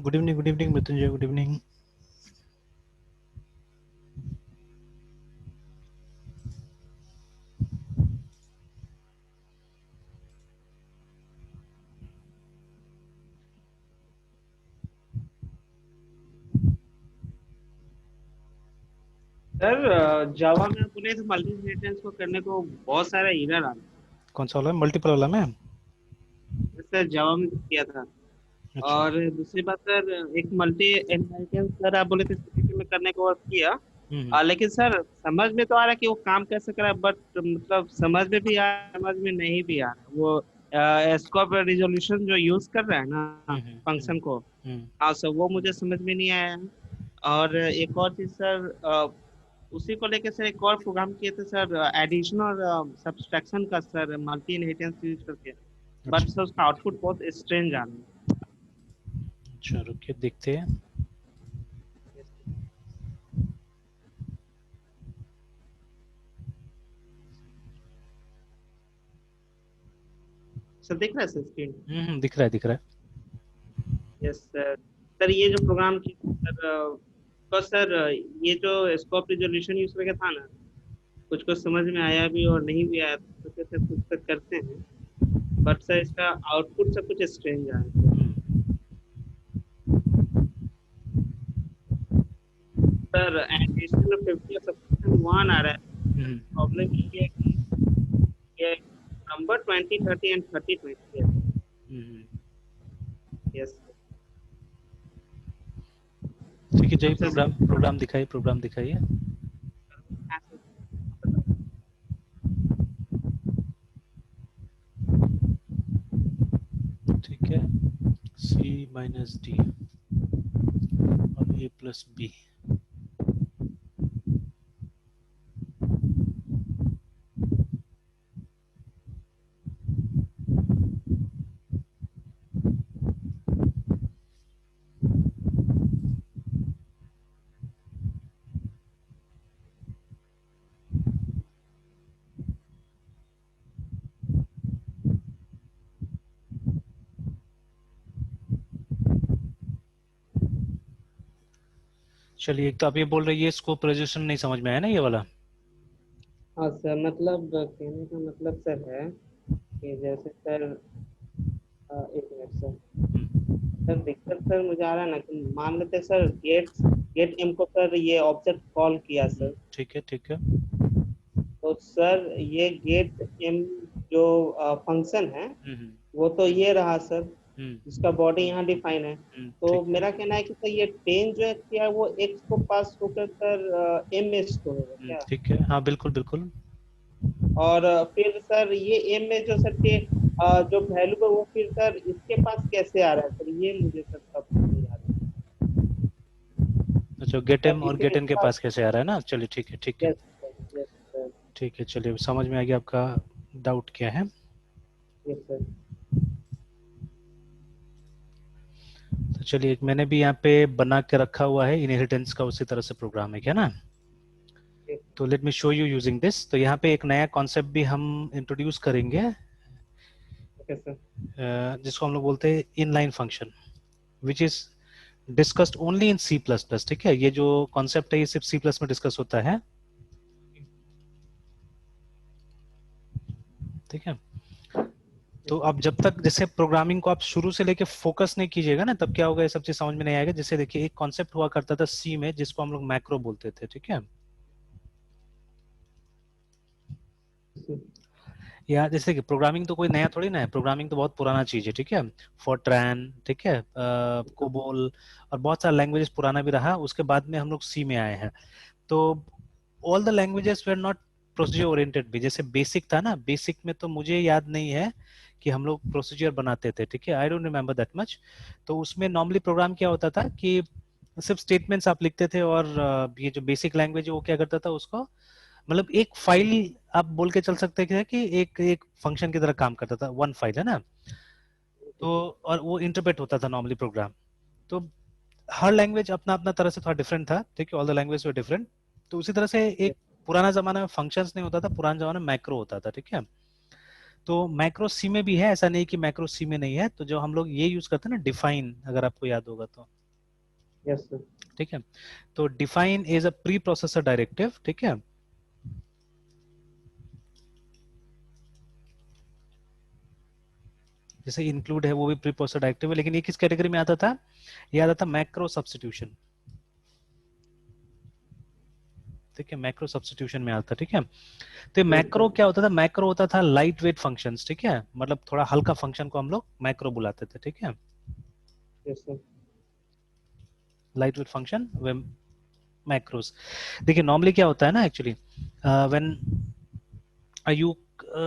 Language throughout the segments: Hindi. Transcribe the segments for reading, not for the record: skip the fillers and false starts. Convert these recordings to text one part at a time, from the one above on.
Good evening Mrityunjay, good evening. Sir Java में बोले तो मल्टी इनहेरिटेंस को करने को बहुत सारा एरर आ रहा कौन सा वाला है? मल्टीपल वाला में? है सर। जावा में किया था। अच्छा। और दूसरी बात सर, एक मल्टी इनहेरिटेंस सर आप बोले थे CPP में करने को और किया। हम्म। लेकिन सर समझ में तो आ रहा है कि वो काम कैसे करा, बट मतलब समझ में भी आ रहा है, समझ में नहीं भी आ रहा है। वो स्कोप रिजोल्यूशन जो यूज कर रहा है ना हम्म। फंक्शन को। हम्म। हाँ सर, वो मुझे समझ में नहीं आया है। और एक और चीज सर, उसी को लेके सर एक और प्रोग्राम किए थे सर, एडिशन और सब्सट्रैक्शन का सर, मल्टी इनहेरिटेंस यूज करके। बट अच्छा सर उसका आउटपुट बहुत स्ट्रेंज आ रहा अच्छा, रुकिए देखते हैं। है। सर दिख रहा है सर स्क्रीन? दिख रहा है, दिख रहा है। Yes sir. सर ये जो प्रोग्राम किए थे सर, तो सर ये जो स्कोप रिजोल्यूशन यूज करके था ना, कुछ कुछ समझ में आया भी और नहीं भी आया, तो सोचे सर कुछ तक करते हैं। बट सर इसका आउटपुट सब कुछ स्ट्रेंज आया सर। सर एडिशन 50 और सब्सट्रैक्शन 1 आ रहा है। हम्म। प्रॉब्लम ये है कि ये नंबर 2030 एंड 3020 है। हम्म। यस। ठीक है, जाइए सबसे प्रोग्राम प्रोग्राम दिखाइए, प्रोग्राम दिखाइए। ठीक है। C-D और A+B। चलिए, एक तो आप ये बोल रहे हैं ये स्कोप रेजोल्यूशन नहीं समझ में आया ना, ये वाला? हाँ सर, मतलब कहने का मतलब सर है कि जैसे सर, एक मिनट सर। सर दिक्कत सर मुझे आ रहा है ना कि मान लेते हैं सर, गेट एम को सर ये ऑब्जेक्ट कॉल किया सर। ठीक है, ठीक है। तो सर ये गेट एम जो फंक्शन है, हम्म। वो तो ये रहा सर, हम्म। जिसका बॉडी यहाँ डिफाइन है। तो ठीक है। मेरा कहना है कि सर ये 10 जो है क्या वो एक्स को पास होकर सर एम में स्टोर होगा क्या? ठीक है, हाँ बिल्कुल बिल्कुल। और फिर सर ये एम में जो सर के जो वैल्यू है वो फिर सर इसके पास कैसे आ रहा है सर, ये मुझे सर सब समझ आ रहा अच्छा, गेट है। एम सर और इसीलिए गेट एन के थोड़ा। पास कैसे आ रहा है ना? चलिए ठीक है, ठीक है। यस सर, यस सर, ठीक है, चलिए समझ में आ गया आपका डाउट क्या है। Yes sir. तो चलिए, एक मैंने भी यहाँ पे बना के रखा हुआ है इनहेरिटेंस का, उसी तरह से प्रोग्राम है क्या ना। तो let me show you using this. तो यहाँ पे एक नया कॉन्सेप्ट भी हम इंट्रोड्यूस करेंगे, ओके सर। जिसको हम लोग बोलते हैं inline function, which is discussed only in C plus plus. ठीक है, ये जो कॉन्सेप्ट है ये सिर्फ सी प्लस में डिस्कस होता है। ठीक है। तो अब जब तक जैसे प्रोग्रामिंग को आप शुरू से लेके फोकस नहीं कीजिएगा ना, तब क्या होगा, ये सब चीज समझ में नहीं आएगा। जैसे देखिए, एक कॉन्सेप्ट हुआ करता था सी में जिसको हम लोग मैक्रो बोलते थे। ठीक है, या जैसे कि प्रोग्रामिंग तो कोई नया थोड़ी ना है, प्रोग्रामिंग तो बहुत पुराना चीज है। ठीक है, फॉरट्रैन, ठीक है, कोबोल और बहुत सारा लैंग्वेजेस पुराना भी रहा, उसके बाद में हम लोग सी में आए हैं। तो all the languages were not procedure oriented भी। जैसे बेसिक था ना, बेसिक में तो मुझे याद नहीं है कि हम लोग प्रोसीजर बनाते थे। ठीक है, I don't remember that much. तो उसमें नॉर्मली प्रोग्राम क्या होता था कि सिर्फ स्टेटमेंट्स आप लिखते थे, और ये जो बेसिक लैंग्वेज है वो क्या करता था, उसको मतलब एक फाइल आप बोल के चल सकते थे कि एक एक फंक्शन की तरह काम करता था, वन फाइल है ना। तो और वो इंटरप्रेट होता था नॉर्मली प्रोग्राम। तो हर लैंग्वेज अपना अपना तरह से थोड़ा डिफरेंट था। ठीक है, all the language were different. तो उसी तरह से एक पुराना जमाना में फंक्शंस नहीं होता था, पुराना जमाना में मैक्रो होता था। ठीक है, तो मैक्रो सी में भी है, ऐसा नहीं कि मैक्रो सी में नहीं है। तो जो हम लोग ये यूज करते हैं ना, डिफाइन, अगर आपको याद होगा तो यस सर। ठीक है। तो define is a pre processor directive, ठीक है। जैसे इंक्लूड है वो भी प्री प्रोसेसर डायरेक्टिव है, लेकिन ये किस कैटेगरी में आता था? ये आता था मैक्रो सब्स्टिट्यूशन, ठीक है, मैक्रो सब्स्टिट्यूशन में आता था, ठीक है। तो ये यस मैक्रो सर। क्या होता था? मैक्रो होता था लाइट वेट फंक्शंस, ठीक है, मतलब थोड़ा हल्का फंक्शन को हम लोग मैक्रो बुलाते थे, ठीक है। Yes sir. Lightweight function वे मैक्रोस। देखिए नॉर्मली क्या होता है ना, actually when you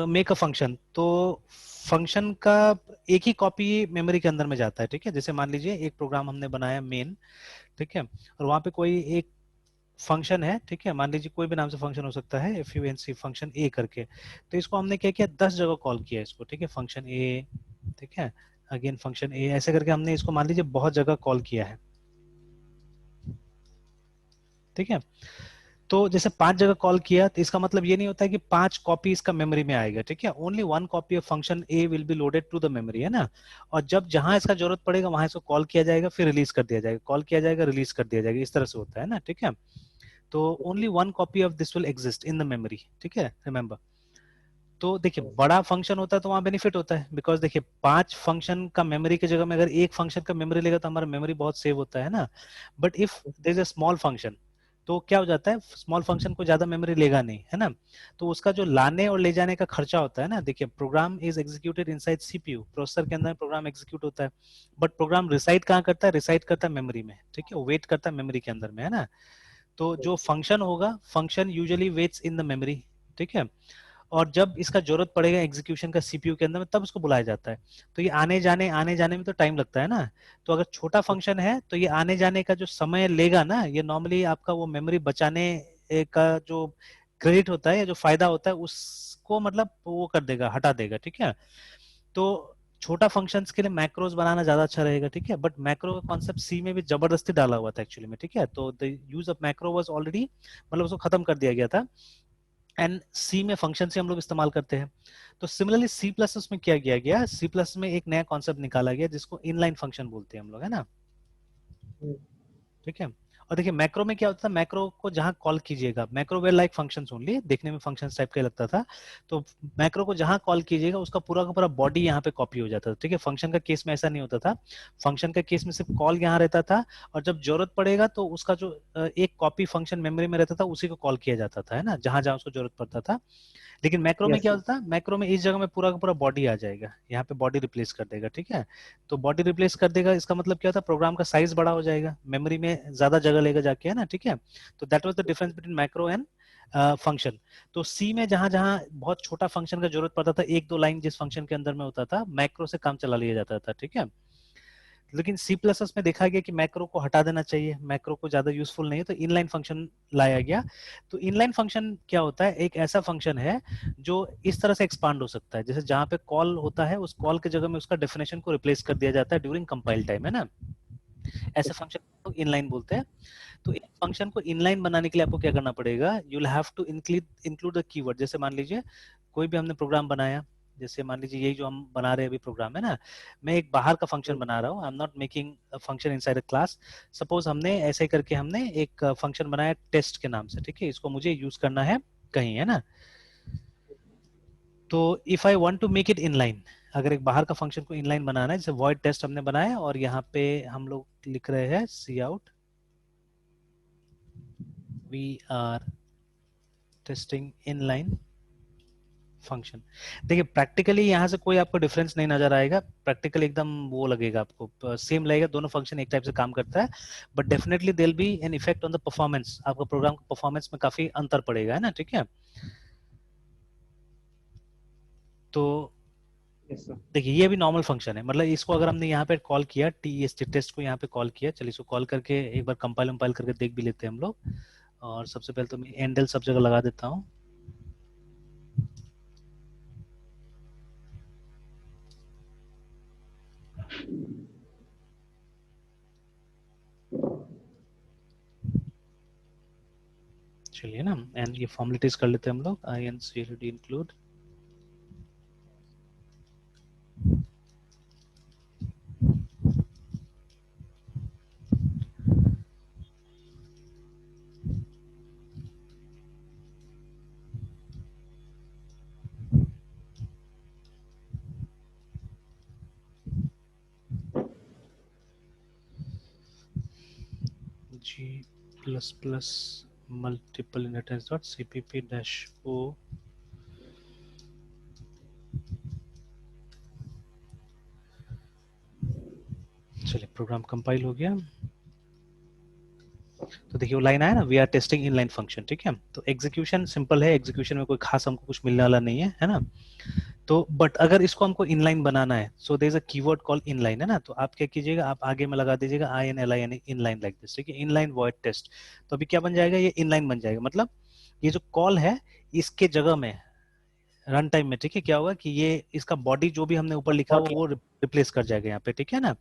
make a function, तो फंक्शन का एक ही कॉपी मेमोरी के अंदर में जाता है, ठीक है। जैसे मान लीजिए एक प्रोग्राम हमने बनाया मेन, ठीक है, और वहां पे कोई एक फंक्शन है, ठीक है, मान लीजिए कोई भी नाम से फंक्शन हो सकता है, F U N C function A करके। तो इसको हमने क्या किया, 10 जगह कॉल किया इसको, ठीक है, फंक्शन ए, ठीक है, अगेन फंक्शन ए, ऐसे करके हमने इसको मान लीजिए बहुत जगह कॉल किया है, ठीक है। तो जैसे 5 जगह कॉल किया, तो इसका मतलब ये नहीं होता है कि 5 कॉपी इसका मेमोरी में आएगा, ठीक है। Only 1 copy of function A will be loaded to the memory, है ना। और जब जहां इसका जरूरत पड़ेगा वहां इसको कॉल किया जाएगा, फिर रिलीज कर दिया जाएगा, कॉल किया जाएगा, रिलीज कर दिया जाएगा, इस तरह से होता है ना, ठीक है। तो only 1 copy of this will exist in the memory, ठीक है, रिमेंबर। तो देखिए बड़ा फंक्शन होता है तो वहां बेनिफिट होता है, बिकॉज देखिए 5 फंक्शन का मेमोरी की जगह में अगर एक फंक्शन का मेमोरी लेगा तो हमारा मेमोरी बहुत सेव होता है ना। But if there is a small function, तो क्या हो जाता है, स्मॉल फंक्शन को ज्यादा मेमोरी लेगा नहीं, है ना। तो उसका जो लाने और ले जाने का खर्चा होता है ना, देखिए program is executed inside CPU, processor के अंदर प्रोग्राम एग्जीक्यूट होता है, बट प्रोग्राम रिसाइड कहाँ करता है? रिसाइड करता है मेमोरी में, ठीक है, वेट करता है मेमोरी के अंदर में, है ना। तो जो फंक्शन होगा, function usually waits in the memory, ठीक है। और जब इसका जरूरत पड़ेगा एग्जीक्यूशन का सीपीयू के अंदर में, तब उसको बुलाया जाता है। तो ये आने जाने में तो टाइम लगता है ना। तो अगर छोटा फंक्शन है तो ये आने जाने का जो समय लेगा ना, ये नॉर्मली आपका वो मेमोरी बचाने का जो क्रेडिट होता है या जो फायदा होता है उसको मतलब वो कर देगा, हटा देगा, ठीक है। तो छोटा फंक्शंस के लिए मैक्रोज बनाना ज्यादा अच्छा रहेगा, ठीक है। बट मैक्रो का कॉन्सेप्ट सी में भी जबरदस्ती डाला हुआ था एक्चुअली में, ठीक है। तो the use of macro was already, मतलब उसको खत्म कर दिया गया था, एंड सी में फंक्शन से हम लोग इस्तेमाल करते हैं। तो सिमिलरली सी प्लस प्लस में क्या किया गया, सी प्लस में एक नया कॉन्सेप्ट निकाला गया जिसको इनलाइन फंक्शन बोलते हैं हम लोग, है ना, ठीक है। और देखिए मैक्रो में क्या होता था, मैक्रो को जहां कॉल कीजिएगा, macro were like functions only, देखने में फंक्शंस टाइप का लगता था। तो मैक्रो को जहां कॉल कीजिएगा उसका पूरा का पूरा बॉडी यहाँ पे कॉपी हो जाता था, ठीक है। फंक्शन का केस में ऐसा नहीं होता था, फंक्शन का केस में सिर्फ कॉल यहाँ रहता था, और जब जरूरत पड़ेगा तो उसका जो एक कॉपी फंक्शन मेमोरी में रहता था उसी को कॉल किया जाता था, है ना, जहां जहां उसको जरूरत पड़ता था। लेकिन मैक्रो में यस क्या सर। होता है, मैक्रो में इस जगह में पूरा का पूरा बॉडी आ जाएगा, यहाँ पे बॉडी रिप्लेस कर देगा, ठीक है। तो बॉडी रिप्लेस कर देगा, इसका मतलब क्या होता है, प्रोग्राम का साइज बड़ा हो जाएगा, मेमोरी में ज्यादा जगह लेगा जाके, है ना, ठीक है। तो that was the difference between macro and function. तो सी में जहां जहां बहुत छोटा फंक्शन का जरूरत पड़ता था, एक दो लाइन जिस फंक्शन के अंदर में होता था, मैक्रो से काम चला लिया जाता था, ठीक है। लेकिन सी प्लस प्लस में देखा गया कि मैक्रो को हटा देना चाहिए, मैक्रो को ज्यादा यूजफुल नहीं है, तो इनलाइन फंक्शन लाया गया। तो इनलाइन फंक्शन क्या होता है, एक ऐसा फंक्शन है जो इस तरह से एक्सपांड हो सकता है, जैसे जहां पे कॉल होता है उस कॉल की जगह में उसका डेफिनेशन को रिप्लेस कर दिया जाता है ड्यूरिंग कंपाइल टाइम, है ना। ऐसे फंक्शन को इनलाइन बोलते हैं। तो एक फंक्शन को इनलाइन बनाने के लिए आपको क्या करना पड़ेगा, you will have to include the keyword. जैसे मान लीजिए कोई भी हमने प्रोग्राम बनाया, जैसे मान लीजिए यही जो हम बना रहे हैं अभी प्रोग्राम, है ना, मैं एक बाहर का फंक्शन बना रहा हूँ, I am not making a function inside a class. Suppose हमने ऐसे करके हमने एक फंक्शन बनाया टेस्ट के नाम से, ठीक है, इसको मुझे यूज करना है कहीं, है ना। तो if I want to make it inline, अगर एक बाहर का फंक्शन को इनलाइन बनाना है, जैसे वॉइड टेस्ट हमने बनाया और यहाँ पे हम लोग लिख रहे हैं cout we are testing inline function. देखिए प्रैक्टिकली यहाँ से कोई आपको डिफरेंस नहीं नजर आएगा, प्रैक्टिकली एकदम वो लगेगा आपको, सेम लगेगा, दोनों फंक्शन एक टाइप से काम करता है। But definitely there be an effect on the performance, आपका प्रोग्राम का परफॉर्मेंस में काफी अंतर पड़ेगा, है ना, ठीक है। तो यस सर। देखिए ये भी नॉर्मल फंक्शन है, मतलब इसको अगर हमने यहाँ पे कॉल किया, टी टेस्ट को यहाँ पे कॉल किया, चलिए इसको कॉल करके एक बार कंपाइल उम्पाइल करके देख भी लेते हैं हम लोग। और सबसे पहले तो मैं एंडल सब जगह लगा देता हूँ। चलिए ना, एंड ये फॉर्मेलिटीज कर लेते हैं हम लोग, I N C L D include. C++ multiple inheritance dot cpp dash o। चलिए प्रोग्राम कंपाइल हो गया। तो देखिए वो लाइन आया ना, we are testing inline function, ठीक है। तो एग्जीक्यूशन सिंपल है, एग्जीक्यूशन में कोई खास हमको कुछ मिलने वाला नहीं है ना। तो बट अगर इसको हमको इनलाइन बनाना है, so there is a keyword call inline, है ना। तो आप क्या कीजिएगा, आप आगे में लगा दीजिएगा INLIN, इनलाइन लाइक दिस, ठीक है, इनलाइन वॉइड टेस्ट। तो अभी क्या बन जाएगा, ये इनलाइन बन जाएगा, मतलब ये जो कॉल है इसके जगह में रन टाइम में, ठीक है, क्या होगा कि ये इसका बॉडी जो भी हमने ऊपर लिखा हुआ वो रिप्लेस कर जाएगा यहाँ पे, ठीक है ना।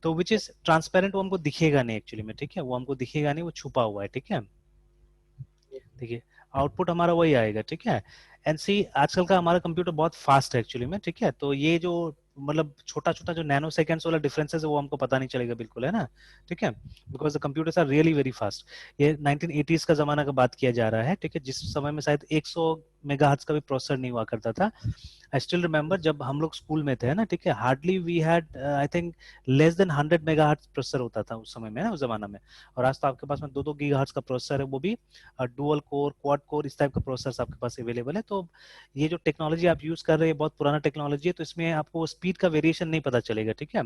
तो विच इज ट्रांसपेरेंट, वो हमको दिखेगा नहीं एक्चुअली में, ठीक है, वो हमको दिखेगा नहीं, वो छुपा हुआ है, ठीक है। देखिए आउटपुट हमारा वही आएगा, ठीक है। एंड सी आजकल का हमारा कंप्यूटर बहुत फास्ट है एक्चुअली में, ठीक है। तो ये जो मतलब छोटा छोटा जो नैनो सेकेंड्स वाला डिफरेंसेस है वो हमको पता नहीं चलेगा बिल्कुल, है ना, ठीक है, because the computers are really very fast. ये 1980s का जमाना का बात किया जा रहा है, ठीक है, जिस समय में शायद 100 मेगाहर्ट्ज का भी प्रोसेसर नहीं हुआ करता था। आई स्टिल रिमेम्बर जब हम लोग स्कूल में थे ना, ठीक है, hardly we had I think less than 100 megahertz processor होता था उस समय में ना, उस जमाना में। और आज तो आपके पास में 2-2 गीगाहर्ट्ज का प्रोसेसर है, वो भी डुअल कोर, क्वाड कोर, इस टाइप का प्रोसेसर आपके पास अवेलेबल है। तो ये जो टेक्नोलॉजी आप यूज कर रहे हैं बहुत पुराना टेक्नोलॉजी है, तो इसमें आपको स्पीड का वेरिएशन नहीं पता चलेगा, ठीक है।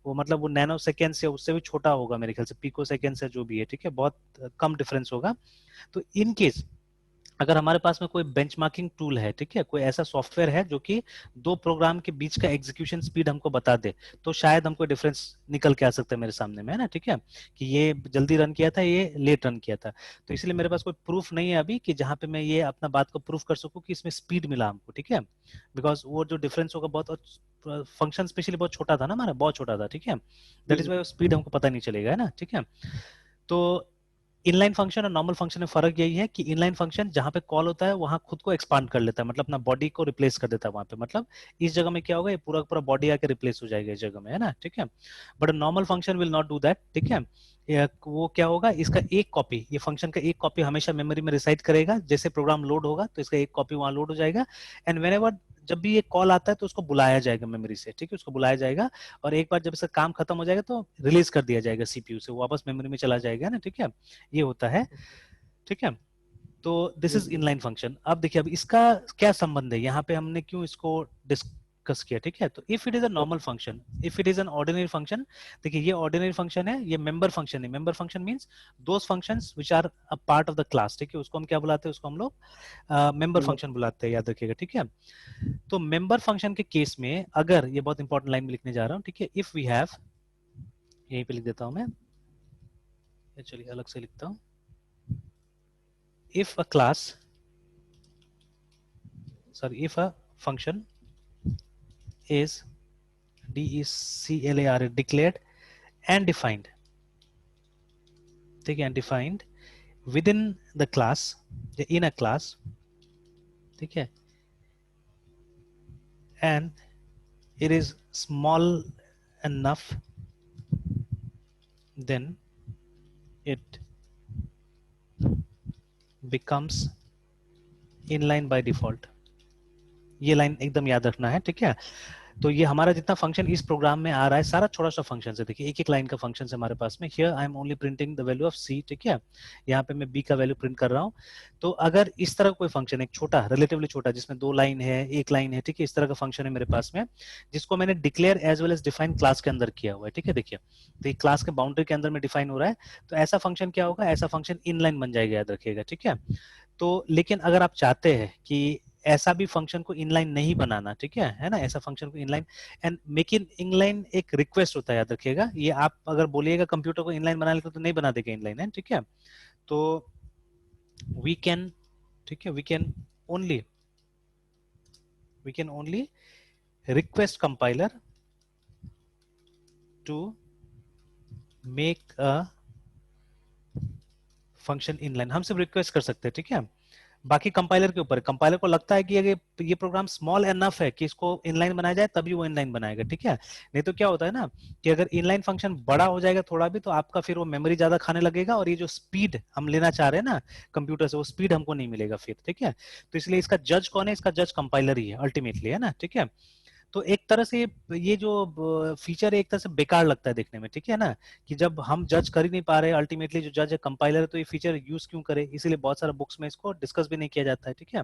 वो मतलब वो नैनो सेकेंड से उससे भी छोटा होगा मेरे ख्याल से, पिको सेकेंड से जो भी है, ठीक है, बहुत कम डिफरेंस होगा। तो इन केस अगर हमारे पास में कोई बेंचमार्किंग टूल है, ठीक है, कोई ऐसा सॉफ्टवेयर है जो कि दो प्रोग्राम के बीच का एग्जीक्यूशन स्पीड हमको बता दे, तो शायद हमको डिफरेंस निकल के आ सकता है मेरे सामने में, है ना, ठीक है, कि ये जल्दी रन किया था, ये लेट रन किया था। तो इसलिए मेरे पास कोई प्रूफ नहीं है अभी कि जहां पे मैं ये अपना बात को प्रूफ कर सकूं कि इसमें स्पीड मिला हमको, ठीक है, बिकॉज वो जो डिफरेंस होगा बहुत, फंक्शन स्पेशली बहुत छोटा था ना हमारा, बहुत छोटा था, ठीक है, दैट इज वाई स्पीड हमको पता नहीं चलेगा, है ना, ठीक है। तो इनलाइन फंक्शन और नॉर्मल फंक्शन में फर्क यही है कि इनलाइन फंक्शन जहां पे कॉल होता है वहां खुद को एक्सपांड कर लेता है, मतलब अपना बॉडी को रिप्लेस कर देता है वहां पे, मतलब इस जगह में क्या होगा, ये पूरा पूरा बॉडी आके रिप्लेस हो जाएगा इस जगह में, है ना, ठीक है। But normal function will not do that, ठीक है। वो क्या होगा, इसका एक कॉपी, ये फंक्शन का एक कॉपी हमेशा मेमोरी में रिसाइड करेगा, जैसे प्रोग्राम लोड होगा तो इसका एक कॉपी वहां लोड हो जाएगा। एंड वेन एवर जब भी ये कॉल आता है तो उसको बुलाया जाएगा मेमोरी से, ठीक है, उसको बुलाया जाएगा, और एक बार जब इसका काम खत्म हो जाएगा तो रिलीज कर दिया जाएगा सीपीयू से, वो वापस मेमोरी में चला जाएगा ना, ठीक है, ये होता है, ठीक है। तो दिस इज इनलाइन फंक्शन। अब देखिए अब इसका क्या संबंध है, यहाँ पे हमने क्यों इसको डिस्कस किया, ठीक है। तो if it is a normal function, if it is an ordinary function, देखिए ये ऑर्डिनरी फंक्शन है, ये मेंबर फंक्शन है। Member function means those functions which are a part of the class, ठीक है, उसको हम क्या बुलाते हैं, उसको हम लोग मेंबर फंक्शन बुलाते हैं, याद रखिएगा, ठीक है। तो मेंबर फंक्शन के केस में अगर, ये बहुत इंपॉर्टेंट लाइन में लिखने जा रहा हूँ, ठीक है, इफ वी हैव, यहीं पे लिख देता हूं मैं, चलिए अलग से लिखता हूं, if a class, sorry, if a function is declared and defined, ठीक है, and defined within the class, in a class, ठीक है, and it is small enough, then it becomes inline by default। ये लाइन एकदम याद रखना है, ठीक है। तो ये हमारा जितना फंक्शन इस प्रोग्राम में आ रहा है सारा छोटा सा फंक्शन है, देखिए एक एक लाइन का फंक्शन है हमारे पास में। Here I am only printing the value of C, ठीक है, यहाँ पे मैं बी का वैल्यू प्रिंट कर रहा हूँ। तो अगर इस तरह कोई फंक्शन, एक छोटा, रिलेटिवली छोटा, जिसमें 2 लाइन है, 1 लाइन है, ठीक है, इस तरह का फंक्शन है मेरे पास में, जिसको मैंने declare as well as define class के अंदर किया हुआ है, ठीक है, देखिए तो ये क्लास के बाउंड्री के अंदर में डिफाइन हो रहा है। तो ऐसा फंक्शन क्या होगा, ऐसा फंक्शन इनलाइन बन जाएगा, याद रखिएगा, ठीक है। तो लेकिन अगर आप चाहते हैं कि ऐसा भी फंक्शन को इनलाइन नहीं बनाना, ठीक है ना, ऐसा फंक्शन को inline, and make in inline एक रिक्वेस्ट होता है, याद रखिएगा, ये आप अगर बोलिएगा कंप्यूटर को इनलाइन बना लेगा तो नहीं बना देगा इनलाइन, है, ठीक है। तो वी कैन, ठीक है, we can only request compiler to make a function inline, हम सिर्फ रिक्वेस्ट कर सकते हैं, ठीक है। बाकी कंपाइलर के ऊपर, कंपाइलर को लगता है कि अगर ये प्रोग्राम स्मॉल एनफ है कि इसको इनलाइन बनाया जाए तभी वो इनलाइन बनाएगा, ठीक है। नहीं तो क्या होता है ना कि अगर इनलाइन फंक्शन बड़ा हो जाएगा थोड़ा भी, तो आपका फिर वो मेमोरी ज्यादा खाने लगेगा, और ये जो स्पीड हम लेना चाह रहे हैं ना कंप्यूटर से, वो स्पीड हमको नहीं मिलेगा फिर, ठीक है। तो इसलिए इसका जज कौन है, इसका जज कंपाइलर ही है अल्टीमेटली, है ना, ठीक है। तो एक तरह से ये जो फीचर है एक तरह से बेकार लगता है देखने में, ठीक है ना, कि जब हम जज कर ही नहीं पा रहे, अल्टीमेटली जो जज है कंपाइलर है, तो ये फीचर यूज क्यों करे, इसीलिए बहुत सारे बुक्स में इसको डिस्कस भी नहीं किया जाता है, ठीक है।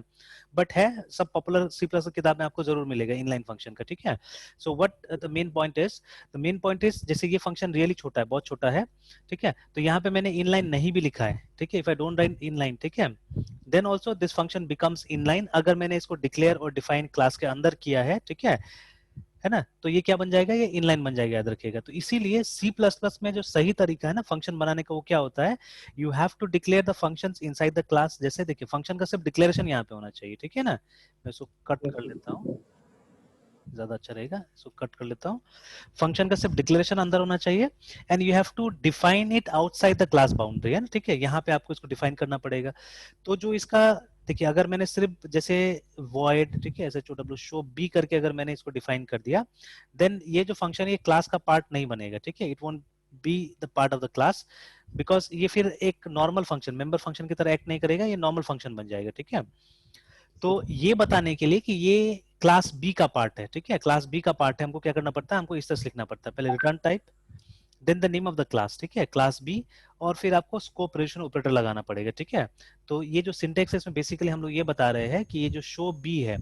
बट है, सब पॉपुलर सी प्लस किताब में आपको जरूर मिलेगा इनलाइन फंक्शन का, ठीक है। So what the main point is, the main point is जैसे ये फंक्शन रियली छोटा है, बहुत छोटा है, ठीक है, तो यहाँ पे मैंने इनलाइन नहीं भी लिखा है, ठीक है, if I don't write inline, ठीक है, then also this function becomes inline, अगर मैंने इसको डिक्लेयर और डिफाइन क्लास के अंदर किया है ना, तो ये क्या बन जाएगा, ये इनलाइन बन जाएगा, याद रखिएगा। तो इसीलिए सी प्लस प्लस में जो सही तरीका है ना फंक्शन बनाने का, वो क्या होता है, you have to declare the functions inside the class. जैसे देखिए फंक्शन का सिर्फ डिक्लेरेशन यहाँ पे होना चाहिए, ठीक है ना, मैं इसको कट कर लेता हूँ, ज्यादा अच्छा रहेगा, इसको कट कर लेता हूँ। फंक्शन का सिर्फ डिक्लेरेशन अंदर होना चाहिए, and you have to define it outside the class boundary, है ना, ठीक है, यहाँ पे आपको इसको डिफाइन करना पड़ेगा। तो जो इसका देखिए, अगर मैंने सिर्फ जैसे void, ठीक है, ऐसे डब्ल्यू शो बी करके अगर मैंने इसको डिफाइन कर दिया, देन ये जो फंक्शन है ये क्लास का पार्ट नहीं बनेगा, ठीक है, it won't be the part of the class, because ये फिर एक नॉर्मल फंक्शन, मेंबर फंक्शन की तरह एक्ट नहीं करेगा, ये नॉर्मल फंक्शन बन जाएगा, ठीक है। तो ये बताने के लिए कि ये क्लास बी का पार्ट है, ठीक है, क्लास बी का पार्ट है, हमको क्या करना पड़ता है, हमको इस तरह से लिखना पड़ता है, पहले return type, then the name of the class, ठीक है, क्लास बी, और फिर आपको स्कोप रिलेशन ऑपरेटर लगाना पड़ेगा, ठीक है। तो ये जो सिंटेक्स है इसमें बेसिकली हम लोग ये बता रहे हैं कि ये जो शो बी है,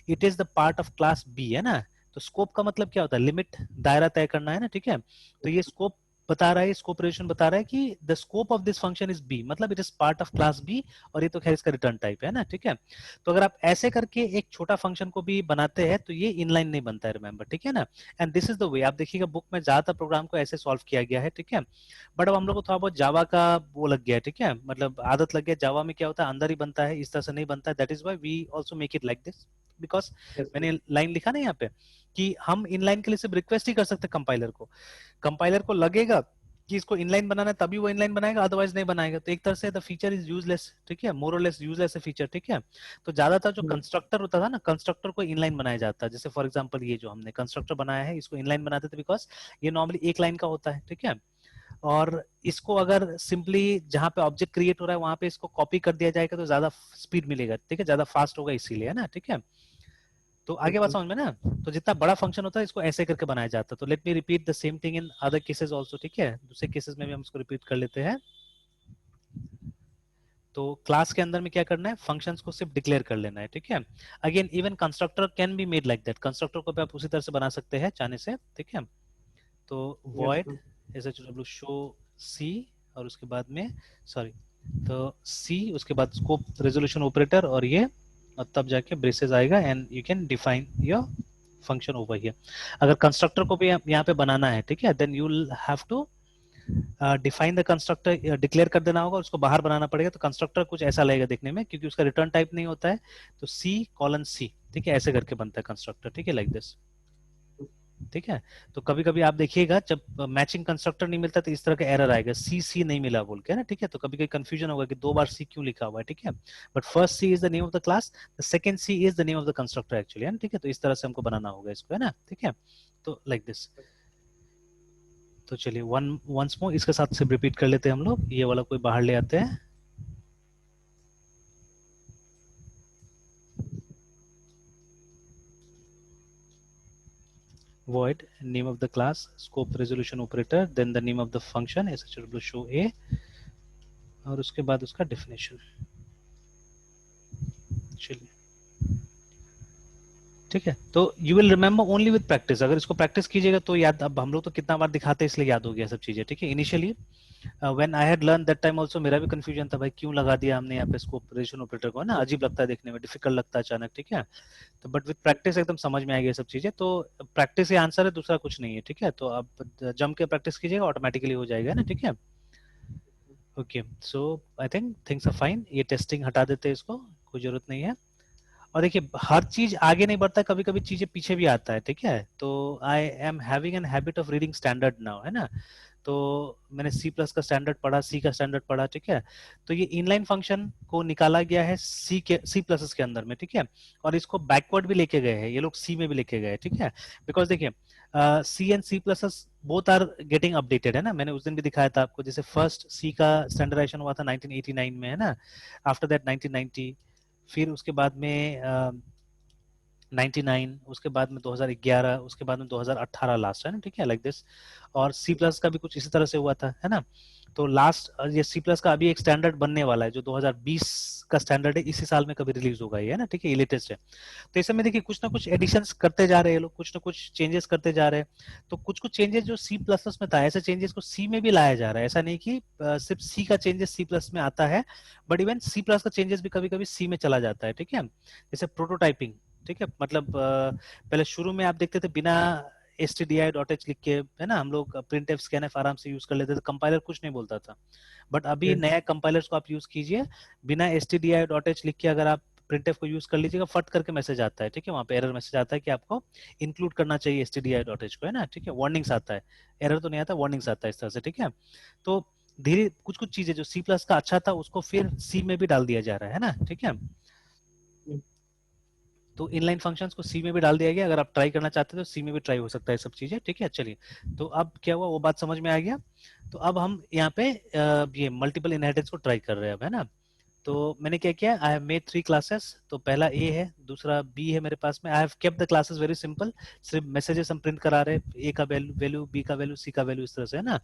it is the part of class B, है ना। तो स्कोप का मतलब क्या होता है, लिमिट, दायरा तय करना, है ना, ठीक है। तो ये स्कोप बता रहा है, स्कोप रिलेशन बता रहा है कि the scope of this function is B, मतलब it is part of class B, और ये तो खैर इसका रिटर्न टाइप है ना, ठीक है। तो अगर आप ऐसे करके एक छोटा फंक्शन को भी बनाते हैं तो ये इनलाइन नहीं बनता है, रिमेंबर, ठीक है ना। And this is the way, आप देखिएगा बुक में ज्यादातर प्रोग्राम को ऐसे सॉल्व किया गया है, ठीक है। बट अब हम लोग को थोड़ा बहुत जावा का वो लग गया है, ठीक है, मतलब आदत लग गया, जावा में क्या होता है अंदर ही बनता है, इस तरह से नहीं बनता है, that is why we also make it like this, because yes sir. मैंने लाइन लिखा ना यहाँ पे कि हम इनलाइन के लिए सिर्फ रिक्वेस्ट ही कर सकते कंपाइलर को, कंपाइलर को लगेगा कि इसको इनलाइन बनाना है तभी वो इनलाइन बनाएगा, अदरवाइज नहीं बनाएगा। तो एक तरह से द फीचर इज यूजलेस, ठीक है, मोर और लेस यूजलेस है फीचर, ठीक है। तो ज्यादातर जो कंस्ट्रक्टर होता था ना, कंस्ट्रक्टर को इनलाइन बनाया जाता है, जैसे फॉर एग्जांपल ये जो हमने कंस्ट्रक्टर बनाया है इसको इनलाइन बनाते थे, बिकॉज ये नॉर्मली एक लाइन का होता है, ठीक है। और इसको अगर सिंपली जहां पे ऑब्जेक्ट क्रिएट हो रहा है वहां पे इसको कॉपी कर दिया जाएगा तो ज्यादा स्पीड मिलेगा, ठीक है, ज्यादा फास्ट होगा, इसीलिए, है ना, ठीक है। तो आगे बात समझ में ना, तो जितना बड़ा फंक्शन होता है इसको ऐसे करके बनाया जाता है। तो let me repeat the same thing in other cases also, ठीक है, दूसरे केसेस में भी हम इसको रिपीट कर लेते हैं। तो क्लास के अंदर में क्या करना है, फंक्शंस को सिर्फ डिक्लेयर कर लेना है, ठीक है। Again even constructor can be made like that, constructor को भी आप उसी तरह से बना सकते हैं चाहने से, ठीक है। तो void shw शो सी, और उसके बाद में सॉरी, तो सी, उसके बाद स्कोप रेजोल्यूशन ऑपरेटर, और ये, और तब जाके ब्रेसेस आएगा, and you can define your function over here. अगर कंस्ट्रक्टर को भी यहाँ पे बनाना है, ठीक है, then you will have to define the constructor, declare कर देना होगा, उसको बाहर बनाना पड़ेगा। तो कंस्ट्रक्टर कुछ ऐसा लगेगा देखने में, क्योंकि उसका रिटर्न टाइप नहीं होता है, तो सी कॉलन सी, ठीक है, ऐसे करके बनता है कंस्ट्रक्टर, ठीक है, लाइक दिस, ठीक है। तो कभी कभी आप देखिएगा जब मैचिंग कंस्ट्रक्टर नहीं मिलता तो इस तरह का एरर आएगा, सी सी नहीं मिला बोल के ना, ठीक है। तो कभी कभी कंफ्यूजन होगा कि दो बार सी क्यों लिखा हुआ है, ठीक है। But first C is the name of the class, the second C is the name of the constructor actually, है ना, ठीक है। तो इस तरह से हमको बनाना होगा इसको, है ना, ठीक है। तो लाइक दिस। तो चलिए वंस मोर इसके साथ सिर्फ रिपीट कर लेते हैं हम लोग, ये वाला कोई बाहर ले आते हैं। void name of the class, scope resolution operator, then the name of the function show a, और उसके बाद उसका डेफिनेशन। चलिए ठीक है, तो you will remember only with practice, अगर इसको प्रैक्टिस कीजिएगा तो याद, अब हम लोग तो कितना बार दिखाते हैं इसलिए याद हो गया सब चीजें, ठीक है। Initially when I had learn that time also मेरा भी कंफ्यूजन था, भाई क्यों लगा दिया हमने यहाँ पे इसको ऑपरेशन ऑपरेटर को, है ना, अजीब लगता है देखने में, डिफिकल्ट लगता है अचानक, ठीक है। तो बट विद प्रैक्टिस एकदम समझ में आएगी सब चीजें, तो प्रैक्टिस ही आंसर है, दूसरा कुछ नहीं है, ठीक है। तो आप जम के प्रैक्टिस कीजिएगा, ऑटोमेटिकली हो जाएगा ना, ठीक है। Okay, so I think things are fine, ये टेस्टिंग हटा देते हैं, इसको कोई जरूरत नहीं है। और देखिए हर चीज आगे नहीं बढ़ता, कभी कभी चीजें पीछे भी आता है, ठीक है। तो I am having an habit of reading standard now, है ना। तो मैंने सी प्लस का स्टैंडर्ड पढ़ा, सी का स्टैंडर्ड पढ़ा, ठीक है। तो ये इनलाइन फंक्शन को निकाला गया है सी प्लस के अंदर में, ठीक है। और इसको बैकवर्ड भी लेके गए हैं ये लोग, सी में भी लेके गए, ठीक है। बिकॉज देखिए C and C plus both are getting updated, है ना। मैंने उस दिन भी दिखाया था आपको, जैसे फर्स्ट सी का स्टैंडर्डाइजेशन हुआ था 1989 में, है ना। आफ्टर दैट 1990, फिर उसके बाद में 99, उसके बाद में 2011, उसके बाद में 2018 लास्ट है ना, ठीक है, लाइक दिस। और सी प्लस का भी कुछ इसी तरह से हुआ था, है ना। तो लास्ट ये सी प्लस का अभी एक स्टैंडर्ड बनने वाला है जो 2020 का स्टैंडर्ड है, इसी साल में कभी रिलीज होगा ये, है ना, ठीक है, ये लेटेस्ट है। तो इस समय देखिए कुछ ना कुछ एडिशंस करते जा रहे हैं लोग, कुछ ना कुछ चेंजेस करते जा रहे हैं। तो कुछ कुछ चेंजेस जो सी प्लस प्लस में था, ऐसे चेंजेस को सी में भी लाया जा रहा है। ऐसा नहीं कि सिर्फ सी का चेंजेस सी प्लस में आता है, बट इवन सी प्लस का चेंजेस भी कभी कभी सी में चला जाता है, ठीक है। जैसे प्रोटोटाइपिंग, ठीक है, मतलब पहले शुरू में आप देखते थे बिना stdi.h लिख के, है ना, हम लोग प्रिंट एफ स्कैनफ आराम से यूज कर लेते थे, कंपाइलर कुछ नहीं बोलता था। बट अभी Yes. नया कंपाइलर्स को आप यूज कीजिए, बिना stdi.h लिख के अगर आप प्रिंट एफ को यूज कर लीजिएगा, फट करके मैसेज आता है, ठीक है, वहां पे एरर मैसेज आता है कि आपको इंक्लूड करना चाहिए stdi.h को, है ना, ठीक है, वार्निंग्स आता है, एरर तो नहीं आता, वार्निंग्स आता है इस तरह से, ठीक है। तो धीरे कुछ कुछ चीजें जो सी प्लस का अच्छा था उसको फिर सी में भी डाल दिया जा रहा है ना, ठीक है। तो इनलाइन फंक्शंस को सी में भी डाल दिया गया, अगर आप ट्राई करना चाहते हो तो सी में भी ट्राई हो सकता है सब चीजें, ठीक है। चलिए, तो अब क्या हुआ वो बात समझ में आ गया। तो अब हम यहाँ पे ये मल्टीपल इनहेरिटेंस को ट्राई कर रहे हैं अब, है ना। तो मैंने क्या किया, आई हैव मेड 3 क्लासेस। तो पहला ए है, दूसरा बी है मेरे पास में। I have kept the classes very simple, सिर्फ मैसेजेस हम प्रिंट करा रहे हैं, ए का वैल्यू, बी का वैल्यू, सी का वैल्यू, इस तरह से, है ना।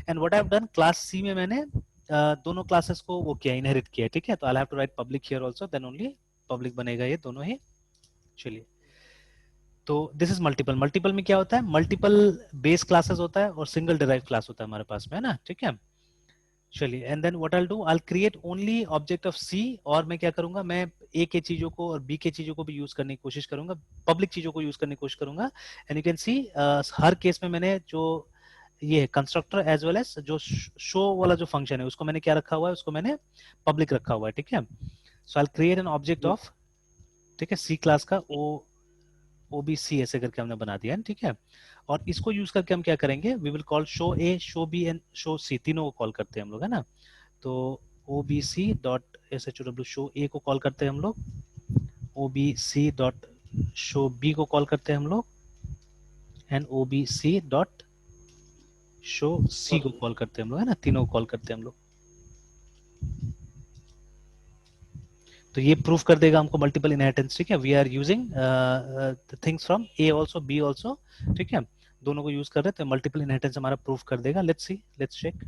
And what I have done, class C में मैंने दोनों क्लासेस को वो किया, इनहेरिट किया, ठीक है। तो I have to write public here also, then only public बनेगा ये दोनों ही। चलिए, तो दिस इज मल्टीपल। मल्टीपल में क्या होता है, मल्टीपल बेस क्लासेस होता है और सिंगल डिराइव क्लास होता है हमारे पास में, है ना, ठीक है। चलिए, and then what I do, I create only object of C. और मैं क्या करूंगा, मैं ए के चीजों को और बी के चीजों को भी यूज करने की कोशिश करूंगा, पब्लिक चीजों को यूज करने की कोशिश करूंगा। And you can see her case में मैंने जो ये कंस्ट्रक्टर एज वेल एज जो शो वाला जो फंक्शन है उसको मैंने क्या रखा हुआ है, उसको मैंने पब्लिक रखा हुआ है, ठीक है। So I create an object of, ठीक है, सी क्लास का ओ ओबीसी ऐसे करके हमने बना दिया है, ठीक है। और इसको यूज करके हम क्या करेंगे, we will call show A, show B and show C, तीनों को कॉल करते हैं हम लोग, है ना। तो OBC dot S H O W show A को कॉल करते हैं हम लोग, ओबीसी डॉट शो बी को कॉल करते हैं हम लोग, and OBC dot show C को कॉल करते हैं हम लोग, है ना, तीनों को कॉल करते हैं हम लोग। तो ये प्रूफ कर देगा हमको मल्टीपल इनहेरिटेंस, ठीक है। We are using things from A also B also, ठीक है, दोनों को यूज कर रहे हैं, तो मल्टीपल इनहेरिटेंस हमारा प्रूफ कर देगा। Let's see, let's check.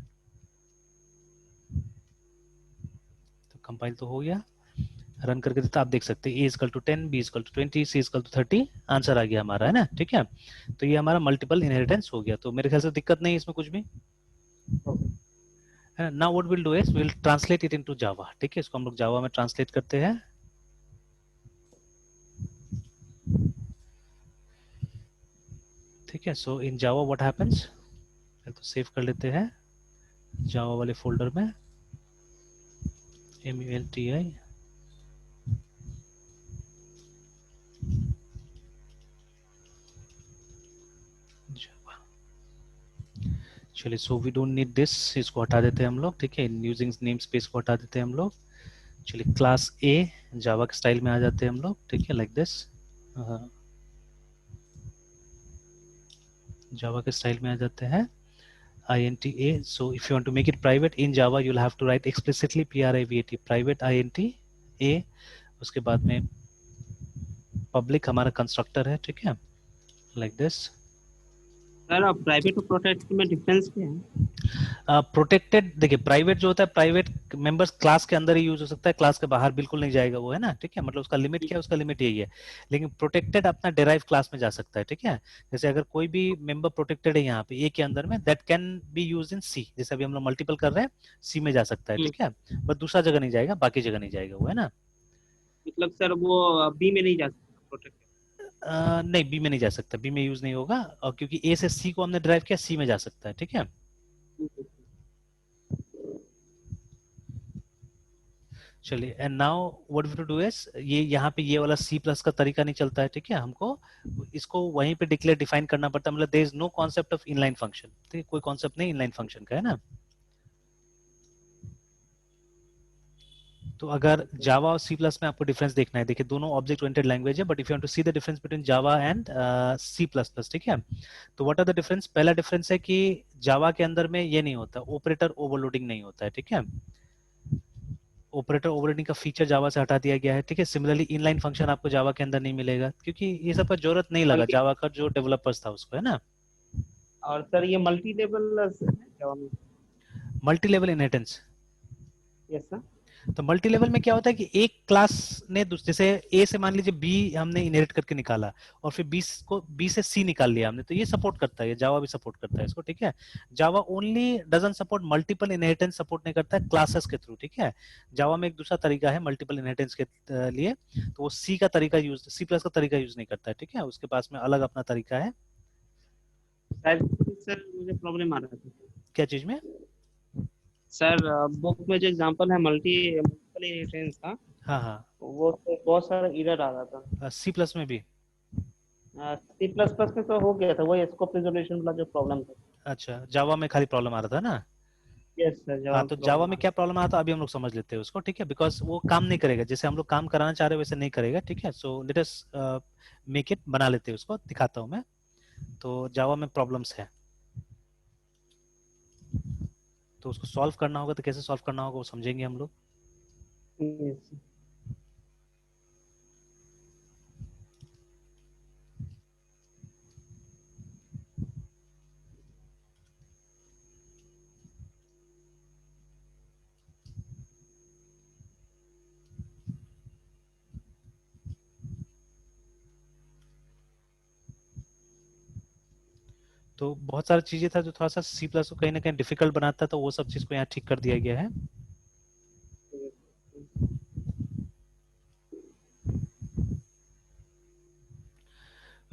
तो कंपाइल तो हो गया, रन करके देता, आप देख सकते हैं A equal to 10, B equal to 20, C equal to 30, answer आ गया हमारा, है ना, ठीक है। तो ये हमारा मल्टीपल इनहेरिटेंस हो गया, तो मेरे ख्याल से दिक्कत नहीं है इसमें कुछ भी, है ना। Now what will do is will translate it into Java, ठीक है, इसको हम लोग जावा में ट्रांसलेट करते हैं। ठीक है, सो इन जावा व्हाट हैपेंस, तो सेव कर लेते हैं जावा वाले फोल्डर में, multi जावा। चलिए, so we don't need this, इसको हटा देते हैं हम लोग, ठीक है, यूजिंग नेम स्पेस को हटा देते हैं हम लोग। चलिए, क्लास ए जावा के स्टाइल में आ जाते हैं हम लोग, ठीक है, लाइक दिस, जावा के स्टाइल में आ जाते हैं, int a। so if you want to make it private in java you'll have to write explicitly private private int a, उसके बाद में पब्लिक हमारा कंस्ट्रक्टर है, ठीक है, लाइक दिस। सर अब प्राइवेट और प्रोटेक्ट में डिफरेंस क्या है? प्रोटेक्टेड देखिए, प्राइवेट जो होता है, प्राइवेट मेंबर्स क्लास के अंदर ही यूज हो सकता है, क्लास के बाहर बिल्कुल नहीं जाएगा वो, है ना, ठीक है, मतलब उसका लिमिट क्या है, उसका लिमिट यही है। लेकिन प्रोटेक्टेड अपना डेराइव क्लास में जा सकता है, ठीक है। जैसे अगर कोई भी मेंबर प्रोटेक्टेड है यहाँ पे ए के अंदर में, that can be use in C, जैसे अभी हम लोग मल्टीपल कर रहे हैं, सी में जा सकता है, हम्म, ठीक है, बट दूसरा जगह नहीं जाएगा, बाकी जगह नहीं जाएगा वो, है ना। मतलब सर वो बी में नहीं जा सकता प्रोटेक्ट। नहीं, बी में नहीं जा सकता, बी में यूज नहीं होगा, और क्योंकि ए से सी को हमने ड्राइव किया, सी में जा सकता है, ठीक है। चलिए, and now what we to do is, ये यहाँ पे ये वाला सी प्लस का तरीका नहीं चलता है, ठीक है, हमको इसको वहीं पे डिक्लेयर डिफाइन करना पड़ता है, मतलब there is no concept of inline function, ठीक है, कोई कॉन्सेप्ट नहीं इनलाइन फंक्शन का, है ना। तो अगर जावा और सी प्लस में आपको डिफरेंस देखना है, देखिए दोनों ऑब्जेक्ट ओरिएंटेड लैंग्वेज है, but if you want to see the difference between Java and C plus plus, ठीक है, तो व्हाट आर द डिफरेंस, पहला डिफरेंस है कि जावा के अंदर में ये नहीं होता, ऑपरेटर ओवरलोडिंग नहीं होता है, ठीक है। ऑपरेटर ओवरराइडिंग का फीचर जावा से हटा दिया गया है, ठीक है। सिमिलरली इनलाइन फंक्शन आपको जावा के अंदर नहीं मिलेगा, क्योंकि ये सब का जरूरत नहीं लगा मल्टी जावा का जो डेवलपर्स था उसको, है ना। और सर ये मल्टी लेवल है जावा में? Multi level inheritance. Yes sir. तो मल्टी लेवल में क्या होता है कि एक क्लास ने दूसरे से, ए से मान लीजिए बी हमने इनहेरिट करके निकाला, और फिर बी से सी निकाल लिया हमने, तो ये सपोर्ट करता है, जावा भी सपोर्ट करता है इसको, ठीक है। Java only doesn't support multiple inheritance, support नहीं करता है क्लासेस के थ्रू, ठीक है। जावा में एक दूसरा तरीका है मल्टीपल इनहेरिटेंस के लिए, तो वो सी प्लस का तरीका यूज नहीं करता है, ठीक है। उसके पास में अलग अपना तरीका है। शायद सर मुझे प्रॉब्लम आ रहा था क्या चीज में? सर। बुक में जो एग्जांपल है मल्टीपल इनहेरिटेंस का, हाँ हाँ, वो तो बहुत सारा एरर आ रहा था। सी प्लस में भी। सी प्लस प्लस में तो हो गया था, वही स्कोप रिजोल्यूशन वाला जो प्रॉब्लम था। अच्छा, जावा में खाली प्रॉब्लम आ रहा था ना। यस सर, हाँ, जवाब तो जावा प्रॉब्लम में आ क्या प्रॉब्लम आया था अभी हम लोग समझ लेते हैं उसको, ठीक है। बिकॉज वो काम नहीं करेगा जैसे हम लोग काम कराना चाह रहे हैं, वैसे नहीं करेगा, ठीक है। So let us make it, बना लेते हैं उसको, दिखाता हूँ मैं। तो जावा में प्रॉब्लम्स है, तो उसको सॉल्व करना होगा, तो कैसे सॉल्व करना होगा वो समझेंगे हम लोग। रहा। यस। तो बहुत सारी चीजें था जो थोड़ा सा सी प्लस को कहीं ना कहीं डिफिकल्ट बनाता है, तो वो सब चीज को यहाँ ठीक कर दिया गया है।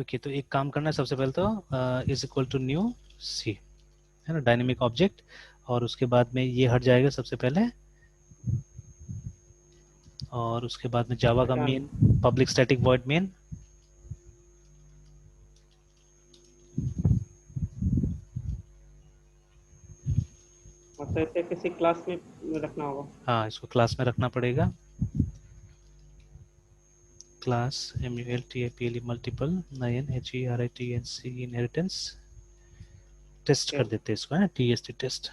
ओके, तो एक काम करना है, सबसे पहले तो इज इक्वल टू न्यू सी, है ना, डायनेमिक ऑब्जेक्ट, और उसके बाद में ये हट जाएगा सबसे पहले, और उसके बाद में जावा का अच्छा, main public static void main. मतलब इसे किसी क्लास में रखना होगा। हाँ, इसको क्लास में रखना पड़ेगा। Class MULTIPLE multiple nine HERITNC inheritance test कर यस। देते हैं इसको, है ना, TST टेस्ट।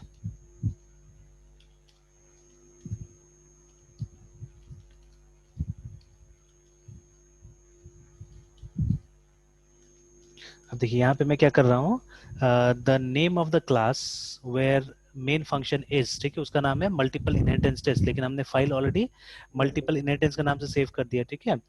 अब देखिए यहाँ पे मैं क्या कर रहा हूँ, the name of the class where main function is, ठीक है, उसका नाम है मल्टीपल इनहेरिटेंस टेस्ट, लेकिन हमने फाइल ऑलरेडी मल्टीपल इनहेरिटेंस के नाम से सेव कर दिया, ठीक है।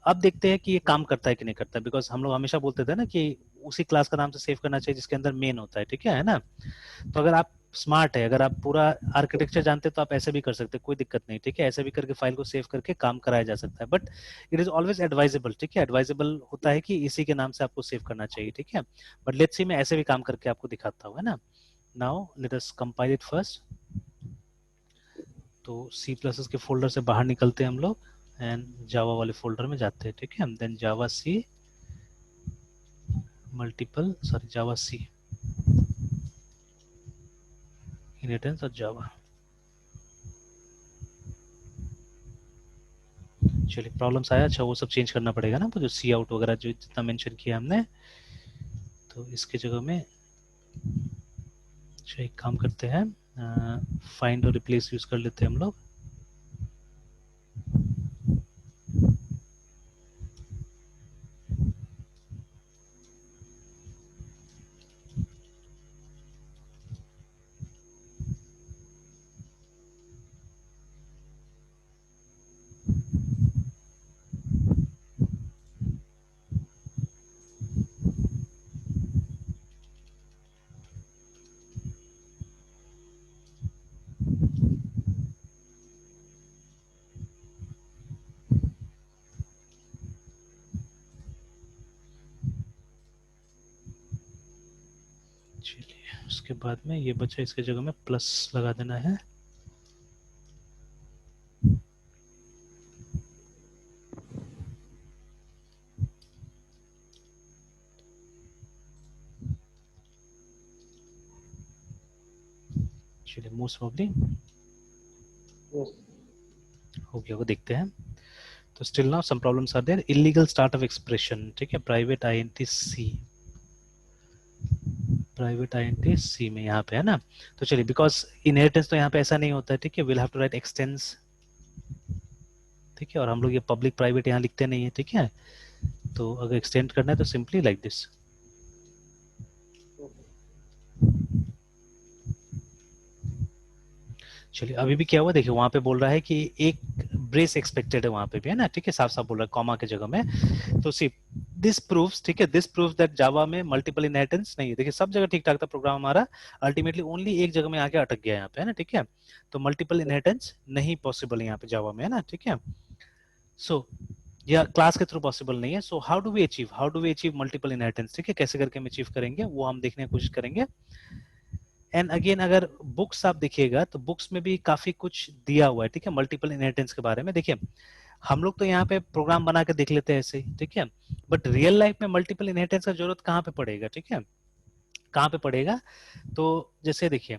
अब देखते हैं कि ये काम करता है कि नहीं करता, बिकॉज हम लोग हमेशा बोलते थे ना कि उसी क्लास का नाम से सेव करना चाहिए जिसके अंदर मेन होता है, ठीक है ना। तो अगर आप स्मार्ट है, अगर आप पूरा आर्किटेक्चर जानते हैं, तो आप ऐसे भी कर सकते हैं, कोई दिक्कत नहीं, ठीक है। ऐसे भी करके फाइल को सेव करके काम कराया जा सकता है, but it is always advisable, ठीक है। एडवाइजेबल होता है कि इसी के नाम से आपको सेव करना चाहिए, ठीक है। बट लेट्स सी, मैं ऐसे भी काम करके आपको दिखाता हूँ, है ना। Now let us compile it first. तो सी प्लस के फोल्डर से बाहर निकलते हैं हम लोग, एंड जावा वाले फोल्डर में जाते हैं, ठीक है। देन जावा सी मल्टीपल, सॉरी, जावा सी इनहेरिटेंस और जावा। चलिए, प्रॉब्लम्स आया, अच्छा वो सब चेंज करना पड़ेगा ना, तो जो सी आउट वगैरह जो जितना मेंशन किया हमने, तो इसके जगह में अच्छा एक काम करते हैं, फाइंड और रिप्लेस यूज कर लेते हैं हम लोग। चलिए, उसके बाद में ये बचा, इसके जगह में प्लस लगा देना है। चलिए, मोस्ट प्रॉब्ली यस। हो गया, वो देखते हैं। तो still now some problems are there, illegal start of expression, ठीक है, private INT C, private INT C में यहाँ पे, है ना। तो चलिए, बिकॉज इनहेरिटेंस तो यहाँ पे ऐसा नहीं होता है, ठीक है, will have to write extends ठीक है, और हम लोग ये पब्लिक प्राइवेट यहाँ लिखते नहीं है, ठीक है। तो अगर एक्सटेंड करना है तो सिंपली लाइक दिस। चलिए, अभी भी क्या हुआ देखिए, वहां पे बोल रहा है कि एक ब्रेस एक्सपेक्टेड है, वहां पे भी है ना, ठीक है, साफ साफ बोल रहा है कॉमा के जगह में। तो सी दिस प्रूव्स, ठीक है, दिस प्रूव्स दैट जावा में मल्टीपल इनहेरिटेंस नहीं है। देखिए सब जगह ठीक ठाक था प्रोग्राम हमारा, अल्टीमेटली ओनली एक जगह में आके अटक गया यहाँ पे, है ना, ठीक है। तो मल्टीपल इनहेरिटेंस नहीं पॉसिबल है यहाँ पे जावा में, है ना, ठीक है। सो या क्लास के थ्रू पॉसिबल नहीं है। So how do we achieve multiple inheritance, ठीक है, कैसे करके हम अचीव करेंगे वो हम देखने की कोशिश करेंगे। एंड अगेन अगर बुक्स आप देखिएगा तो बुक्स में भी काफी कुछ दिया हुआ है, ठीक है, मल्टीपल इनहेरिटेंस के बारे में। देखिए हम लोग तो यहाँ पे प्रोग्राम बना के देख लेते हैं ऐसे ही, ठीक है, बट रियल लाइफ में मल्टीपल इनहेरिटेंस का जरूरत कहाँ पे पड़ेगा, ठीक है, कहाँ पे पड़ेगा। तो जैसे देखिए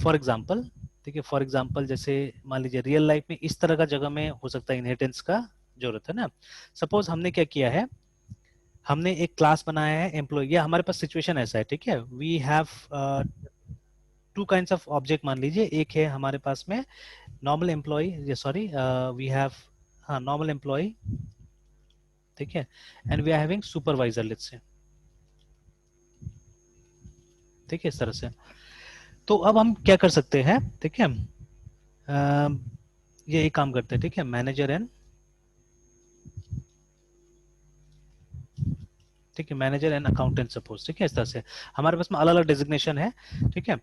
फॉर एग्जाम्पल, ठीक है, फॉर एग्जाम्पल जैसे मान लीजिए रियल लाइफ में इस तरह का जगह में हो सकता है इनहेरिटेंस का जरूरत है ना। सपोज हमने क्या किया है, हमने एक क्लास बनाया है एम्प्लॉय, या हमारे पास सिचुएशन ऐसा है, ठीक है, we have two kinds of object मान लीजिए, एक है हमारे पास में normal employee, sorry we have, हाँ नॉर्मल एम्प्लॉय, ठीक है, and we are having supervisor let's say, ठीक है, इस तरह से। तो अब हम क्या कर सकते हैं, ठीक है, ये एक काम करते हैं, ठीक है, मैनेजर एंड, ठीक है, मैनेजर एंड अकाउंटेंट सपोज, ठीक है, इस तरह से हमारे पास में अलग अलग डेजिग्नेशन है, ठीक है।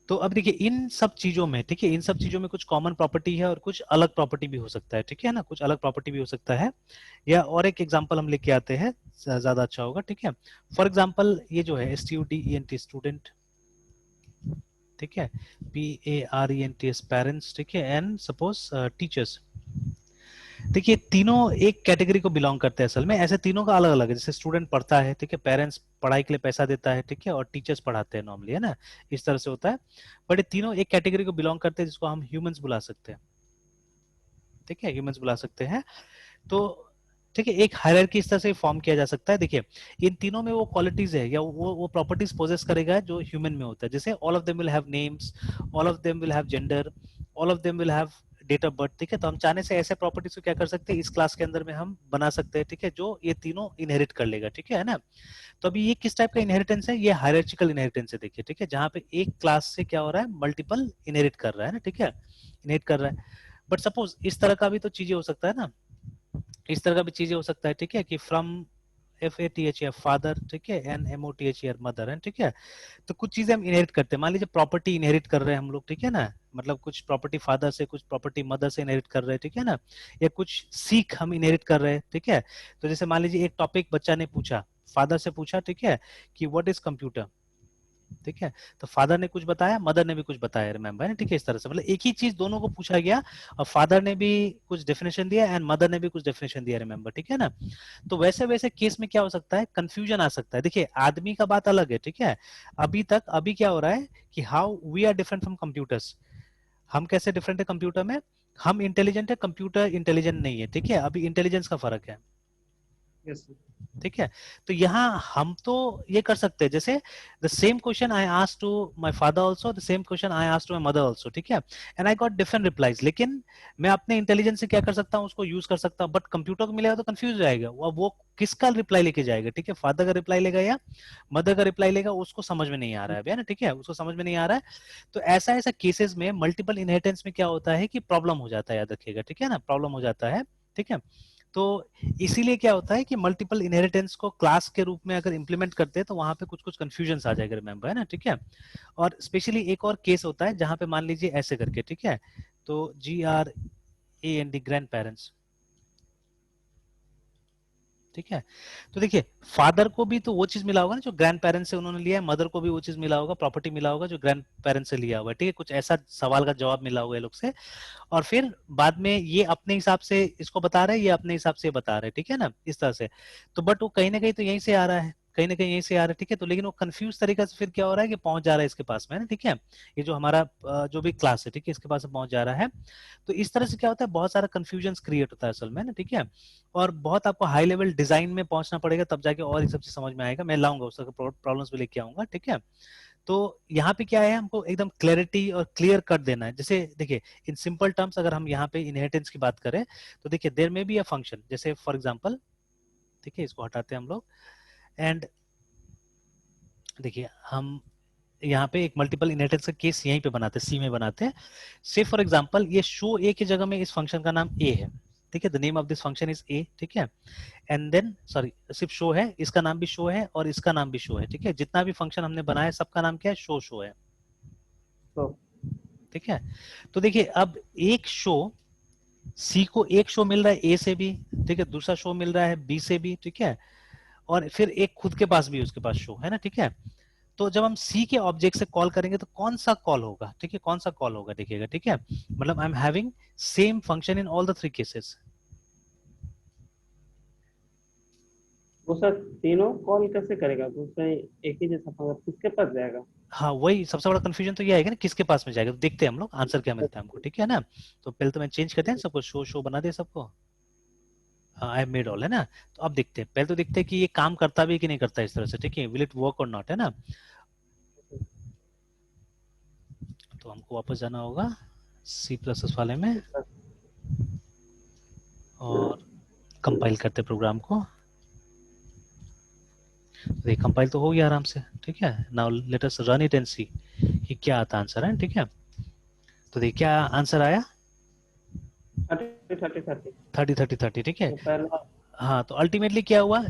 तो अब देखिए इन सब चीजों में, ठीक है, इन सब चीजों में कुछ कॉमन प्रॉपर्टी है और कुछ अलग प्रॉपर्टी भी हो सकता है, ठीक है ना, कुछ अलग प्रॉपर्टी भी हो सकता है। या और एक एग्जांपल हम लेके आते हैं, ज्यादा अच्छा होगा, ठीक है। फॉर एग्जांपल ये जो है STUDENT स्टूडेंट, ठीक है, PARENTS पेरेंट्स, ठीक है, एंड सपोज टीचर्स। देखिए तीनों एक कैटेगरी को बिलोंग करते हैं, असल में ऐसे तीनों का अलग अलग है। जैसे स्टूडेंट पढ़ता है, ठीक है, पेरेंट्स पढ़ाई के लिए पैसा देता है, ठीक है, और टीचर्स पढ़ाते हैं नॉर्मली, है ना, इस तरह से होता है। बट ये तीनों एक कैटेगरी को बिलोंग करते हैं जिसको हम ह्यूमंस बुला सकते हैं, ठीक है, ह्यूमंस बुला सकते हैं। तो ठीक है, एक हायरार्की इस तरह से फॉर्म किया जा सकता है। देखिए इन तीनों में वो क्वालिटीज है या वो प्रॉपर्टीज पोजेस करेगा जो ह्यूमन में होता है। जैसे all of them will have names, all of them will have gender, all of them will have date of birth, ठीक है। तो हम चाहने से ऐसे प्रॉपर्टीज को क्या कर सकते हैं, इस क्लास के अंदर में हम बना सकते हैं, ठीक है, जो ये तीनों इनहेरिट कर लेगा, ठीक है ना। तो अभी ये किस टाइप का इनहेरिटेंस है, ये हायरार्चिकल इनहेरिटेंस है, देखिए, ठीक है, जहां पे एक क्लास से क्या हो रहा है, मल्टीपल इनहेरिट कर रहा है ना, ठीक है, इनहेरिट कर रहा है। बट सपोज इस तरह का भी तो चीजें हो सकता है ना, इस तरह का भी चीजें हो सकता है, ठीक है, कि फ्रॉम FATHER फादर, ठीक है, NMOTHER मदर है, ठीक है। तो कुछ चीजें हम इनहेरिट करते हैं, मान लीजिए प्रॉपर्टी इनहेरिट कर रहे हैं हम लोग, ठीक है ना, मतलब कुछ प्रॉपर्टी फादर से, कुछ प्रॉपर्टी मदर से इनहेरिट कर रहे हैं, ठीक है ना, या कुछ सीख हम इनहेरिट कर रहे हैं, ठीक है। तो जैसे मान लीजिए एक टॉपिक बच्चा ने पूछा, फादर से पूछा, ठीक है, कि व्हाट इज कंप्यूटर, ठीक है। तो फादर ने कुछ बताया, मदर ने भी कुछ बताया, रिमेम्बर है, ठीक है, इस तरह से मतलब एक ही चीज दोनों को पूछा गया, और फादर ने भी कुछ डेफिनेशन दिया एंड मदर ने भी कुछ डेफिनेशन दिया, रिमेम्बर, ठीक है ना। तो वैसे वैसे केस में क्या हो सकता है, कंफ्यूजन आ सकता है। देखिए आदमी का बात अलग है, ठीक है, अभी क्या हो रहा है कि how we are different from computers, हम कैसे डिफरेंट है कंप्यूटर में, हम इंटेलिजेंट है, कंप्यूटर इंटेलिजेंट नहीं है, ठीक है, अभी इंटेलिजेंस का फर्क है, यस ठीक है। तो यहाँ हम तो ये कर सकते हैं, जैसे the same question I asked to my father also, the same question I asked to my mother also, ठीक है, and I got different replies. लेकिन मैं अपने इंटेलिजेंस से क्या कर सकता हूँ, उसको यूज कर सकता हूँ, बट कंप्यूटर को मिलेगा तो कंफ्यूज हो जाएगा, वो किसका रिप्लाई लेके जाएगा, ठीक है, फादर का रिप्लाई लेगा या मदर का रिप्लाई लेगा, उसको समझ में नहीं आ रहा है ना, ठीक है, उसको समझ में नहीं आ रहा है। तो ऐसा ऐसा केसेस में मल्टीपल इनहेरिटेंस में क्या होता है कि प्रॉब्लम हो जाता है, याद रखिएगा, ठीक है ना, प्रॉब्लम हो जाता है, ठीक है। तो इसीलिए क्या होता है कि मल्टीपल इनहेरिटेंस को क्लास के रूप में अगर इंप्लीमेंट करते हैं तो वहां पे कुछ कुछ कंफ्यूजन आ जाएगा, रिमेंबर, है ना, ठीक है। और स्पेशली एक और केस होता है जहां पे मान लीजिए ऐसे करके, ठीक है, तो GRAND ग्रैंड पेरेंट्स, ठीक है। तो देखिए फादर को भी तो वो चीज मिला होगा ना जो ग्रैंड पेरेंट्स से उन्होंने लिया है, मदर को भी वो चीज मिला होगा, प्रॉपर्टी मिला होगा जो ग्रैंड पेरेंट्स से लिया होगा, ठीक है, कुछ ऐसा सवाल का जवाब मिला होगा ये लोग से। और फिर बाद में ये अपने हिसाब से इसको बता रहे हैं, ये अपने हिसाब से बता रहे हैं, ठीक है ना, इस तरह से। तो बट वो कहीं ना कहीं तो यहीं से आ रहा है, कहीं ना कहीं यहीं से आ रहा है, ठीक है। तो लेकिन वो कंफ्यूज तरीका से फिर क्या हो रहा है कि पहुंच जा रहा है इसके पास में, है ना, ठीक है, ये जो हमारा जो भी क्लास है, ठीक है, इसके पास में पहुंच जा रहा है। तो इस तरह से क्या होता है, बहुत सारा कंफ्यूजन क्रिएट होता है असल में ना, ठीक है। और बहुत आपको हाई लेवल डिजाइन में पहुंचना पड़ेगा, तब जाके और ये सब चीज समझ में आएगा, मैं लाऊंगा उस तरह प्रॉब्लम्स भी लेके आऊंगा, ठीक है। तो यहाँ पे क्या है, हमको एकदम क्लैरिटी और क्लियर कट देना है। जैसे देखिए इन सिंपल टर्म्स अगर हम यहाँ पे इनहेरिटेंस की बात करें तो देखिए देयर में बी अ फंक्शन, जैसे फॉर एग्जांपल, ठीक है, इसको हटाते हैं हम लोग, एंड देखिए हम यहाँ पे एक मल्टीपल इनहेरिटेंस का केस यहीं पे बनाते हैं, सी में बनाते हैं। से फॉर एग्जांपल ये शो ए की जगह में इस फंक्शन का नाम ए है, ठीक है, the name of this function is a, ठीक है, एंड देन सॉरी सिर्फ शो है, इसका नाम भी शो है और इसका नाम भी शो है, ठीक है, जितना भी फंक्शन हमने बनाया सबका नाम क्या है, शो शो है, तो ठीक है। तो देखिए अब एक शो, सी को एक शो मिल रहा है ए से भी, ठीक है, दूसरा शो मिल रहा है बी से भी, ठीक है, और फिर एक खुद के पास भी उसके पास शो है ना, ठीक है। तो जब हम सी के ऑब्जेक्ट से कॉल करेंगे तो कौन सा कॉल होगा, ठीक है, कौन सा कॉल होगा देखिएगा, ठीक है, मतलब I am having same function in all the three cases. वो सर तीनों कॉल कैसे करेगा, तो उसमें एक ही जैसा फंक्शन किसके पास जाएगा? हाँ वही सबसे बड़ा कंफ्यूजन तो ये आएगा ना, किसके पास में जाएगा, तो देखते हैं हम लोग आंसर क्या मिलता है हमको, ठीक है ना। तो पहले तो मैं चेंज करते हैं सबको, शो शो बना दे सबको, आई हैव मेड ऑल, है ना। तो अब देखते हैं, पहले तो देखते हैं कि ये काम करता भी है कि नहीं करता इस तरह से, ठीक है, विल इट वर्क और नॉट, है ना। तो हमको वापस जाना होगा सी प्लस एस वाले में और कंपाइल करते प्रोग्राम को। देख कंपाइल तो हो गया आराम से, ठीक है, now let us run it and see कि क्या आता आंसर है, ठीक है। तो देख क्या आंसर आया, 30 30 30। 30 30 30, ठीक है। तो पहला हाँ तो अल्टीमेटली क्या हुआ,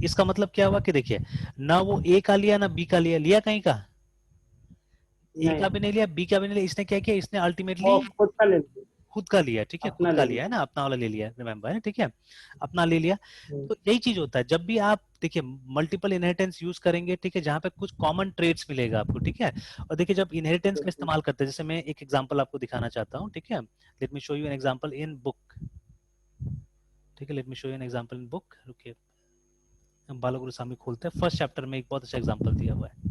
इसका मतलब क्या हुआ कि देखिए ना वो ए का लिया ना बी का लिया, लिया कहीं का, ए नहीं, का भी नहीं लिया बी का भी नहीं लिया, इसने क्या किया, इसने अल्टीमेटली वो खुद का ले लिया, खुद का लिया, ठीक है, खुद अपना का ले लिया है लिया। ना, अपना वाला ले लिया, रिमेम्बर है, ठीक है, अपना ले लिया। हम्म, तो यही चीज होता है जब भी आप देखिए मल्टीपल इनहेरिटेंस यूज करेंगे, ठीक है, जहां पे कुछ कॉमन ट्रेड्स मिलेगा आपको, ठीक है। और देखिए जब इनहेरिटेंस का बिल्कुल। इस्तेमाल करते हैं, जैसे मैं एक एग्जांपल आपको दिखाना चाहता हूँ, ठीक है, let me show you an example in book, ठीक है, let me show you an example in book, रुकिए हम बालगुरु स्वामी खोलते हैं, फर्स्ट चैप्टर में एक बहुत अच्छा एग्जांपल दिया हुआ है।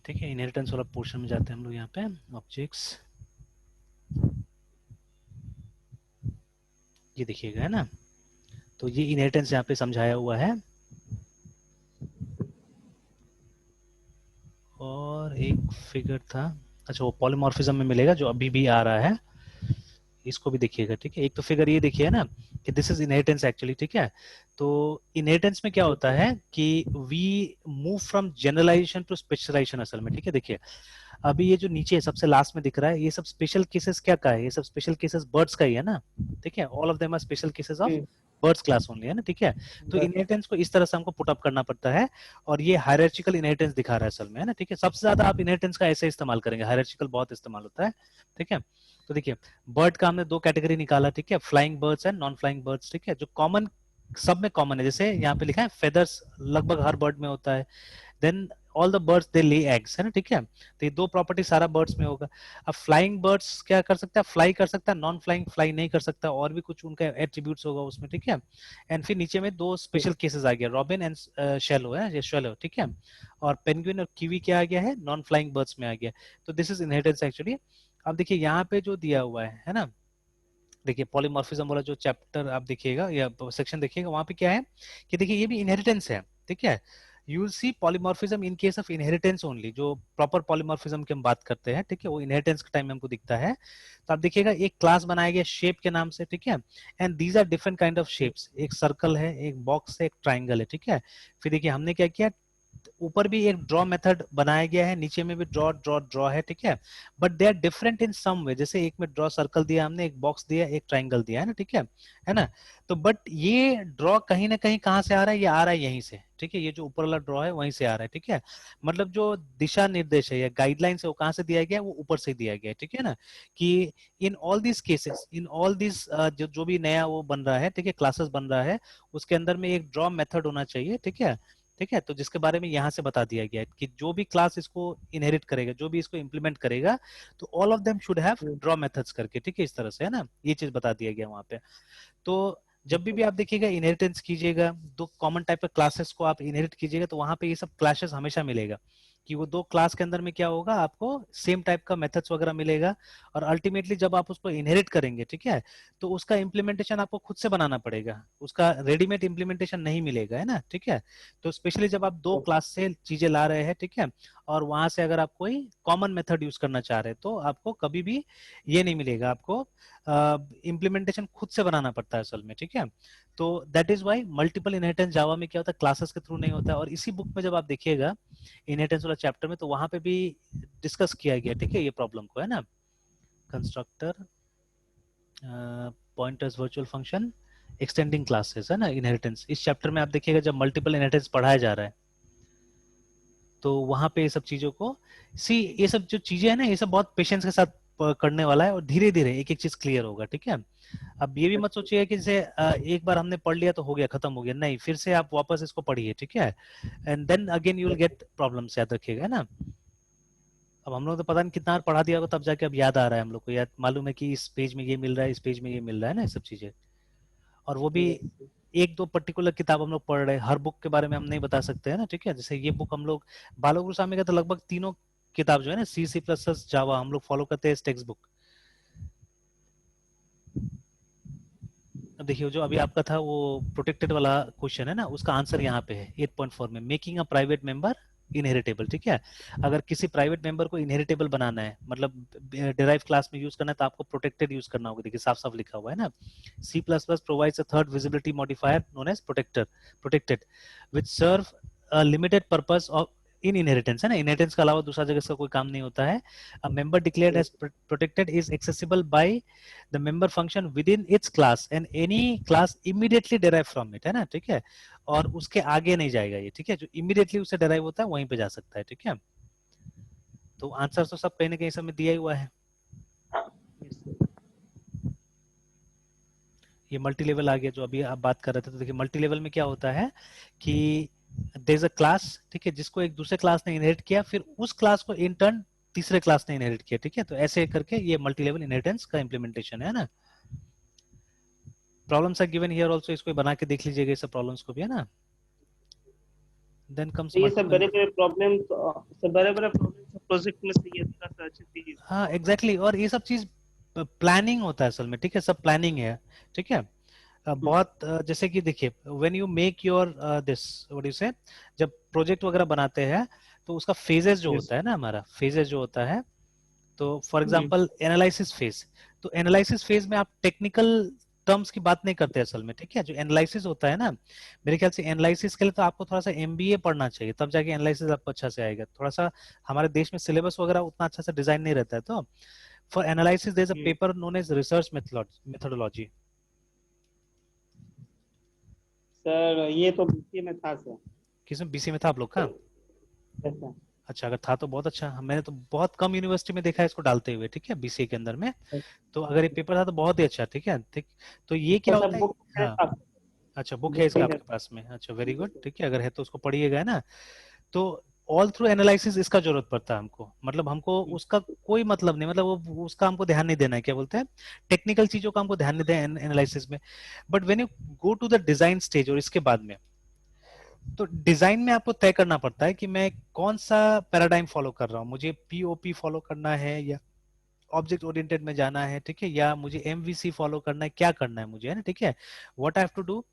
ठीक है, इनहेरिटेंस वाला पोर्शन में जाते हैं हम लोग, यहाँ पे ऑब्जेक्ट्स, ये देखिएगा, है ना। तो ये इनहेरिटेंस यहाँ पे समझाया हुआ है, और एक फिगर था, अच्छा वो पॉलीमॉर्फिज्म में मिलेगा जो अभी भी आ रहा है, इसको भी देखिएगा, ठीक है। एक तो फिगर ये देखिए ना कि दिस इज इनहेरिटेंस एक्चुअली, ठीक है। तो इनहेरिटेंस में क्या होता है कि we move from generalization to specialization असल में, ठीक है। देखिए अभी ये जो नीचे सबसे लास्ट में दिख रहा है, ये सब स्पेशल केसेस क्या का है, ये सब स्पेशल केसेस बर्ड्स का ही है ना, ठीक है, all of them are special cases of birds class only, है ना, ठीक है। तो बस इनहेरिटेंस को इस तरह से हमको पुट अप करना पड़ता है, और ये हायरार्चिकल इनहेरिटेंस दिखा रहा है असल में, है ना, ठीक है। सबसे ज्यादा आप इनहेरिटेंस का ऐसे इस्तेमाल करेंगे, हायरार्चिकल बहुत इस्तेमाल होता है, ठीक है। तो देखिए बर्ड का हमने दो कैटेगरी निकाला, ठीक है, flying birds and non flying birds, ठीक है, जो कॉमन सब में कॉमन है, जैसे यहाँ पे लिखा है फेदर्स लगभग हर बर्ड में होता है, then all the birds they lay eggs, है ना, ठीक है। तो ये दो प्रॉपर्टी सारा बर्ड्स में होगा। अब फ्लाइंग बर्ड्स क्या कर सकता है, फ्लाई कर सकता है, नॉन फ्लाइंग फ्लाई नहीं कर सकता, और भी कुछ उनका एट्रीब्यूट्स होगा उसमें, ठीक है। एंड फिर नीचे में दो स्पेशल केसेस आ गया, रॉबिन एंड शेलो है, ये शेलो, ठीक है, और पेंगुइन और कीवी क्या आ गया है, नॉन फ्लाइंग बर्ड्स में आ गया। तो दिस इज इनहेरिटेंस एक्चुअली। अब देखिए यहाँ पे जो दिया हुआ है ना, देखिए पॉलीमॉर्फिज्म वाला जो चैप्टर आप देखिएगा या सेक्शन देखिएगा, वहां पे क्या है कि देखिए ये भी इनहेरिटेंस है, ठीक है। You will see polymorphism in case of inheritance only, जो प्रॉपर पॉलीमॉर्फिज्म की हम बात करते हैं, ठीक है, वो इनहेरिटेंस के टाइम में हमको दिखता है। तो आप देखिएगा एक क्लास बनाया गया शेप के नाम से, ठीक है, and these are different kind of shapes, एक सर्कल है, एक बॉक्स है, एक ट्राइंगल है, ठीक है। फिर देखिए हमने क्या किया, ऊपर भी एक ड्रॉ मेथड बनाया गया है, नीचे में भी ड्रॉ ड्रॉ ड्रॉ है, ठीक है, but they are different in some way. जैसे एक में ड्रॉ सर्कल दिया हमने, एक बॉक्स दिया, एक ट्राइंगल दिया है ना, ठीक है ना। तो बट ये ड्रॉ कहीं ना कहीं कहाँ से आ रहा है, ये आ रहा है यहीं से, ठीक है, ये जो ऊपर वाला ड्रॉ है वहीं से आ रहा है, ठीक है। मतलब जो दिशा निर्देश है या गाइडलाइंस है वो कहाँ से दिया गया है, वो ऊपर से दिया गया है, ठीक है ना। कि in all this cases, in all this जो जो भी नया वो बन रहा है, ठीक है, क्लासेस बन रहा है, उसके अंदर में एक ड्रॉ मेथड होना चाहिए, ठीक है, ठीक है। तो जिसके बारे में यहाँ से बता दिया गया है कि जो भी क्लास इसको इनहेरिट करेगा, जो भी इसको इम्प्लीमेंट करेगा, तो all of them should have draw methods करके, ठीक है, इस तरह से, है ना, ये चीज बता दिया गया वहां पे। तो जब भी आप देखिएगा इनहेरिटेंस कीजिएगा, दो कॉमन टाइप के क्लासेस को आप इनहेरिट कीजिएगा, तो वहां पे ये सब क्लैशेस हमेशा मिलेगा कि वो दो क्लास के अंदर में क्या होगा, आपको सेम टाइप का मेथड्स वगैरह मिलेगा, और अल्टीमेटली जब आप उसको इनहेरिट करेंगे, ठीक है, तो उसका इम्प्लीमेंटेशन आपको खुद से बनाना पड़ेगा, उसका रेडीमेड इम्प्लीमेंटेशन नहीं मिलेगा, है ना, ठीक है। तो स्पेशली जब आप दो क्लास से चीजें ला रहे हैं, ठीक है, और वहां से अगर आप कोई कॉमन मेथड यूज करना चाह रहे हैं, तो आपको कभी भी ये नहीं मिलेगा, आपको इम्प्लीमेंटेशन खुद से बनाना पड़ता है असल में, ठीक है। तो that is why multiple inheritance Java में क्या होता है, क्लासेस के थ्रू नहीं होता है। और इसी बुक में जब आप देखिएगा इनहेरिटेंस वाला चैप्टर में, तो वहां पे भी डिस्कस किया गया, ठीक है, ये प्रॉब्लम को, है ना। Constructor, pointers, virtual function, extending classes, है ना, इनहेरिटेंस, इस चैप्टर में आप देखिएगा जब मल्टीपल इनहेरिटेंस पढ़ाया जा रहा है, तो वहां पे ये सब चीजों को ये सब जो चीजें है ना, ये सब बहुत पेशेंस के साथ करने वाला है, और धीरे धीरे एक एक चीज क्लियर होगा, ठीक है। अब ये भी मत सोचिए कि जैसे एक बार हमने पढ़ लिया तो हो गया, खत्म हो गया, नहीं, फिर से आप वापस इसको पढ़िए, ठीक है, and then again you will get problems, याद रखिएगा, है ना। अब हम लोग तो पता नहीं कितना बार पढ़ा दिया होगा, तब जाके अब याद आ रहा है हम लोग को, याद मालूम है कि इस पेज में ये मिल रहा है, इस पेज में ये मिल रहा है ना, ये सब चीजें। और वो भी एक दो पर्टिकुलर किताब हम लोग पढ़ रहे हैं, हर बुक के बारे में हम नहीं बता सकते, है ना, ठीक है। जैसे ये बुक हम लोग बालगुरु स्वामी का, तो लगभग तीनों किताब जो है ना, C++ जावा, हम लोग फॉलो करते हैं टेक्स्ट बुक। देखिए जो अभी आपका था वो प्रोटेक्टेड वाला क्वेश्चन है ना, उसका आंसर यहाँ पे है 8.4 में, making a private member inheritable, ठीक है। अगर किसी प्राइवेट मेंबर को इनहेरिटेबल बनाना है, मतलब डिराइव क्लास में यूज करना है, तो आपको प्रोटेक्टेड यूज करना होगा, देखिए साफ साफ लिखा हुआ है ना। C++ provides a third visibility modifier known as protected which serve a limited purpose of in inheritance, है ना, इनहेरिटेंस के अलावा दूसरा जगह इसका कोई काम नहीं होता है। A member declared as protected is accessible by the member function within its class and any class immediately derived from it, है ना, ठीक है। और उसके आगे नहीं जाएगा ये, ठीक है, जो इमीडिएटली उससे डेराइव होता है वहीं पे जा सकता है, ठीक है। तो आंसर तो सब कहीं ना कहीं सब में दिया ही हुआ है। ये मल्टी लेवल आ गया जो अभी आप बात कर रहे थे। तो देखिए मल्टी लेवल में क्या होता है कि देयर इज अ क्लास, ठीक है, जिसको एक दूसरे क्लास ने इनहेरिट किया, फिर उस क्लास को इन टर्न तीसरे क्लास ने इनहेरिट किया, ठीक है। तो ऐसे करके ये मल्टी लेवल इनहेरिटेंस का इम्प्लीमेंटेशन है ना। Problems are given here also, इसको बना के देख लीजिएगा, सब प्रॉब्लम्स को भी, है ना। देन कम्स तो ये सब मल्टीपल। बड़े बड़े प्रॉब्लम, सब बड़े बड़े प्रॉब्लम प्रोजेक्ट में से ये थोड़ा सा अच्छी चीज। हाँ एग्जैक्टली exactly, और ये सब चीज प्लानिंग होता है असल में, ठीक है, सब प्लानिंग है, ठीक है। बहुत जैसे कि देखिए when you make your this what you से, जब प्रोजेक्ट वगैरह बनाते हैं, तो उसका फेजेस जो यस। होता है ना, हमारा फेजेस जो होता है, तो फॉर एग्जांपल एनालिसिस फेज, तो एनालिसिस फेज में आप टेक्निकल टर्म्स की बात नहीं करते असल में, ठीक है। जो एनालिसिस होता है ना, मेरे ख्याल से एनालिसिस के लिए तो आपको थोड़ा सा एमबीए पढ़ना चाहिए, तब जाके एनालिसिस आपको अच्छा से आएगा। थोड़ा सा हमारे देश में सिलेबस वगैरह उतना अच्छा से डिजाइन नहीं रहता है, तो for analysis there is a paper known as research methodology. Sir ये तो बीसीए में था सर। किसमें, बीसी में था आप लोग का? ऐसा। अच्छा, अगर था तो बहुत अच्छा, मैंने तो बहुत कम यूनिवर्सिटी में देखा है इसको डालते हुए, ठीक है, बीसीए के अंदर में। तो अगर ये पेपर था तो बहुत ही अच्छा, ठीक है, ठीक। तो ये तो क्या सब होता है, बुक मेरे हाँ, पास, अच्छा बुक है बुक इसका भी है। आपके पास में, अच्छा वेरी गुड, ठीक है, अगर है तो उसको पढ़िएगा, है ना। तो ऑल थ्रू एनालिसिस इसका जरूरत पड़ता है हमको, मतलब हमको उसका कोई मतलब नहीं, मतलब वो उसका हमको ध्यान नहीं देना है, क्या बोलते हैं, टेक्निकल चीजों का हमको ध्यान नहीं देना एनालिसिस में। But when you go to the design stage, और इसके बाद में, तो डिजाइन में आपको तय करना पड़ता है कि मैं कौन सा पैराडाइम फॉलो कर रहा हूँ, मुझे पीओपी फॉलो करना है या ऑब्जेक्ट ओरिएंटेड में जाना है, ठीक है, या मुझे एमवीसी फॉलो करना है, क्या करना है मुझे, है ना, ठीक है, what I have to do,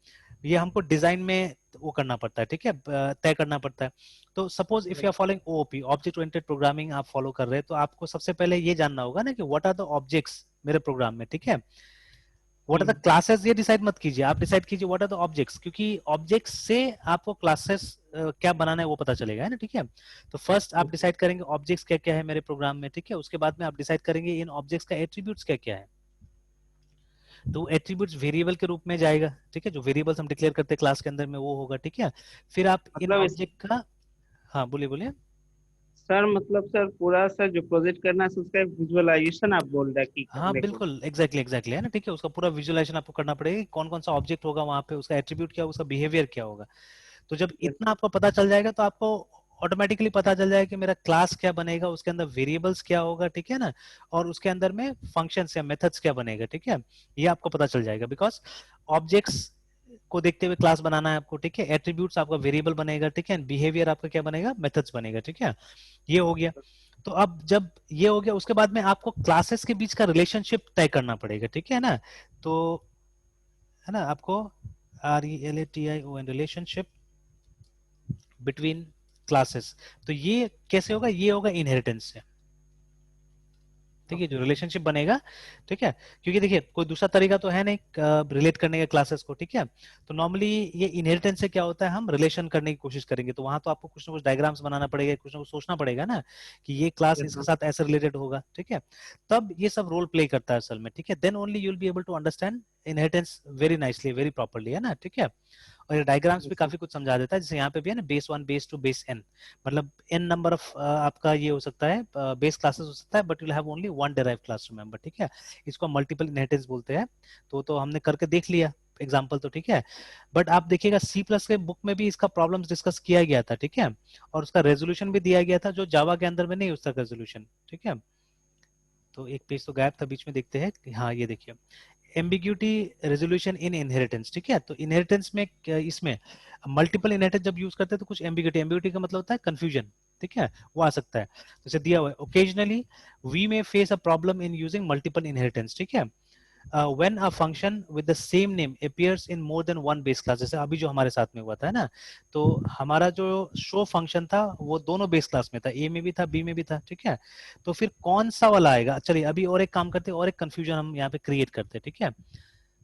ये हमको डिजाइन में वो करना पड़ता है, ठीक है, तय करना पड़ता है। तो suppose if you are following OOP, object oriented programming, आप फॉलो कर रहे हैं, तो आपको सबसे पहले ये जानना होगा ना कि व्हाट आर द ऑब्जेक्ट्स मेरे प्रोग्राम में, ठीक है। व्हाट आर द क्लासेस ये डिसाइड मत कीजिए, आप डिसाइड कीजिए व्हाट आर द ऑब्जेक्ट्स, क्योंकि ऑब्जेक्ट्स से आपको क्लासेस क्या बनाना है वो पता चलेगा, है ना, ठीक है। तो फर्स्ट आप डिसाइड करेंगे ऑब्जेक्ट्स क्या क्या है मेरे प्रोग्राम में, ठीक है। उसके बाद में आप डिसाइड करेंगे इन ऑब्जेक्ट्स का एट्रीब्यूट्स क्या क्या है। तो एट्रीब्यूट्स वेरिएबल के रूप में जाएगा, ठीक है, जो वेरिएबल्स हम डिक्लेयर करते हैं क्लास के अंदर में वो होगा, ठीक है। फिर आप इन मतलब इस ऑब्जेक्ट का, हाँ बोलिए बोलिए। सर मतलब सर पूरा सर जो प्रोजेक्ट करना है उसका विजुअलाइजेशन आप बोल रहे हैं कि हाँ करने को। बिल्कुल, एग्जैक्टली एग्जैक्टली, है ना, ठीक है। उसका पूरा विजुअलाइजेशन आपको करना पड़ेगा, कौन कौन सा ऑब्जेक्ट होगा वहां पे, उसका एट्रीब्यूट क्या होगा, उसका बिहेवियर क्या होगा। तो जब यस इतना आपको पता चल जाएगा तो आपको ऑटोमेटिकली पता चल जाएगा कि मेरा क्लास क्या बनेगा, उसके अंदर वेरिएबल्स क्या होगा, ठीक है ना, और उसके अंदर में फंक्शंस या मेथड्स क्या बनेगा, ठीक है। ये आपको पता चल जाएगा बिकॉज ऑब्जेक्ट्स को देखते हुए क्लास बनाना है आपको, ठीक है। एट्रीब्यूट्स आपका वेरिएबल बनेगा, ठीक है। बिहेवियर आपका क्या बनेगा, मेथड्स बनेगा, ठीक है। ये हो गया। तो अब जब ये हो गया उसके बाद में आपको क्लासेस के बीच का रिलेशनशिप तय करना पड़ेगा, ठीक है ना। तो है ना, आपको RELATION रिलेशनशिप बिटवीन क्लासेस। तो ये कैसे होगा, ये होगा इनहेरिटेंस से, ठीक है, जो ओके रिलेशनशिप बनेगा, ठीक है। क्योंकि देखिए कोई दूसरा तरीका तो है नहीं रिलेट करने के क्लासेस को, ठीक है। तो नॉर्मली ये इनहेरिटेंस से क्या होता है, हम रिलेशन करने की कोशिश करेंगे, तो वहां तो आपको कुछ ना कुछ डायग्राम्स बनाना पड़ेगा, कुछ ना कुछ सोचना पड़ेगा ना कि ये क्लास यस इसके हाँ साथ ऐसे रिलेटेड होगा, ठीक है। तब ये सब रोल प्ले करता है असल में, ठीक है। Then only you will be able to understand inheritance very nicely, very properly, है ना, ठीक है। और ये डायग्राम्स भी यस काफी कुछ समझा देता है, जैसे यहाँ पे भी है ना, बेस 1 बेस 2 बेस n, मतलब n नंबर ऑफ आपका ये हो सकता है बेस क्लासेस हो सकता है, but you have only one derive class remember, ठीक है। इसको मल्टीपल इनहेरिटेंस बोलते हैं। तो हमने करके देख लिया एग्जाम्पल, तो ठीक है। बट आप देखिएगा सी प्लस के बुक में भी इसका प्रॉब्लम्स डिस्कस किया गया था, ठीक है। और उसका रेजोल्यूशन भी दिया गया था जो जावा के अंदर में नहीं, उसका रेजोल्यूशन, ठीक है। तो एक पेज तो गायब था बीच में, देखते हैं, हाँ ये देखिए, एम्बिग्यूटी रेजोल्यूशन इन इनहेरिटेंस, ठीक है। तो इनहेरिटेंस में इसमें मल्टीपल इनहेरिटेंस जब यूज करते हैं तो कुछ एम्बिग्यूटी, एम्बिग्यूटी का मतलब होता है कंफ्यूजन, ठीक है, वो आ सकता है। जैसे दिया हुआ है, ओकेजनली वी में face a problem in using multiple inheritance, ठीक है। when a function with the same name appears in more than one base class, जैसे अभी जो हमारे साथ में हुआ था, है ना। तो हमारा जो शो फंक्शन था वो दोनों बेस क्लास में था, ए में भी था बी में भी था, ठीक है। तो फिर कौन सा वाला आएगा, चलिए अभी और एक काम करते हैं, और एक कंफ्यूजन हम यहाँ पे क्रिएट करते हैं, ठीक है।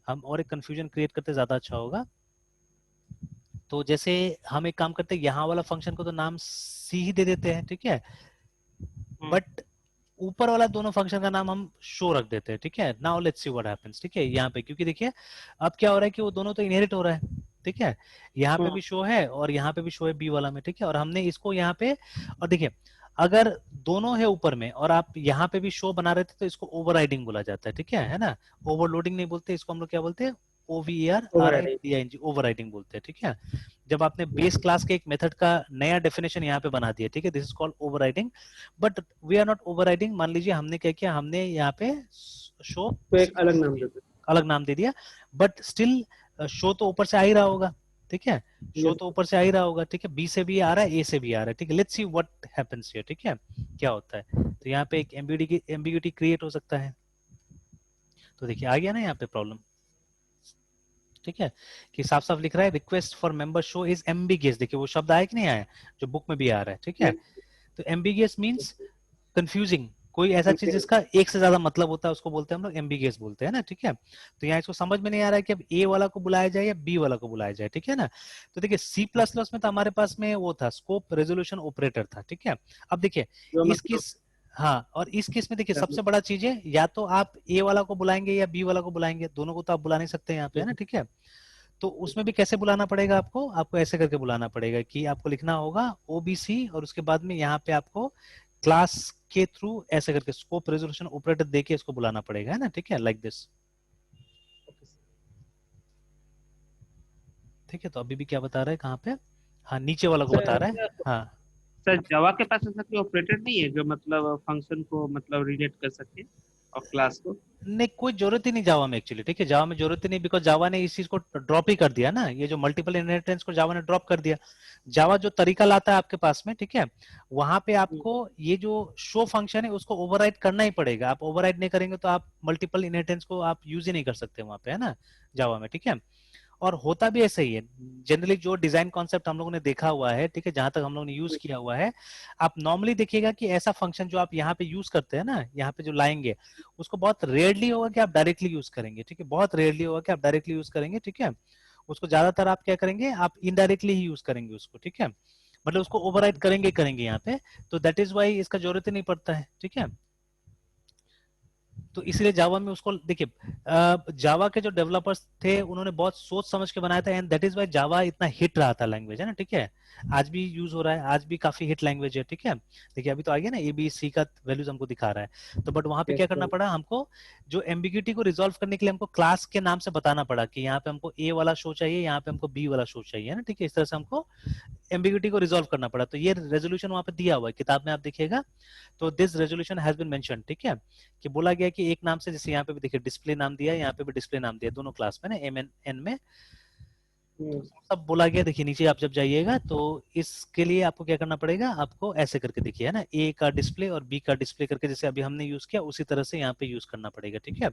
हम और एक कंफ्यूजन क्रिएट करते ज्यादा अच्छा होगा। तो जैसे हम एक काम करते हैं, यहाँ वाला फंक्शन को तो नाम सी ही दे देते हैं, ठीक है। बट ऊपर वाला दोनों फंक्शन का नाम हम शो रख देते हैं, ठीक है। Now let's see what happens, ठीक है, यहाँ पे क्योंकि देखिए अब क्या हो रहा है कि वो दोनों तो इनहेरिट हो रहा है, ठीक है। यहाँ पे भी शो है और यहाँ पे भी शो है बी वाला में, ठीक है। और हमने इसको यहाँ पे, और देखिए अगर दोनों है ऊपर में और आप यहाँ पे भी शो बना रहे थे तो इसको ओवरराइडिंग बोला जाता है, ठीक है ना। ओवरलोडिंग नहीं बोलते इसको, हम लोग क्या बोलते हैं, OVERRIDING, ओवरराइडिंग बोलते हैं, ठीक है। जब आपने बेस क्लास के एक मेथड का नया डेफिनेशन यहाँ पे बना दिया, ठीक है, this is called overriding. But we are not overriding, मान लीजिए हमने क्या किया, हमने यहाँ पे शो तो एक सी अलग प्लस नाम दिया, देते अलग नाम दे दिया, बट स्टिल शो तो ऊपर से आ ही रहा होगा, ठीक है। हैं शो यस तो ऊपर से आ ही रहा होगा, ठीक है, बी से भी आ रहा है, ए से भी आ रहा है, ठीक है। Let's see what happens here, ठीक है, क्या होता है। तो यहाँ पे एक एम्बिग्यूटी क्रिएट हो सकता है। तो देखिए आ गया ना यहाँ पे प्रॉब्लम, ठीक है, कि साफ साफ लिख रहा है request for member show is ambiguous, देखिए वो शब्द आया कि नहीं आया, जो बुक में भी आ रहा है, ठीक है। यस तो एम्बिगियस मीन्स कंफ्यूजिंग, कोई ऐसा चीज जिसका एक से ज्यादा मतलब होता है उसको बोलते हैं हम लोग एम्बिगियस बोलते हैं ना, ठीक है। तो यहाँ इसको समझ में नहीं आ रहा है कि अब ए वाला को बुलाया जाए या बी वाला को बुलाया जाए, ठीक है ना। तो देखिए सी प्लस प्लस में तो हमारे पास में वो था स्कोप रेजोल्यूशन ऑपरेटर था, ठीक है। अब देखिए जो इस मतलब किस, हाँ, और इस केस में देखिए सबसे बड़ा चीज है, या तो आप ए वाला को बुलाएंगे या बी वाला को बुलाएंगे, दोनों को तो आप बुला नहीं सकते यहाँ पे, है ना, ठीक है। तो उसमें भी कैसे बुलाना पड़ेगा आपको, आपको ऐसे करके बुलाना पड़ेगा कि आपको लिखना होगा ओबीसी और उसके बाद में यहाँ पे आपको क्लास के थ्रू ऐसे करके स्कोप रेजोल्यूशन ऑपरेटर देके इसको बुलाना पड़ेगा, है ना, ठीक है, लाइक दिस, ठीक है। तो अभी भी क्या बता रहा है, कहाँ पे, हाँ नीचे वाला को बता सर रहा है, हाँ। सर जावा के पास ऐसा कोई ऑपरेटर नहीं है जो मतलब फंक्शन को मतलब रिलेट कर सके और क्लास को। नहीं कोई जरूरत ही नहीं जावा में एक्चुअली, ठीक है, जावा में जरूरत ही नहीं, बिकॉज जावा ने इस चीज को ड्रॉप ही कर दिया ना, ये जो मल्टीपल इनहेरिटेंस को जावा ने ड्रॉप कर दिया। जावा जो तरीका लाता है आपके पास में, ठीक है, वहां पे आपको ये जो शो फंक्शन है उसको ओवरराइड करना ही पड़ेगा, आप ओवरराइड नहीं करेंगे तो आप मल्टीपल इनहेरिटेंस को आप यूज ही नहीं कर सकते वहां पे, है ना, जावा में, ठीक है। और होता भी ऐसे ही है जनरली, जो डिजाइन कॉन्सेप्ट हम लोगों ने देखा हुआ है, ठीक है, जहां तक हम लोगों ने यूज किया हुआ है, आप नॉर्मली देखिएगा कि ऐसा फंक्शन जो आप यहाँ पे यूज करते हैं ना, यहाँ पे जो लाएंगे, उसको बहुत रेयरली होगा कि आप डायरेक्टली यूज करेंगे, ठीक है, बहुत रेयरली होगा कि आप डायरेक्टली यूज करेंगे, ठीक है। उसको ज्यादातर आप क्या करेंगे, आप इनडायरेक्टली ही यूज करेंगे उसको, ठीक है, मतलब उसको ओवरराइड करेंगे करेंगे यहाँ पे। तो दैट इज वाई इसका जरूरत ही नहीं पड़ता है, ठीक है। तो इसलिए जावा में उसको देखिए, जावा के जो डेवलपर्स थे उन्होंने बहुत सोच समझ के बनाया था, एंड दैट इज वाई जावा इतना हिट रहा था लैंग्वेज, है ना, ठीक है। आज भी यूज हो रहा है, आज भी काफी हिट लैंग्वेज है, ठीक है। देखिए अभी तो आ गया ना, एबीसी का वैल्यूज हमको दिखा रहा है, तो बट वहां पे यस क्या करना सर। पड़ा हमको, जो एम्बिग्यूटी को रिजोल्व करने के लिए हमको क्लास के नाम से बताना पड़ा कि यहाँ पे हमको ए वाला शो चाहिए, यहाँ पे हमको बी वाला शो चाहिए, ना, ठीक है। इस तरह से हमको एम्बिग्यूटी को रिजोल्व करना पड़ा, तो ये रेजोल्यूशन वहां पे दिया हुआ है किताब में, आप देखिएगा। तो this resolution has been mention, ठीक है, कि बोला गया कि एक नाम से, जैसे यहाँ पे भी देखिए डिस्प्ले नाम दिया है, यहाँ पे भी डिस्प्ले नाम दिया, दोनों क्लास में ना, एम एन एन में, तो सब बोला गया। देखिए नीचे आप जब जाइएगा तो इसके लिए आपको क्या करना पड़ेगा, आपको ऐसे करके देखिए, है ना, ए का डिस्प्ले और बी का डिस्प्ले करके, जैसे अभी हमने यूज किया उसी तरह से यहाँ पे यूज करना पड़ेगा, ठीक है।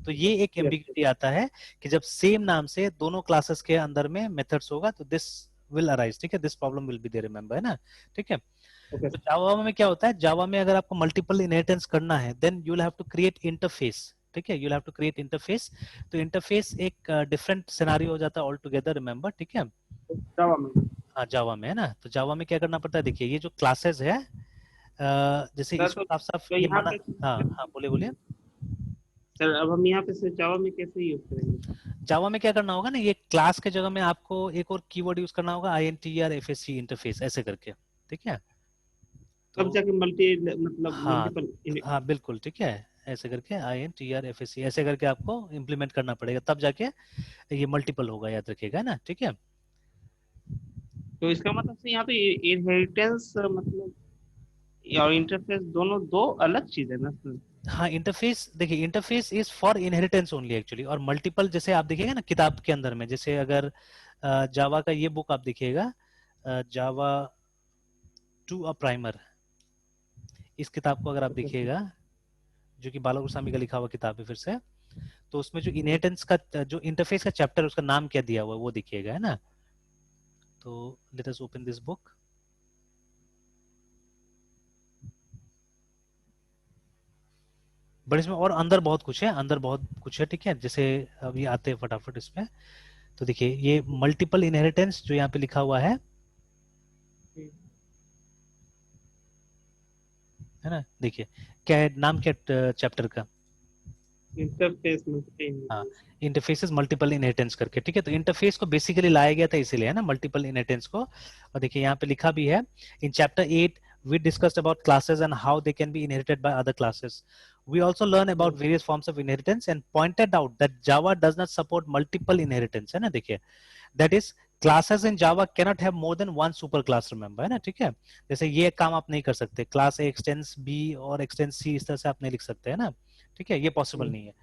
तो ये एक यस एम्बिग्यूटी आता है कि जब सेम नाम से दोनों क्लासेस के अंदर में मेथड्स होगा तो दिस विल अराइज, ठीक है, this problem will be there, remember, है ना, ठीक है। ओके तो सर। जावा में क्या होता है, जावा में अगर आपको मल्टीपल इनहेरिटेंस करना है, then you will have to create interface, ठीक है, you will have to create interface. तो इंटरफेस एक डिफरेंट सिनेरियो हो जाता है ऑल टुगेदर, रिमेंबर, ठीक है। जावा में। हाँ जावा में, है ना, तो जावा में क्या करना पड़ता है, देखिए ये जो क्लासेस है, जैसे सर इसको साफ साफ तो ये यहाँ माना। पे हाँ हाँ, बोले बोलिए। सर, अब हम यहाँ पे से जावा में कैसे यूज करेंगे? जावा में क्या करना होगा ना, ये क्लास के जगह में आपको एक और कीवर्ड यूज करना होगा, I N T R F S C, interface, ऐसे करके, ठीक है। तो तब जाके मल्टी मतलब हाँ मल्टीपल। हाँ बिल्कुल, ठीक है, ऐसे करके I N T R F S C ऐसे करके आपको इम्प्लीमेंट करना पड़ेगा, तब जाके ये मल्टीपल होगा, याद रखिएगा ना, ठीक है। तो इसका मतलब से यहाँ पे इनहेरिटेंस मतलब और इंटरफेस दोनों दो अलग चीज है ना सर? हाँ इंटरफेस, देखिए interface is for inheritance only actually, और मल्टीपल जैसे आप देखिएगा ना किताब के अंदर में, जैसे अगर जावा का ये बुक आप देखिएगा, जावा टू अ प्राइमर, इस किताब को अगर आप ओके सर। देखिएगा, जो कि बाला गोस्वामी का लिखा हुआ किताब है फिर से, तो उसमें जो हम्म। इनहेरिटेंस का जो इंटरफेस का चैप्टर, उसका नाम क्या दिया हुआ है वो देखिएगा, है ना। तो let us open this book. But इसमें और अंदर बहुत कुछ है, अंदर बहुत कुछ है, ठीक है, जैसे अभी आते हैं फटाफट इसमें। तो देखिए ये मल्टीपल इनहेरिटेंस जो यहाँ पे लिखा हुआ है ना, देखिए क्या है, नाम क्या चैप्टर का। इंटरफेस हाँ, मल्टीपल। इंटरफेसेस मल्टीपल इनहेरिटेंस करके, ठीक है। तो इंटरफेस को बेसिकली लाया गया था इसीलिए, है ना, मल्टीपल इनहेरिटेंस को। और देखिए यहाँ पे लिखा भी है, in chapter 8 we discussed about classes and how they can be inherited by other classes. We also learn about various forms of inheritance and pointed out that Java does not support multiple inheritance, है ना, देखिए, that is classes in Java cannot have more than one super class, remember, है ना, ठीक है। जैसे ये काम आप नहीं कर सकते, क्लास A extends B और extends C, इस तरह से आप नहीं लिख सकते, है ना, ठीक है, ये पॉसिबल नहीं है।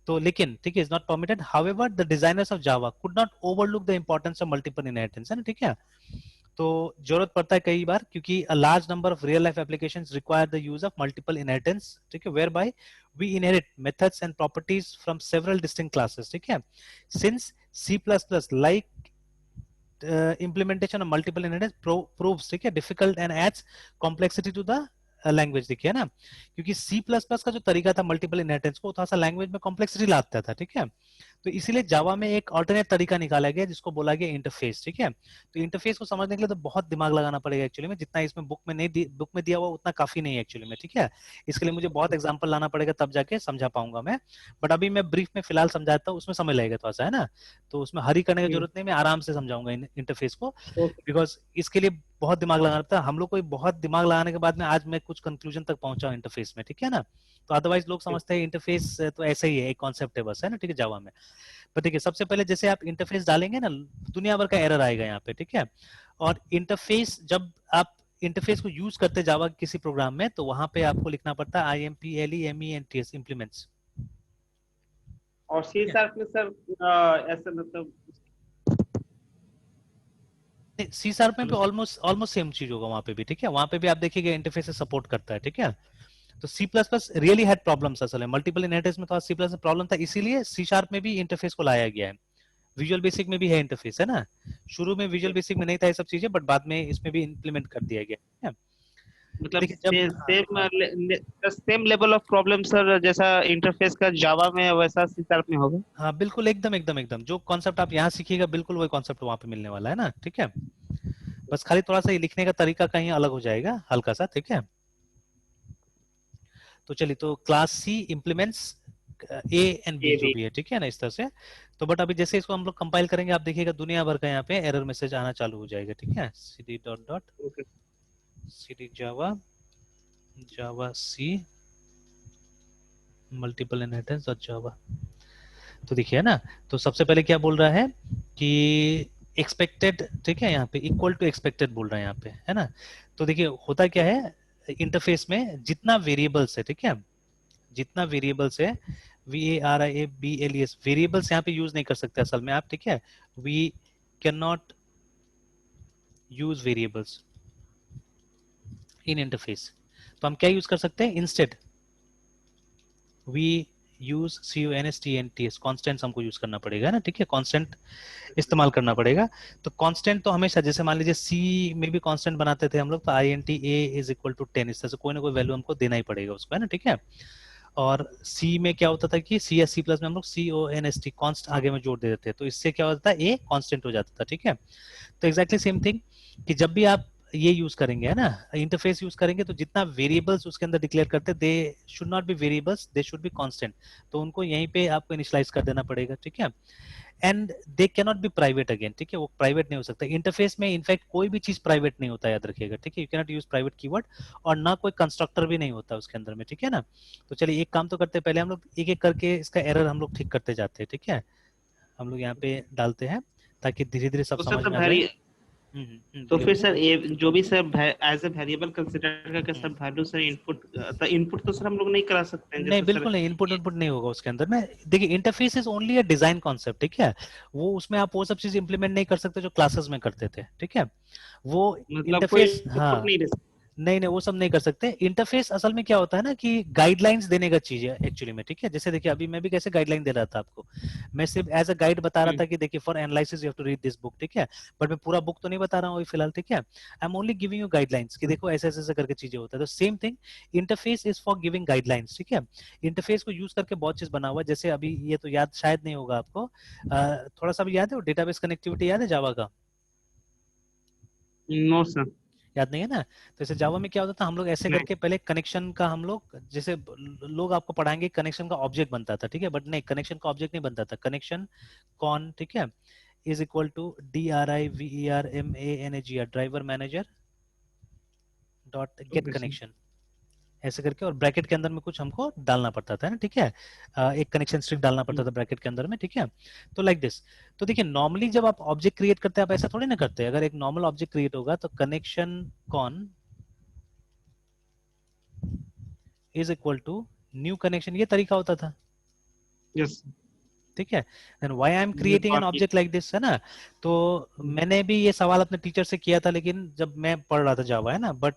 तो लेकिन ठीक है, is not permitted, however the designers of Java could not overlook the importance of multiple inheritance, है ना, ठीक है। तो जरूरत पड़ता है कई बार, क्योंकि a large number of real life applications require the use of multiple inheritance, ठीक है, whereby we inherit methods and properties from several distinct classes, ठीक है। Since C plus plus like implementation of multiple inheritance proves, ठीक है, difficult and adds complexity to the language, देखिए ना, क्योंकि सी प्लस प्लस का जो तरीका था मल्टीपल इनहेरिटेंस को, थोड़ा सा लैंग्वेज में कॉम्प्लेक्सिटी लाता था, ठीक है। तो इसीलिए जावा में एक ऑल्टरनेट तरीका निकाला गया जिसको बोला गया इंटरफेस, ठीक है। तो इंटरफेस को समझने के लिए तो बहुत दिमाग लगाना पड़ेगा एक्चुअली में, जितना इसमें बुक में नहीं, बुक में दिया हुआ उतना काफी नहीं है एक्चुअली में, ठीक है। इसके लिए मुझे बहुत एग्जाम्पल लाना पड़ेगा, तब जाके समझा पाऊंगा मैं। बट अभी मैं ब्रीफ में फिलहाल समझाता हूँ, उसमें समय लगेगा थोड़ा सा, है ना। तो उसमें हरी करने की जरूरत नहीं, मैं आराम से समझाऊंगा इंटरफेस को, ओके। बिकॉज इसके लिए बहुत दिमाग लगाना पड़ता है हम लोग को, बहुत दिमाग लगाने के बाद में आज मैं कुछ कंक्लूजन तक पहुंचा हूं इंटरफेस में, ठीक है ना। तो अदरवाइज लोग समझते हैं इंटरफेस तो ऐसा ही है, एक कॉन्सेप्ट है बस, है ना, ठीक है, जावा में। पर देखिए सबसे पहले जैसे आप इंटरफेस डालेंगे ना, दुनिया भर का एरर आएगा यहाँ पे, ठीक है। और इंटरफेस जब आप इंटरफेस को यूज करते जावा किसी प्रोग्राम में, तो वहां पे आपको लिखना पड़ता है I M P L E M E N T S, implements, और सी ठीक है। शार्प में सर ऐसा मतलब। सी शार्प में हेलो भी सर। ऑलमोस्ट ऑलमोस्ट सेम चीज होगा वहां पे भी, ठीक है, वहां पे भी आप देखिएगा इंटरफेस से सपोर्ट करता है, ठीक है। तो C plus plus really had problems, असल में मल्टीपल इनहेरिटेंस में थोड़ा सी प्लस प्रॉब्लम था, इसीलिए सी शार्प में भी इंटरफेस को लाया गया है, विजुअल बेसिक में भी है इंटरफेस, है ना। शुरू में विजुअल बेसिक में नहीं था ये सब चीजें, बट बाद में इसमें भी इम्प्लीमेंट कर दिया गया है। मतलब देखिए जब सेम हाँ, same level of problem sir, जैसा इंटरफेस का जावा में वैसा सी शार्प में होगा। हाँ बिल्कुल एकदम एकदम एकदम जो कॉन्सेप्ट आप यहाँ सीखिएगा बिल्कुल वही कॉन्सेप्ट वहाँ पे मिलने वाला है ना, ठीक है। बस खाली थोड़ा सा ये लिखने का तरीका कहीं अलग हो जाएगा हल्का सा, ठीक है। तो चलिए, तो class C implements A and B ये जो भी। भी है, ठीक है ना, इस तरह से। तो बट अभी जैसे इसको हम लोग कंपाइल करेंगे, आप देखिएगा दुनिया भर का यहाँ पे एरर मैसेज आना चालू हो जाएगा, ठीक है। cd dot dot okay. cd जावा जावा सी मल्टीपल इनहेरिटेंस डॉट जावा। तो देखिए ना, तो सबसे पहले क्या बोल रहा है कि एक्सपेक्टेड, ठीक है, यहाँ पे इक्वल टू एक्सपेक्टेड बोल रहा है यहाँ पे, है ना। तो देखिए होता क्या है इंटरफेस में, जितना वेरिएबल्स है, ठीक है, जितना वेरिएबल्स है, VARIABLES, वेरिएबल्स यहाँ पे यूज नहीं कर सकते असल में आप, ठीक है। We can not use variables in interface. तो हम क्या यूज कर सकते हैं instead, we use CONSTANTS, constants हमको यूज करना पड़ेगा ना, ठीक है, कॉन्स्टेंट इस्तेमाल करना पड़ेगा। तो कांस्टेंट तो हमेशा, जैसे मान लीजिए सी में भी कांस्टेंट बनाते थे हम लोग, तो INT A = 10, इस तरह से कोई ना कोई वैल्यू हमको देना ही पड़ेगा उसको, है ना, ठीक है। और सी में क्या होता था कि सी या सी प्लस में हम लोग CONST कॉन्स्ट आगे में जोड़ दे देते, तो इससे क्या होता था ए कांस्टेंट हो जाता था, ठीक है। तो एग्जैक्टली सेम थिंग कि जब भी आप ये यूज करेंगे, है ना, इंटरफेस यूज करेंगे, तो जितना वेरिएबल्स उसके अंदर डिक्लेयर करते they should not be variables, they should be constant. तो उनको यहीं पे आपको इनिशियलाइज कर देना पड़ेगा, ठीक है। And they can not be private again, ठीक है, वो प्राइवेट नहीं हो सकता इंटरफेस में। इनफैक्ट कोई भी चीज प्राइवेट नहीं होता, याद रखिएगा, ठीक है। You can not use private keyword, और ना कोई कंस्ट्रक्टर भी नहीं होता उसके अंदर में, ठीक है ना। तो चलिए एक काम तो करते हैं, पहले हम लोग एक एक करके इसका एरर हम लोग ठीक करते जाते हैं, ठीक है। हम लोग यहाँ पे डालते हैं ताकि धीरे धीरे सब तो सर समझ तो में आ जाए। वेरी तो बोलिए फिर बोलिए। सर ये जो भी sir as a variable consider करके hmm, sir value sir input, तो इनपुट तो सर हम लोग नहीं करा सकते हैं नहीं जैसे सर। बिल्कुल नहीं, इनपुट इनपुट नहीं होगा उसके अंदर में। देखिए interface is only a design concept, ठीक है। वो उसमें आप वो सब चीज इंप्लीमेंट नहीं कर सकते जो क्लासेस में करते थे, ठीक है। वो मतलब कोई इंटरफेस, इनपुट हाँ, नहीं दे सकते। नहीं नहीं वो सब नहीं कर सकते। इंटरफेस असल में क्या होता है ना कि गाइडलाइंस देने का चीज है एक्चुअली में, ठीक है। जैसे देखिए अभी मैं भी कैसे गाइडलाइन दे रहा था आपको, मैं सिर्फ एज अ गाइड बता रहा हम्म। था कि देखिए for analysis you have to read this book, ठीक है। बट मैं पूरा बुक तो नहीं बता रहा हूँ अभी फिलहाल, ठीक है। I am only giving you guidelines कि देखो ऐसे ऐसे ऐसे करके चीजें होता है। तो same thing, interface is for giving guidelines, ठीक है। इंटरफेस को यूज करके बहुत चीज बना हुआ है, जैसे अभी ये तो याद शायद नहीं होगा आपको, थोड़ा सा भी याद है, डेटाबेस कनेक्टिविटी याद है जावा का, नो सर। याद नहीं है ना। तो जैसे जावा में क्या होता था, हम लोग ऐसे नहीं। करके पहले कनेक्शन का हम लोग, जैसे लोग आपको पढ़ाएंगे कनेक्शन का ऑब्जेक्ट बनता था, ठीक है। बट नहीं, कनेक्शन का ऑब्जेक्ट नहीं बनता था, कनेक्शन कौन, ठीक है, is equal to DRIVERMANAGR, driver manager dot get okay sir. Connection, ऐसे करके, और ब्रैकेट के अंदर में कुछ हमको डालना पड़ता था ना, ठीक है। एक कनेक्शन स्ट्रिंग डालना पड़ता था ब्रैकेट के अंदर में, ठीक है। तो लाइक दिस। तो देखिए नॉर्मली जब आप ऑब्जेक्ट क्रिएट करते हैं, आप ऐसा थोड़ी ना करते हैं। अगर एक नॉर्मल ऑब्जेक्ट क्रिएट होगा तो connection con is equal to new connection, ये तरीका होता था, यस। ठीक है। देन व्हाई आई एम ये क्रिएटिंग एन बात ये। ऑब्जेक्ट लाइक दिस, है ना। तो मैंने भी ये सवाल अपने टीचर से किया था, लेकिन जब मैं पढ़ रहा था जावा, है ना, बट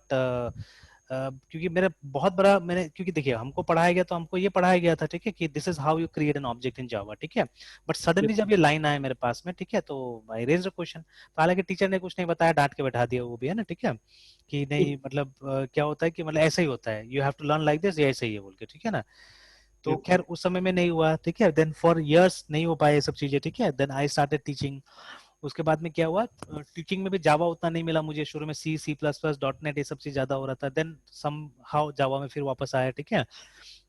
क्योंकि मेरा बहुत बड़ा, मैंने क्योंकि देखिए हमको पढ़ाया गया, तो हमको ये पढ़ाया गया था, ठीक है, कि this is how you create an object in Java, ठीक है। बट सडनली जब ये लाइन आया मेरे पास में, ठीक है, तो आई रेज अ क्वेश्चन। तो हालांकि टीचर ने कुछ नहीं बताया, डांट के बैठा दिया वो भी, है ना, ठीक है, कि नहीं मतलब क्या होता है कि मतलब ऐसा ही होता है, you have to learn like this, ये ऐसे ही है बोल के, ठीक है ना। तो यस। खैर उस समय में नहीं हुआ, ठीक है। देन फॉर इयर्स नहीं हो पाए ये सब चीजें, ठीक है। Then I started teaching. उसके बाद में क्या हुआ, टीचिंग में भी जावा उतना नहीं मिला मुझे शुरू में, C++, .NET ये सब चीज ज्यादा हो रहा था। देन सम हाउ जावा में फिर वापस आया, ठीक है।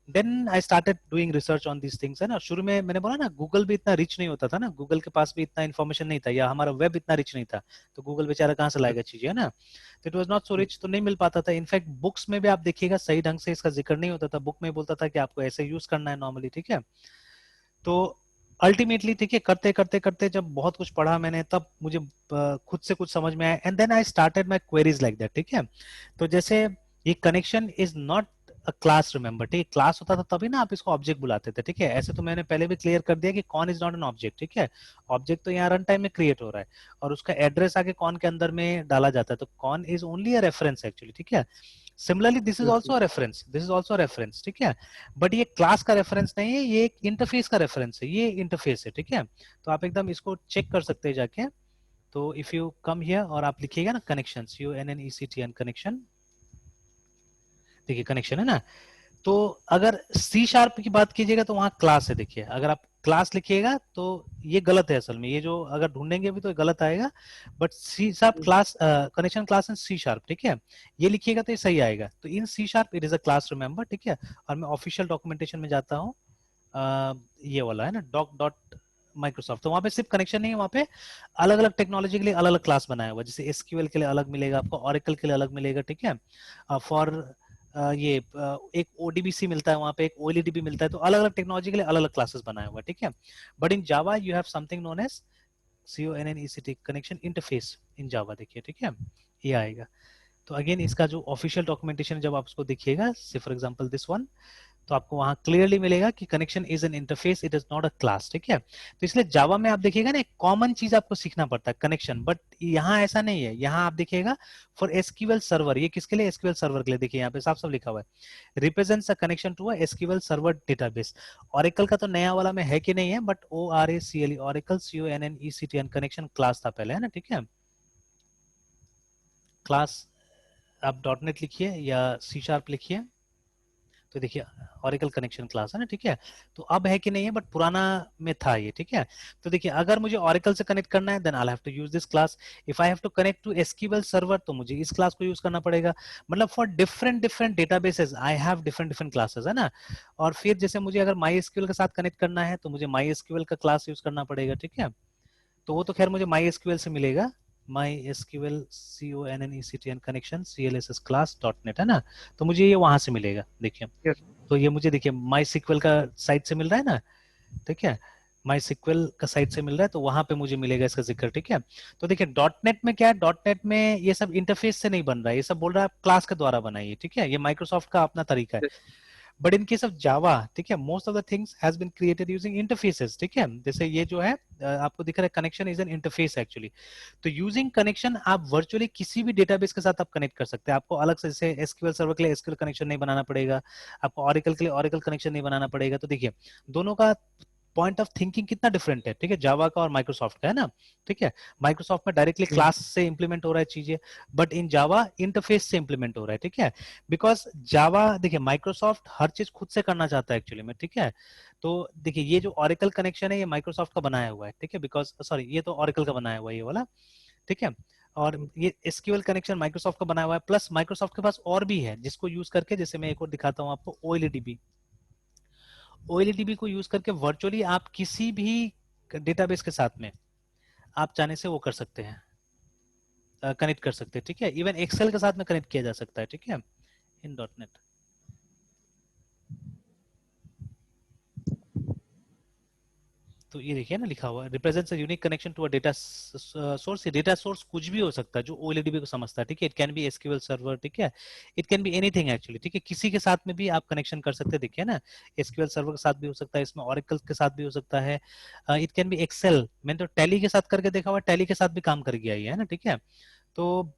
Then I started doing research on these things, है ना। शुरू में मैंने बोला ना, गूगल भी इतना रिच नहीं होता था ना, गूगल के पास भी इतना इन्फॉर्मेशन नहीं था, या हमारा वेब इतना रिच नहीं था। तो गूगल बेचारा कहाँ से लाएगा चीजें, है ना। तो it was not so rich, तो नहीं मिल पाता था। इनफैक्ट बुक्स में भी आप देखिएगा सही ढंग से इसका जिक्र नहीं होता था, बुक में बोलता था कि आपको ऐसे यूज करना है नॉर्मली, ठीक है। तो अल्टीमेटली, ठीक है, करते करते करते जब बहुत कुछ पढ़ा मैंने, तब मुझे खुद से कुछ समझ में आया, and then I started my queries like that, ठीक है। तो जैसे ये connection is not a class, remember, ठीक है। क्लास होता था तभी ना आप इसको ऑब्जेक्ट बुलाते थे, ठीक है। ऐसे तो मैंने पहले भी क्लियर कर दिया कि कौन इज नॉट एन ऑब्जेक्ट, ठीक है। ऑब्जेक्ट तो यहाँ रन टाइम में क्रिएट हो रहा है, और उसका एड्रेस आगे कौन के अंदर में डाला जाता है, तो कौन is only a reference actually, ठीक है। Similarly this is also reference, this is also reference, ठीक है, बट ये क्लास का रेफरेंस नहीं है, ये एक इंटरफेस का रेफरेंस है, ये इंटरफेस है, ठीक है। तो आप एकदम इसको चेक कर सकते हैं जाके। तो इफ यू कम हियर और आप लिखिएगा ना कनेक्शन, CONNECTN कनेक्शन, देखिए कनेक्शन है ना। तो अगर सी शार्प की बात कीजिएगा तो वहां क्लास है, देखिए अगर आप क्लास लिखिएगा तो ये गलत है असल में, ये जो अगर ढूंढेंगे भी तो गलत आएगा, but C sharp class, connection class in C sharp, ठीक है, ये लिखिएगा तो ये सही आएगा। तो in C sharp it is a class, remember, ठीक है। और मैं ऑफिशियल डॉक्यूमेंटेशन में जाता हूँ, ये वाला है ना डॉक डॉट माइक्रोसॉफ्ट, तो वहां पे सिर्फ कनेक्शन नहीं है, वहां पे अलग अलग टेक्नोलॉजी के लिए अलग अलग क्लास बनाया हुआ है, जैसे एसक्यूएल के लिए अलग मिलेगा आपको, ऑरेकल के लिए अलग मिलेगा, ठीक है। फॉर ये एक ओडीबीसी मिलता है वहां पे, एक ओएलईडीबी मिलता है, तो अलग अलग टेक्नोलॉजी के लिए अलग अलग क्लासेस बनाया हुआ है, ठीक है। But in Java you have something known as CONNECT connection interface in Java, देखिए, ठीक है, ये आएगा। तो अगेन इसका जो ऑफिशियल डॉक्यूमेंटेशन जब आप उसको देखिएगा, से फॉर एग्जांपल दिस वन, तो आपको वहां क्लियरली मिलेगा कि connection is an interface, it is not a class, ठीक है। तो इसलिए जावा में आप देखिएगा ना एक कॉमन चीज आपको सीखना पड़ता है, कनेक्शन, बट यहाँ ऐसा नहीं है। यहाँ आप देखिएगा फॉर एसक्यूएल सर्वर, ये किसके लिए, एसक्यूएल सर्वर के लिए, देखिए यहाँ पे साफ साफ लिखा हुआ है, represents a connection to a SQL server database. Oracle का तो नया वाला में है कि नहीं है, but ORACLE, Oracle CONNECTN connection class था पहले, है ना, ठीक है, क्लास। आप डॉट नेट लिखिए या सी शार्प लिखिए, तो देखिए ऑरेकल कनेक्शन क्लास है ना, ठीक है। तो अब है कि नहीं है, बट पुराना में था ये, ठीक है। तो देखिए अगर मुझे ऑरेकल से कनेक्ट करना है then I have to use this class, if I have to connect to SQL server तो मुझे इस क्लास को यूज करना पड़ेगा। मतलब for different different databases I have different different classes, है ना। और फिर जैसे मुझे अगर माई एसक्यूएल के साथ कनेक्ट करना है तो मुझे माई एसक्यूएल का क्लास यूज करना पड़ेगा, ठीक है। तो वो तो खैर मुझे माई एसक्यूएल से मिलेगा, my SQL CONNECTN connection CLSS class dot net, है ना। तो मुझे ये वहां से मिलेगा, देखिए। यस। तो ये मुझे देखिए माई सिक्वल का साइट से मिल रहा है ना, ठीक है, माई सिक्वल का साइट से मिल रहा है, तो वहां पे मुझे मिलेगा इसका जिक्र, ठीक है। तो देखिए डॉट नेट में क्या है, डॉट नेट में ये सब इंटरफेस से नहीं बन रहा है, ये सब बोल रहा है क्लास के द्वारा बनाइए, ठीक है, ये माइक्रोसॉफ्ट का अपना तरीका है। But in case of Java, ठीक है, most of the things has been created using interfaces, ठीक है। जैसे ये जो है आपको दिख रहा है connection is an interface actually. तो यूजिंग कनेक्शन आप वर्चुअली किसी भी डेटाबेस के साथ आप कनेक्ट कर सकते हैं, आपको अलग से जैसे एसक्यूएल सर्वर के लिए एसक्यूएल कनेक्शन नहीं बनाना पड़ेगा, आपको ऑरेकल के लिए ऑरेकल कनेक्शन नहीं बनाना पड़ेगा। तो देखिए दोनों का पॉइंट ऑफ थिंकिंग कितना डिफरेंट है, ठीक है, जावा का और माइक्रोसॉफ्ट का, है ना, ठीक है। माइक्रोसॉफ्ट में डायरेक्टली क्लास से इंप्लीमेंट हो रहा है चीजें, बट इन जावा इंटरफेस से इंप्लीमेंट हो रहा है, ठीक है। बिकॉज जावा, देखिए माइक्रोसॉफ्ट हर चीज खुद से करना चाहता है एक्चुअली में, ठीक है। तो देखिए ये जो ऑरेकल कनेक्शन है ये माइक्रोसॉफ्ट का बनाया हुआ है, ठीक है, बिकॉज सॉरी ये तो ऑरेकल का बनाया हुआ है ये वाला, ठीक है। और ये एसक्यूएल कनेक्शन माइक्रोसॉफ्ट का बनाया हुआ है, प्लस माइक्रोसॉफ्ट के पास और भी है जिसको यूज करके, जैसे मैं एक और दिखाता हूँ आपको, OLEDB, OLEDB को यूज करके वर्चुअली आप किसी भी डेटाबेस के साथ में आप चाहने से वो कर सकते हैं, कनेक्ट कर सकते हैं, ठीक है। इवन एक्सेल के साथ में कनेक्ट किया जा सकता है, ठीक है, इन डॉट नेट। तो ये देखिए ना लिखा हुआ है, represents a unique connection to a data source. Data source कुछ भी हो सकता है जो OLEDB को समझता है, ठीक है। It can be SQL server, ठीक है, it can be anything actually, ठीक है, किसी के साथ में भी आप कनेक्शन कर सकते हैं, देखिए ना, एसक्यूएल सर्वर के साथ भी हो सकता है, इसमें ऑरेकल के साथ भी हो सकता है, इट कैन बी एक्सेल, मैंने तो टैली के साथ करके देखा हुआ, टैली के साथ भी काम कर गया है ना, ठीक है। तो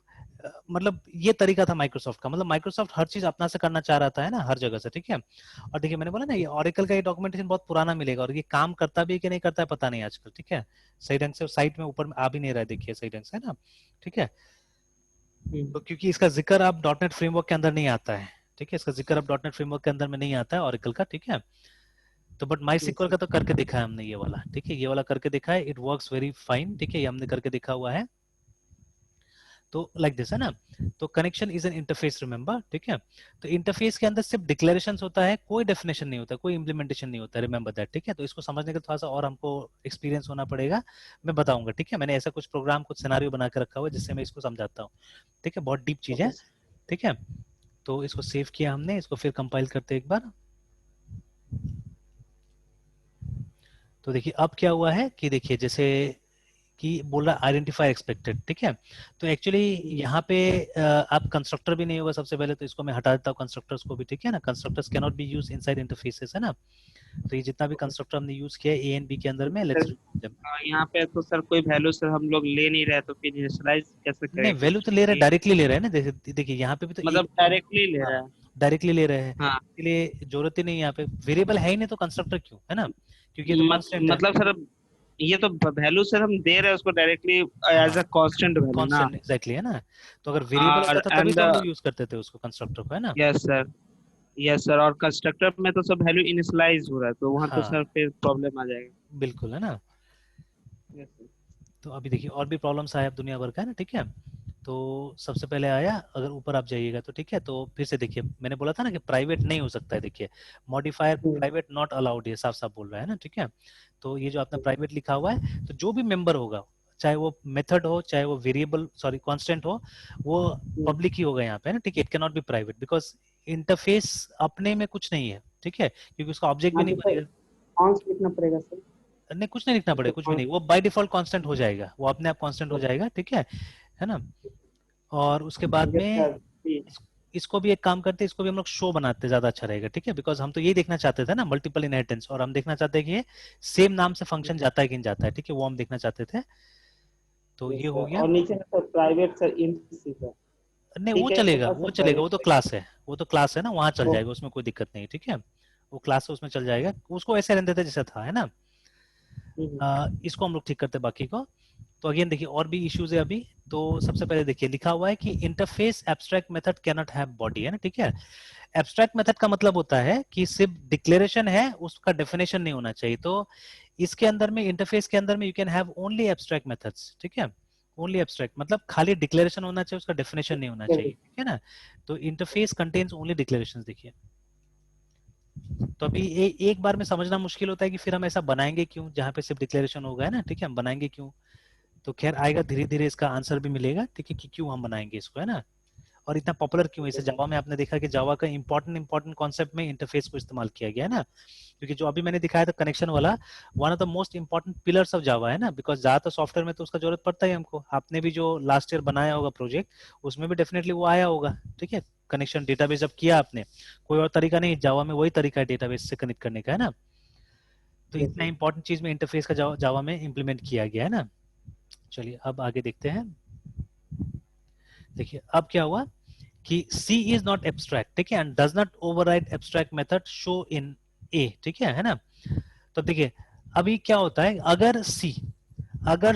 मतलब ये तरीका था माइक्रोसॉफ्ट का, मतलब माइक्रोसॉफ्ट हर चीज अपना से करना चाह रहा था, है ना, हर जगह से, ठीक है। और देखिए मैंने बोला ना ये ऑरेकल का ये डॉक्यूमेंटेशन बहुत पुराना मिलेगा, और ये काम करता भी है कि नहीं करता है पता नहीं आजकल, ठीक है। सही ढंग से साइट में ऊपर में आ भी नहीं रहा है, देखिए सही ढंग से, है ना, ठीक है। तो क्योंकि इसका जिक्र अब डॉट नेट फ्रेमवर्क के अंदर नहीं आता है, ठीक है, इसका जिक्र अब डॉट नेट फ्रेमवर्क के अंदर में नहीं आता है ऑरेकल का, ठीक है। तो बट माई सिक्वल का तो करके देखा है हमने ये वाला, ठीक है, ये वाला करके देखा है, इट वर्क्स वेरी फाइन, ठीक है, ये हमने करके देखा हुआ है। तो लाइक दिस है ना। तो connection is an interface, remember, ठीक है। तो इंटरफेस के अंदर सिर्फ डिक्लेरेशन होता है, कोई डेफिनेशन नहीं होता, कोई इंप्लीमेंटेशन नहीं होता, रिमेंबर दैट, ठीक है। तो इसको समझने के थोड़ा सा और हमको एक्सपीरियंस होना पड़ेगा, मैं बताऊंगा, ठीक है। मैंने ऐसा कुछ प्रोग्राम, कुछ सिनारियो बना के रखा हुआ है जिससे मैं इसको समझाता हूँ, ठीक है, बहुत डीप चीज है, ठीक है। तो इसको सेव किया हमने, इसको फिर कंपाइल करते एक बार। तो देखिए अब क्या हुआ है कि देखिए जैसे कि बोल रहा आइडेंटिफाई एक्सपेक्टेड, ठीक है। तो एक्चुअली यहाँ पे आप कंस्ट्रक्टर भी नहीं होगा सबसे पहले, तो इसको मैं हटा देता हूँ कंस्ट्रक्टर्स को भी, ठीक है ना। Constructors can not be use inside interfaces, है ना। तो ये जितना भी कंस्ट्रक्टर हमने यूज किया है ए एंड बी के अंदर में, लेट्स सर रिमूव देम। यहाँ पे तो सर कोई वैल्यू सर हम लोग ले नहीं रहे, तो फिर इनिशियलाइज कैसे नहीं, करेंगे वैल्यू तो उसको ले रहे हैं, ये, डायरेक्टली ले रहे हैं ना। देखिए देखिए यहाँ पे भी तो एक, मतलब डायरेक्टली ले हाँ रहा है। डायरेक्टली ले रहे हैं, हाँ इसलिए जरूरत ही नहीं है यहाँ पे। वेरिएबल है ही नहीं तो कंस्ट्रक्टर क्यों, है ना, क्योंकि ये तो कांस्टेंट है। मतलब सर ये तो वैल्यू सर हम दे रहे हैं उसको डायरेक्टली हाँ एज अ कांस्टेंट वैल्यू ना। कांस्टेंट एग्जैक्टली, है ना। तो अगर वेरिएबल होता और था तभी एंड तो हम लोग यूज करते थे उसको, कंस्ट्रक्टर को, है ना। यस सर, यस सर, और कंस्ट्रक्टर में तो सब वैल्यू इनिशियलाइज हो रहा है, तो वहां तो हाँ सर फिर प्रॉब्लम आ जाएगा। बिल्कुल, है ना। Yes sir. तो अभी देखिए और भी प्रॉब्लम्स आए अब दुनिया भर का, है ना, ठीक है। तो सबसे पहले आया, अगर ऊपर आप जाइएगा तो ठीक है, तो फिर से देखिए मैंने बोला था ना कि प्राइवेट नहीं हो सकता है, देखिए मॉडिफायर प्राइवेट नॉट अलाउड, ये साफ साफ बोल रहा है ना, ठीक है। तो ये जो आपने प्राइवेट लिखा हुआ है, तो जो भी मेंबर होगा, चाहे वो मेथड हो, चाहे वो वेरिएबल सॉरी कांस्टेंट हो, वो पब्लिक ही होगा यहाँ पे, है ना, ठीक है। It can not be private because interface अपने में कुछ नहीं है, ठीक है, क्योंकि उसका ऑब्जेक्ट भी हाँ नहीं तो सर बनेगा। कौन सा लिखना पड़ेगा सर? नहीं कुछ नहीं लिखना उसको पड़ेगा, कुछ भी कौन नहीं, वो बाय डिफॉल्ट कांस्टेंट हो जाएगा, वो अपने आप कांस्टेंट हो जाएगा, ठीक है ना। और उसके बाद यस में सर जी। इसको भी एक काम करते हैं, इसको भी हम लोग शो बनाते हैं, ज्यादा अच्छा रहेगा, ठीक है, बिकॉज हम तो यही देखना चाहते थे ना, मल्टीपल इनहेरिटेंस, और हम देखना चाहते हैं कि ये सेम नाम से फंक्शन जाता है कि नहीं जाता है, ठीक है, वो हम देखना चाहते थे। तो यस ये सर, हो गया। और नीचे है सर प्राइवेट सर इंट सी सर। नहीं वो ठीक है चलेगा, सर वो चलेगा, वो प्राइवेट तो सर। क्लास है, वो तो क्लास है ना, वहां चल ओ, जाएगा, उसमें कोई दिक्कत नहीं, ठीक है। वो क्लास है, उसमें चल जाएगा, उसको ऐसे रहने देते जैसा था, है ना। हम्म, इसको हम लोग ठीक करते हैं बाकी को। तो अगेन देखिए और भी इश्यूज है अभी। तो सबसे पहले देखिए लिखा हुआ है कि interface abstract method can not have body, है ना, ठीक है। एब्स्ट्रैक्ट मेथड का मतलब होता है कि सिर्फ डिक्लेरेशन है, उसका डेफिनेशन नहीं होना चाहिए। तो इसके अंदर में, इंटरफेस के अंदर में, you can have only abstract methods, ठीक है। ओनली एब्स्ट्रैक्ट मतलब खाली डिक्लेरेशन होना चाहिए, उसका डेफिनेशन नहीं होना चाहिए, हम्म, ठीक है ना। तो इंटरफेस कंटेन्स ओनली डिक्लेरेशन, देखिए। तो अभी एक बार में समझना मुश्किल होता है कि फिर हम ऐसा बनाएंगे क्यों, जहां पे सिर्फ डिक्लेरेशन होगा, है ना, ठीक है, हम बनाएंगे क्यों। तो खैर आएगा धीरे धीरे, इसका आंसर भी मिलेगा, ठीक है, कि क्यों हम बनाएंगे इसको, है ना। और इतना पॉपुलर क्यों है इसे, जावा में आपने देखा कि जावा का इंपॉर्टेंट कॉन्सेप्ट में इंटरफेस को इस्तेमाल किया गया है ना। क्योंकि जो अभी मैंने दिखाया था कनेक्शन वाला, one of the most important pillars of Java, है ना, बिकॉज ज्यादातर सॉफ्टवेयर में तो उसका जरूरत पड़ता है हमको। आपने भी जो लास्ट ईयर बनाया होगा प्रोजेक्ट, उसमें भी डेफिनेटली वो आया होगा, ठीक है। कनेक्शन डेटाबेस जब किया आपने, कोई और तरीका नहीं, जावा में वही तरीका है डेटाबेस से कनेक्ट करने का, है ना। तो यस इतना सर। इंपॉर्टेंट चीज में इंटरफेस का जावा में इंप्लीमेंट किया गया है ना। चलिए अब आगे देखते हैं। देखिए अब क्या हुआ कि C is not abstract, ठीक है, and does not override abstract method show in A, ठीक है ना। तो देखिए अभी क्या होता है, अगर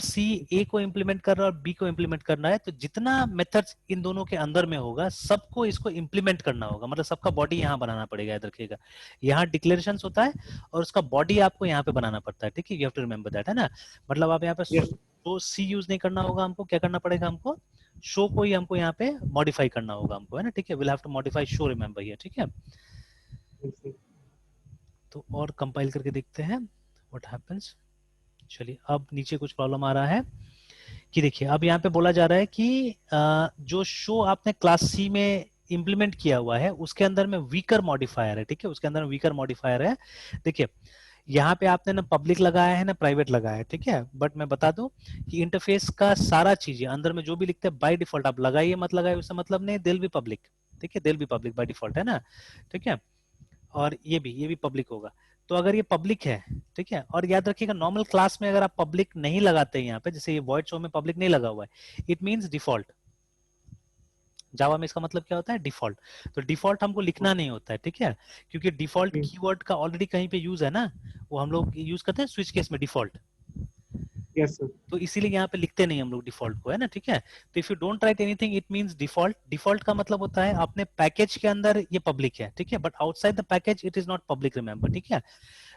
C A को इम्प्लीमेंट कर रहा है और B को इम्प्लीमेंट करना है, तो जितना मेथड्स इन दोनों के अंदर में होगा, सबको इसको इम्प्लीमेंट करना होगा, मतलब सबका बॉडी यहाँ बनाना पड़ेगा, याद रखिएगा। यहाँ डिक्लेरेशन होता है और उसका बॉडी आपको यहाँ पे बनाना पड़ता है, ठीक है, you have to remember that, है ना। मतलब आप यहाँ पे यस तो सी यूज नहीं करना होगा हमको, क्या करना पड़ेगा हमको, शो को ही हमको यहाँ पे मॉडिफाई करना होगा हमको, है ना, ठीक है, will have to modify show, remember here, ठीक है। सर। तो और कंपाइल करके देखते हैं व्हाट हैपेंस। चलिए अब नीचे कुछ प्रॉब्लम आ रहा है कि देखिए अब यहाँ पे बोला जा रहा है कि जो शो आपने क्लास सी में इंप्लीमेंट किया हुआ है, उसके अंदर में वीकर मॉडिफायर है, ठीक है, उसके अंदर में वीकर मॉडिफायर है। देखिए यहाँ पे आपने ना पब्लिक लगाया है ना प्राइवेट लगाया है, ठीक है, बट मैं बता दूं कि इंटरफेस का सारा चीजें अंदर में जो भी लिखते हैं बाय डिफॉल्ट, आप लगाइए मत लगाइए उससे मतलब नहीं, दिल भी पब्लिक, ठीक है, दिल भी पब्लिक बाय डिफॉल्ट, है ना, ठीक है। और ये भी पब्लिक होगा। तो अगर ये पब्लिक है, ठीक है, और याद रखिएगा नॉर्मल क्लास में अगर आप पब्लिक नहीं लगाते हैं यहाँ पे, जैसे ये वॉइड शो में पब्लिक नहीं लगा हुआ है, इट मीन्स डिफॉल्ट। जावा में इसका मतलब क्या होता है, डिफॉल्ट। तो डिफॉल्ट हमको लिखना नहीं होता है, ठीक है, क्योंकि डिफॉल्ट कीवर्ड का ऑलरेडी कहीं पे यूज है ना, वो हम लोग यूज करते हैं स्विच केस में डिफॉल्ट। Yes sir. तो इसीलिए यहाँ पे लिखते नहीं हम लोग डिफॉल्ट को, है ना, ठीक है। तो if you don't write anything it means default. Default का मतलब होता है अपने पैकेज के अंदर ये पब्लिक है, ठीक है, but outside the package it is not public, remember, ठीक है।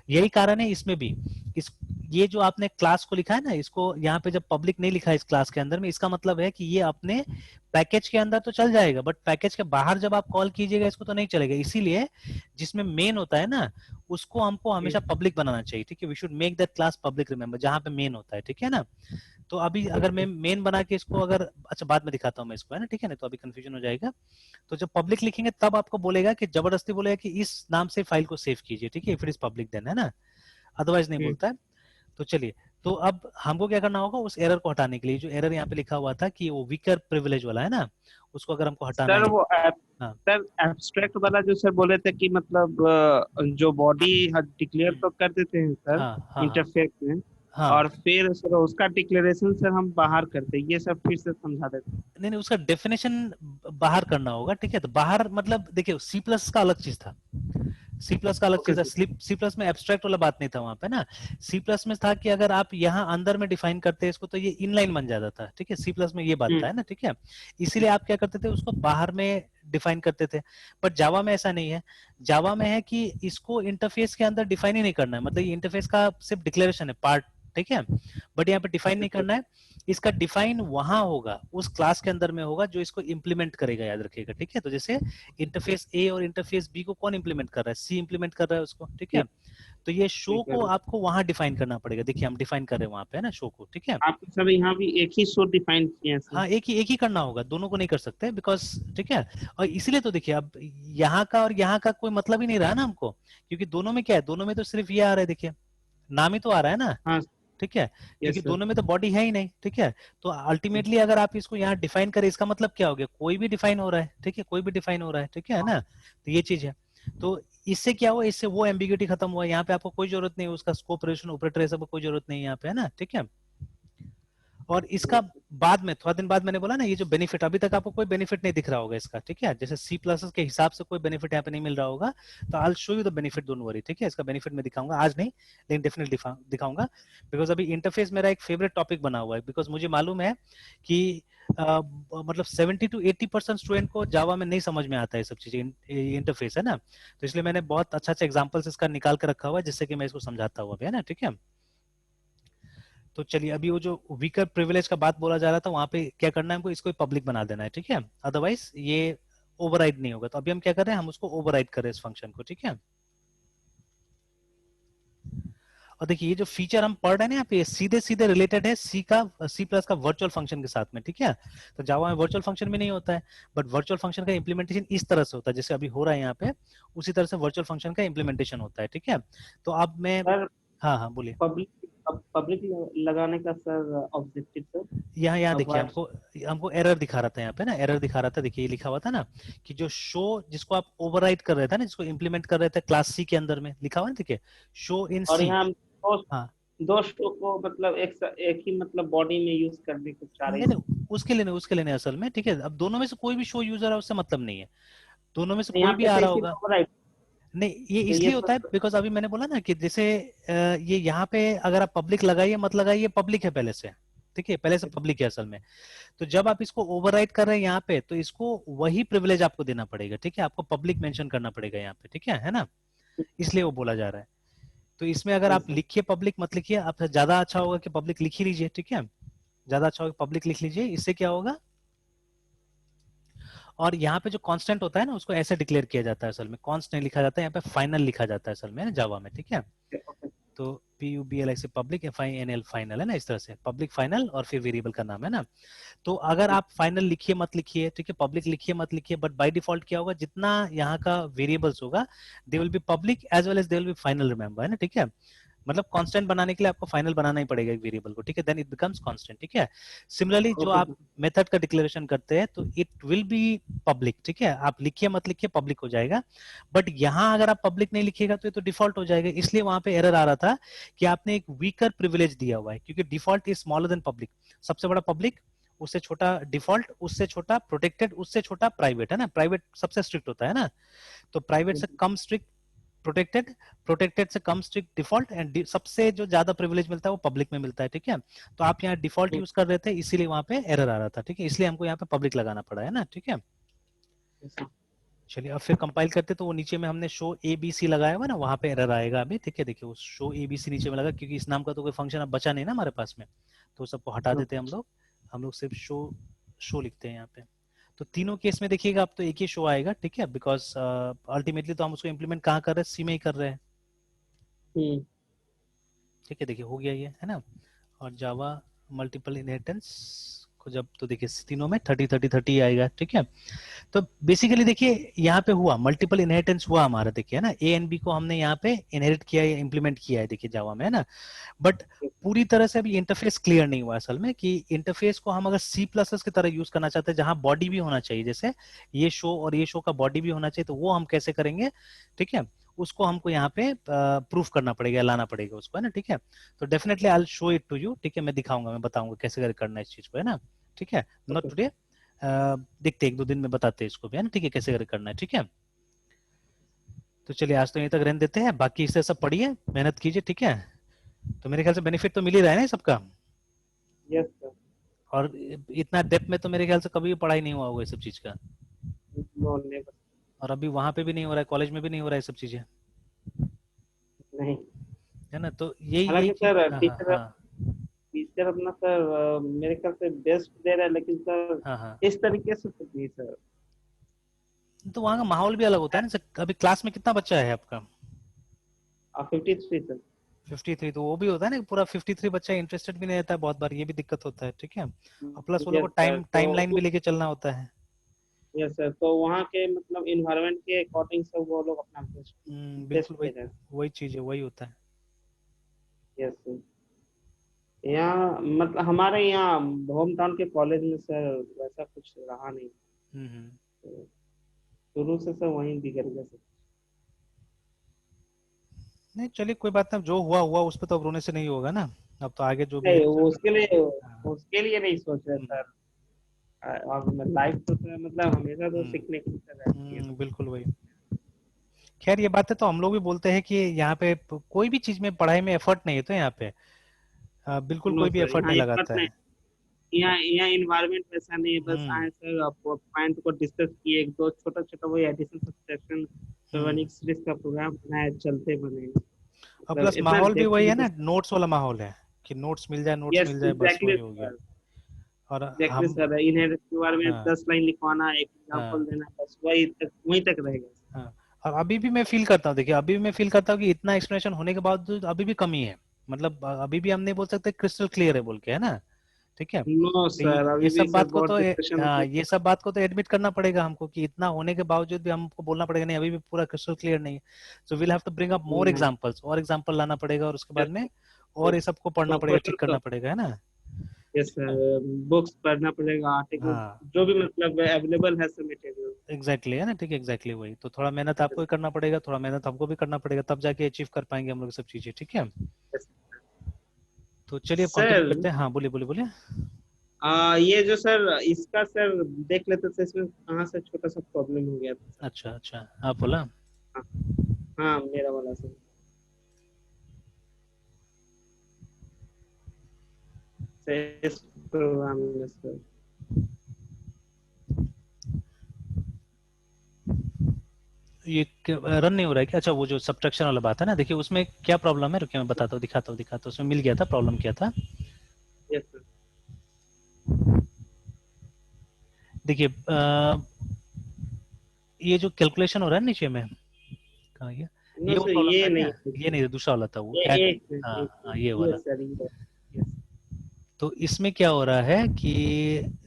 यही कारण है इसमें भी, इस ये जो आपने क्लास को लिखा है ना, इसको यहाँ पे जब पब्लिक नहीं लिखा है इस क्लास के अंदर में, इसका मतलब है कि ये अपने पैकेज के अंदर तो चल जाएगा, बट पैकेज के बाहर जब आप कॉल कीजिएगा इसको तो नहीं चलेगा। इसीलिए जिसमें मेन होता है ना, उसको हमको हमेशा पब्लिक बनाना चाहिए, ठीक है, we should make that class public, remember, जहां पे मेन होता है, ठीक है ना। तो अभी अगर मैं मेन बना के इसको अगर, अच्छा बाद में दिखाता हूँ मैं इसको, है ना, ठीक है ना, तो अभी कंफ्यूजन हो जाएगा। तो जब पब्लिक लिखेंगे तब आपको बोलेगा कि जबरदस्ती बोलेगा कि इस नाम से फाइल को सेव कीजिए, ठीक है, if it is public then, है ना, अदरवाइज नहीं बोलता है। तो चलिए तो अब हमको क्या करना होगा उस एरर को हटाने के लिए, जो एरर यहाँ पे लिखा हुआ था कि वो वीकर प्रिविलेज वाला है ना, उसको अगर हमको हटाना सर है। वो हाँ। सर एब्स्ट्रैक्ट वाला जो सर बोले थे कि मतलब जो बॉडी डिक्लेयर हम्म, तो कर देते हैं सर हाँ हाँ हाँ इंटरफेस में, हाँ। और फिर सर उसका डिक्लेरेशन सर हम बाहर करते हैं, ये सब फिर से समझा देते नहीं नहीं, उसका डेफिनेशन बाहर करना होगा, ठीक है। तो बाहर मतलब देखिए सी प्लस का अलग चीज था, सी प्लस का हैं। अलग ओके चीज था, सर। सी प्लस में एब्स्ट्रैक्ट वाला बात नहीं था वहां पे ना। सी प्लस में था कि अगर आप यहाँ अंदर में डिफाइन करते हैं इसको तो ये इनलाइन बन जाता था, ठीक है। सी प्लस में ये बात था, है ना, ठीक है। इसीलिए आप क्या करते थे, उसको बाहर में डिफाइन करते थे। बट जावा में ऐसा नहीं है। जावा में है कि इसको इंटरफेस के अंदर डिफाइन ही नहीं करना है, मतलब ये इंटरफेस का सिर्फ डिक्लेरेशन है पार्ट, ठीक है। बट यहाँ पे डिफाइन ओके नहीं सर। करना है। इसका डिफाइन वहां होगा, उस क्लास के अंदर में होगा जो इसको इंप्लीमेंट करेगा, याद रखिएगा, ठीक है। तो जैसे इंटरफेस ए और इंटरफेस बी को कौन इंप्लीमेंट कर रहा है, सी इंप्लीमेंट कर रहा है उसको, ठीक है। ठीक तो ये शो ठीक है। को आपको वहां डिफाइन करना पड़ेगा, देखिए हम डिफाइन कर रहे हैं वहां पे, है ना, शो को, ठीक है। आप सब यहाँ भी एक ही शो डिफाइन किए हैं सर। हाँ, एक ही करना होगा, दोनों को नहीं कर सकते, बिकॉज, ठीक है। और इसीलिए तो देखिए अब यहाँ का और यहाँ का कोई मतलब ही नहीं रहा ना हमको, क्योंकि दोनों में क्या है, दोनों में तो सिर्फ ये आ रहा है, देखिए नाम ही तो आ रहा है ना, हाँ। ठीक है। क्योंकि यस सर। दोनों में तो बॉडी है ही नहीं, ठीक है। तो अल्टीमेटली अगर आप इसको यहाँ डिफाइन करें, इसका मतलब क्या हो गया, कोई भी डिफाइन हो रहा है, ठीक है, कोई भी डिफाइन हो रहा है, ठीक है ना। तो ये चीज है। तो इससे क्या हुआ, इससे वो एम्बिग्यूटी खत्म हुआ, यहाँ पे आपको कोई जरूरत नहीं है उसका स्कोप ऑपरेशन ऑपरेटर सब कोई जरूरत नहीं है यहाँ पे, है ना, ठीक है। और इसका यस बाद में थोड़ा दिन बाद मैंने बोला ना, ये जो बेनिफिट, अभी तक आपको कोई बेनिफिट नहीं दिख रहा होगा इसका, ठीक है। जैसे सी प्लस के हिसाब से कोई बेनिफिट यहाँ पे नहीं मिल रहा होगा। तो I show you the benefit, don't worry, ठीक है। इसका बेनिफिट मैं दिखाऊंगा, आज नहीं लेकिन डेफिनेटली दिखाऊंगा। बिकॉज अभी इंटरफेस मेरा एक फेवरेट टॉपिक बना हुआ है, बिकॉज मुझे मालूम है कि मतलब 70 to 80% स्टूडेंट को जावा में नहीं समझ में आता है सब चीजें, इंटरफेस, है ना। तो इसलिए मैंने बहुत अच्छा अच्छा एग्जाम्पल्स इसका निकाल कर रखा हुआ है, जिससे कि मैं इसको समझाता हुआ भी, है ना, ठीक है। तो चलिए, अभी वो जो वीकर प्रिविलेज का बात बोला जा रहा था, वहां पे क्या करना है हमको, इसको पब्लिक बना देना है, ठीक है। अदरवाइज ये ओवरराइड नहीं होगा। तो अभी हम क्या कर रहे हैं, हम उसको ओवरराइड कर रहे हैं इस फंक्शन को, ठीक है। और देखिए ये जो फीचर हम पढ़ रहे हैं ना यहाँ पे, सीधे सीधे रिलेटेड है सी प्लस का वर्चुअल फंक्शन के साथ में, ठीक है। तो जावा में वर्चुअल फंक्शन भी नहीं होता है, बट वर्चुअल फंक्शन का इम्प्लीमेंटेशन इस तरह से होता है जैसे अभी हो रहा है यहाँ पे, उसी तरह से वर्चुअल फंक्शन का इम्प्लीमेंटेशन होता है, ठीक है। तो अब मैं, सर। हाँ हाँ बोलिए। पब्लिक पब्लिक लगाने का सर ऑब्जेक्टिव सर। यहाँ यहाँ अब देखिए, वाट। हमको हमको एरर दिखा रहा था यहाँ पे ना, एरर दिखा रहा था, देखिए ये लिखा हुआ था ना कि जो शो जिसको आप ओवरराइड कर रहे थे ना, जिसको इंप्लीमेंट कर रहे थे क्लास सी के अंदर में, लिखा हुआ है देखिए, शो इन और सी। यहाँ हम हाँ, दो स्टोव को मतलब एक ही मतलब बॉडी में यूज करने को चाह रही नहीं है। नहीं, उसके लिए नहीं असल में, ठीक है। अब दोनों में से कोई भी शो यूजर है उससे मतलब नहीं है, दोनों में से तो कोई यहाँ भी पे आ तो रहा इसीलिए होगा। ओवरराइट। नहीं, ये तो ये इसलिए होता है सब। बिकॉज अभी मैंने बोला ना कि जैसे ये यहाँ पे अगर आप पब्लिक लगाइए मत लगाइए, पब्लिक है पहले से, ठीक है, पहले से पब्लिक है असल में। तो जब आप इसको ओवरराइड कर रहे हैं यहाँ पे, तो इसको वही प्रिविलेज आपको देना पड़ेगा, ठीक है। आपको पब्लिक मेंशन करना पड़ेगा यहाँ पे, ठीक है ना। इसलिए वो बोला जा रहा है। तो इसमें अगर आप लिखिए पब्लिक मत लिखिए, आप ज्यादा अच्छा होगा कि पब्लिक लिख ही लीजिए, ठीक है। ज्यादा अच्छा होगा पब्लिक लिख लीजिए, इससे क्या होगा। और यहाँ पे जो कांस्टेंट होता है ना, उसको ऐसे डिक्लेयर किया जाता है, असल में कॉन्स्ट नहीं लिखा जाता है यहाँ पे, फाइनल लिखा जाता है असल में जावा में, ठीक है। तो PUBLI से पब्लिक, FINL फाइनल, है ना, इस तरह से पब्लिक फाइनल और फिर वेरिएबल का नाम, है ना। तो अगर आप फाइनल लिखिए मत लिखिए, ठीक है, पब्लिक लिखिए मत लिखिए, बट बाय डिफॉल्ट क्या होगा, जितना यहाँ का वेरिएबल्स होगा, they will be public as well as they will be final, remember, है ना, ठीक है। मतलब कांस्टेंट बनाने के लिए आपको फाइनल बनाना ही पड़ेगा एक वेरिएबल को, ठीक है, देन इट बिकम्स कांस्टेंट, ठीक है। सिमिलरली जो ओके आप सर। मेथड का डिक्लेरेशन करते हैं तो इट विल बी पब्लिक, ठीक है। आप लिखिए मत लिखिए पब्लिक हो जाएगा। बट यहाँ अगर आप पब्लिक नहीं लिखिएगा तो ये तो डिफॉल्ट हो जाएगा, इसलिए वहां पे एरर आ रहा था कि आपने एक वीकर प्रिविलेज दिया हुआ है, क्योंकि default is smaller than public. सबसे बड़ा पब्लिक, उससे छोटा डिफॉल्ट, उससे छोटा प्रोटेक्टेड, उससे छोटा प्राइवेट, है ना। प्राइवेट सबसे स्ट्रिक्ट होता है ना, तो प्राइवेट से कम स्ट्रिक्ट प्रोटेक्टेड, प्रोटेक्टेड से कम स्ट्रिक्ट डिफॉल्ट, एंड सबसे जो ज्यादा प्रिविलेज मिलता है वो पब्लिक में मिलता है, ठीक है। तो आप यहाँ डिफॉल्ट यूज कर रहे थे, इसीलिए वहां पे एरर आ रहा था, ठीक है, इसलिए हमको यहाँ पे पब्लिक लगाना पड़ा, है ना, ठीक है। चलिए अब फिर कंपाइल करते, तो वो नीचे में हमने शो ABC लगाया हुआ ना, वहां पे एरर आएगा अभी, ठीक है। देखिए वो शो ABC नीचे में लगा, क्योंकि इस नाम का तो कोई फंक्शन अब बचा नहीं ना हमारे पास में, तो सबको हटा देते हैं हम लोग सिर्फ शो शो लिखते हैं यहाँ पे। तो तीनों केस में देखिएगा आप, तो एक ही शो आएगा, ठीक है, बिकॉज अल्टीमेटली तो हम उसको इम्प्लीमेंट कहाँ कर रहे हैं, सी में ही कर रहे हैं, हम्म। ठीक है। देखिए हो गया ये, है ना। और जावा मल्टीपल इनहेरिटेंस देखो जब, तो देखिए तीनों में 30 30 30 आएगा, ठीक है। तो बेसिकली देखिए यहाँ पे हुआ मल्टीपल इनहेरिटेंस हुआ हमारा, देखिए है ना, ए एंड बी को हमने यहाँ पे इनहेरिट किया है, इम्प्लीमेंट किया है, देखिए जावा में, है ना। बट पूरी तरह से अभी इंटरफेस क्लियर नहीं हुआ असल में, कि इंटरफेस को हम अगर सी प्लस प्लस की तरह यूज करना चाहते हैं, जहां बॉडी भी होना चाहिए, जैसे ये शो और ये शो का बॉडी भी होना चाहिए, तो वो हम कैसे करेंगे, ठीक है। उसको हमको यहाँ पे प्रूफ करना पड़ेगा, लाना पड़ेगा उसको, है ना, ठीक है। तो definitely I will show it to you, ठीक है, मैं दिखाऊंगा, मैं बताऊंगा कैसे करना है इस चीज को, है ना, ठीक है। नॉट ओके टुडे, देखते हैं 1 2 दिन में बताते हैं इसको भी, है ना, ठीक है, कैसे करना है, ठीक है। तो चलिए आज तो यहीं तक रहने देते हैं, बाकी इसे सब पढ़िए, मेहनत कीजिए, ठीक है। तो मेरे ख्याल से बेनिफिट तो मिल ही रहा है ना सबका। Yes sir. और इतना डेप्थ में तो मेरे ख्याल से कभी भी पढ़ाई नहीं हुआ होगा ये सब चीज का। No never. और अभी वहां पे भी नहीं हो रहा है, कॉलेज में भी नहीं हो रहा है ये सब चीजें, नहीं। है ना। तो यही यही हालांकि चीज, सर हाँ हाँ टीचर हाँ टीचर अपना सर मेरे ख्याल से बेस्ट दे रहा है, लेकिन सर हाँ हाँ। इस तरीके से तो नहीं सर। तो वहाँ का माहौल भी अलग होता है ना सर। अभी क्लास में कितना बच्चा है आपका? 53 सर। 53, तो वो भी होता है ना कि पूरा 53 बच्चा इंटरेस्टेड भी नहीं रहता है, बहुत बार ये भी दिक्कत होता है, ठीक है। और प्लस वो लोग यस को सर। टाइम लाइन भी लेके चलना होता है। यस सर, तो वहाँ के मतलब इन्वायरमेंट के अकॉर्डिंग से वो लोग अपना बेस्ट बेस्ट बिल्कुल दे वही, रहे हैं। वही चीज है, वही होता है। Yes sir. यहाँ मतलब हमारे यहाँ होम टाउन के कॉलेज में सर वैसा कुछ रहा नहीं। हम्म। तो शुरू से सर वहीं बिगड़ गया सर। नहीं चलिए कोई बात नहीं, जो हुआ हुआ, उस पर तो अब रोने से नहीं होगा ना। अब तो आगे जो भी है नहीं, रिजल्ट वो का तो, हाँ, उसके लिए नहीं सोच रहे हम्म, सर। और लाइफ तो सर मतलब हमेशा तो हम्म, सीखने की सर रहती है। बिल्कुल वही। खैर ये बातें तो हम लोग भी बोलते हैं कि यहाँ पे कोई भी चीज में पढ़ाई में एफर्ट नहीं है, तो यहाँ पे बिल्कुल नो कोई भी सर, एफर्ट यहाँ नहीं इतना लगाता नहीं। है। यहाँ यहाँ इन्वायरमेंट वैसा नहीं है, बस हम्म आए सर आप पॉइंट को डिस्कस किए, एक दो छोटा छोटा वही एडिशन सब्ट्रैक्शन हम्म। सेवन सीरीज का प्रोग्राम बनाया, चलते बने और मतलब प्लस इतना माहौल भी डेप्थ वही में है तो। ना, नोट्स वाला माहौल है, कि नोट्स मिल जाए, नोट्स यस मिल जाए, बस एग्जैक्टली वही हो गया। सर। और एग्जैक्टली हम, सर, इन्हें के बारे में हाँ 10 लाइन लिखवाना, एक एग्जाम्पल हाँ देना, बस वहीं तक रहेगा। हाँ। और अभी भी मैं फील करता हूँ, देखिए अभी भी मैं फील करता हूँ कि इतना एक्सप्लेनेशन होने के बावजूद अभी भी कमी है। मतलब अभी भी हम नहीं बोल सकते क्रिस्टल क्लियर है बोल के, है ना, ठीक है। नो तो सर, ये अभी भी सब सर बात को बहुत तो डिस्कशन हाँ, होने ये की। सब बात को तो एडमिट करना पड़ेगा हमको, कि इतना होने के बावजूद भी हमको बोलना पड़ेगा नहीं, अभी भी पूरा क्रिस्टल क्लियर नहीं है। So will have to bring up more नहीं। एग्जांपल्स, और एग्जांपल लाना पड़ेगा, और उसके बाद यस में और तो ये सबको पढ़ना पड़ेगा, प्रोफेसर ठीक करना तो पड़ेगा, है ना, यस ठीक है। सर, बुक्स पढ़ना पड़ेगा, आर्टिकल हाँ जो भी मतलब अवेलेबल है सब मटेरियल। एग्जैक्टली है ना, ठीक है, एग्जैक्टली वही। तो थोड़ा मेहनत आपको भी करना पड़ेगा, थोड़ा मेहनत हमको भी करना पड़ेगा, तब जाके अचीव कर पाएंगे हम लोग सब चीजें, ठीक है। तो चलिए अब कंटिन्यू सर करते हैं, हाँ बोलिए बोलिए बोलिए। ये जो सर इसका सर देख लेते थे, इसमें कहाँ से छोटा सा प्रॉब्लम हो गया था सर। अच्छा अच्छा, आप बोला। हाँ। हाँ मेरा वाला सर। सर, इस प्रोग्राम में सर। ये रन नहीं हो रहा है क्या? अच्छा वो जो सब्ट्रैक्शन वाला बात है ना, देखिए उसमें क्या प्रॉब्लम है, रुकिए मैं बताता हूँ, दिखाता हूँ, उसमें मिल गया था, प्रॉब्लम क्या था। Yes sir. देखिए ये जो कैलकुलेशन हो रहा है नीचे में, कहाँ गया, नो ये वो सर, प्रॉब्लम ये था क्या? नहीं है ये सर। नहीं था, दूसरा वाला था वो ये ऐड। एक हाँ एक हाँ ये ये वाला। सर ये यस। तो इसमें क्या हो रहा है कि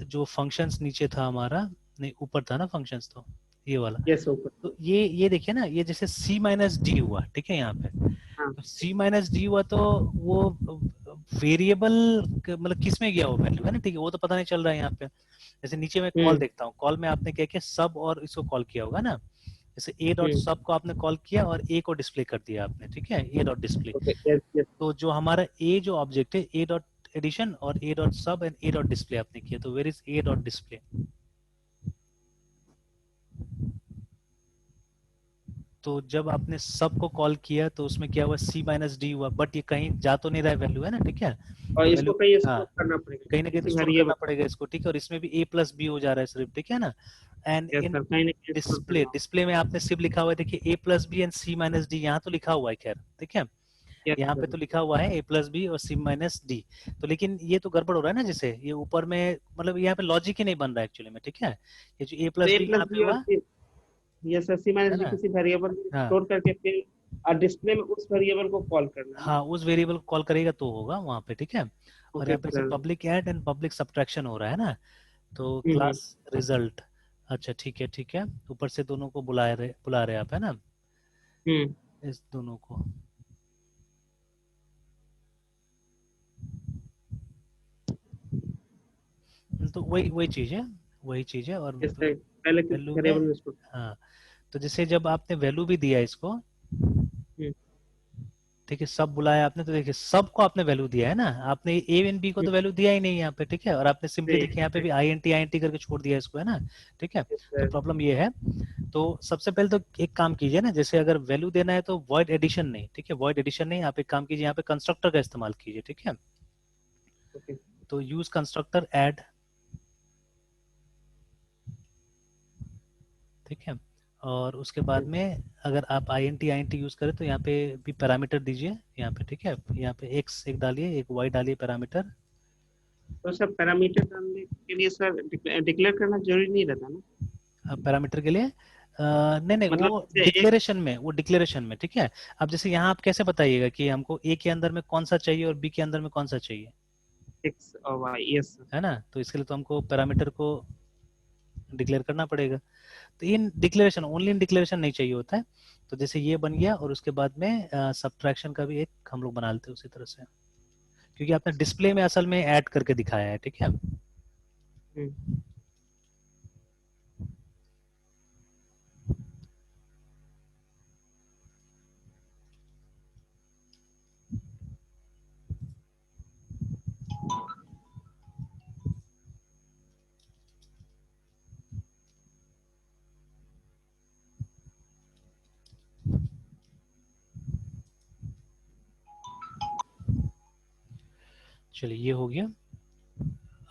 जो फंक्शंस नीचे था हमारा, नहीं ऊपर था ना फंक्शंस, तो ये वाला। यस ऊपर। तो ये देखिए ना, ये जैसे सी माइनस डी हुआ, ठीक है, यहाँ पे। हाँ। तो सी माइनस डी हुआ, तो वो वेरिएबल मतलब किस में गया वो वैल्यू, है ना, ठीक है, वो तो पता नहीं चल रहा है यहाँ पे। जैसे नीचे में कॉल हम्म देखता हूँ, कॉल में आपने क्या किया, सब और इसको कॉल किया होगा ना। जैसे ए डॉट हम्म। सब को आपने कॉल किया और ए को डिस्प्ले कर दिया आपने, ठीक है, ए dot display. Okay yes yes. तो जो हमारा ए जो ऑब्जेक्ट है, ए डॉट एडिशन और A dot sub and A dot display आपने किया, तो where is A dot display. तो जब आपने सब को कॉल किया तो उसमें क्या हुआ, सी माइनस डी हुआ, बट ये कहीं जा तो नहीं रहा है वैल्यू, है ना, ठीक है। और तो इसको वैल्यू, कहीं हाँ, स्टोर करना पड़ेगा कहीं ना कहीं तो किसी स्टोर वेरिएबल। करना पड़ेगा इसको, ठीक है। और इसमें भी ए प्लस बी हो जा रहा है सिर्फ, ठीक है ना। एंड यस इन सर, कहीं ना कहीं स्टोर डिस्प्ले, करना डिस्प्ले में आपने सिर्फ लिखा हुआ है, देखिए A plus B and C minus D, यहाँ तो लिखा हुआ है, खैर ठीक है। होगा। यस यहाँ पे सर। तो लिखा हुआ है ए प्लस बी और सी माइनस डी। तो लेकिन ये तो गड़बड़ हो रहा है ना, जैसे ये ऊपर में मतलब यहाँ पे लॉजिक ही नहीं बन रहा है एक्चुअली में, ठीक है। ये जो ए तो प्लस ए बी प्लस यहाँ पे बी और हुआ, सी, यस सर, सी है माइनस डी ना, किसी वेरिएबल में हाँ स्टोर करके फिर डिस्प्ले में उस वेरिएबल को कॉल करना है ना। हाँ, उस वेरिएबल को कॉल करेगा तो होगा वहां पे, ठीक है। और ओके यहाँ पे से sir. Public add and public subtraction हो रहा है ना, तो क्लास रिजल्ट। अच्छा ठीक है ठीक है, ऊपर से दोनों को बुला रहे आप, है ना, हम्म। इस दोनों को। तो वही वही चीज है, वही चीज है। और यस सर, पहले किस वैल्यू में, वेरिएबल में इसको। हाँ, तो जैसे जब आपने वैल्यू भी दिया इसको, हम्म। ठीक है, सब बुलाया आपने, तो देखिए सबको आपने वैल्यू दिया है ना, आपने ए एंड बी को तो वैल्यू दिया ही नहीं यहाँ पे, ठीक है, और आपने सिंपली देखिए यहाँ पे भी आई एन टी करके छोड़ दिया इसको, है ना, ठीक है। यस तो सर। प्रॉब्लम ये है, तो सबसे पहले तो एक काम कीजिए ना, जैसे अगर वैल्यू देना है तो वॉइड एडिशन नहीं, ठीक है, वॉइड एडिशन नहीं, आप एक काम कीजिए, यहाँ पे कंस्ट्रक्टर का इस्तेमाल कीजिए, ठीक है। ओके। तो यूज कंस्ट्रक्टर ऐड, ठीक है, और उसके बाद में अगर आप आई एन टी यूज करें तो यहाँ पे भी पैरामीटर दीजिए यहाँ पे, ठीक है, यहाँ पे एक्स एक डालिए, एक वाई डालिए पैरामीटर। तो सर पैरामीटर डालने के लिए सर डिक्लेयर करना जरूरी नहीं रहता ना। पैरामीटर के लिए नहीं नहीं, मतलब वो जैसे एक डिक्लेरेशन में, वो डिक्लेरेशन में, ठीक है। अब जैसे यहाँ आप कैसे बताइएगा कि हमको ए के अंदर में कौन सा चाहिए और बी के अंदर में कौन सा चाहिए, एक्स और वाई, यस सर। है ना, तो इसके लिए तो हमको पैरामीटर को डिक्लेयर करना पड़ेगा। तो इन डिक्लेरेशन, ओनली इन डिक्लेरेशन नहीं चाहिए होता है। तो जैसे ये बन गया, और उसके बाद में सब्ट्रैक्शन का भी एक हम लोग बना लेते हैं उसी तरह से, क्योंकि आपने डिस्प्ले में असल में ऐड करके दिखाया है, ठीक है। हम्म। चलिए ये हो गया।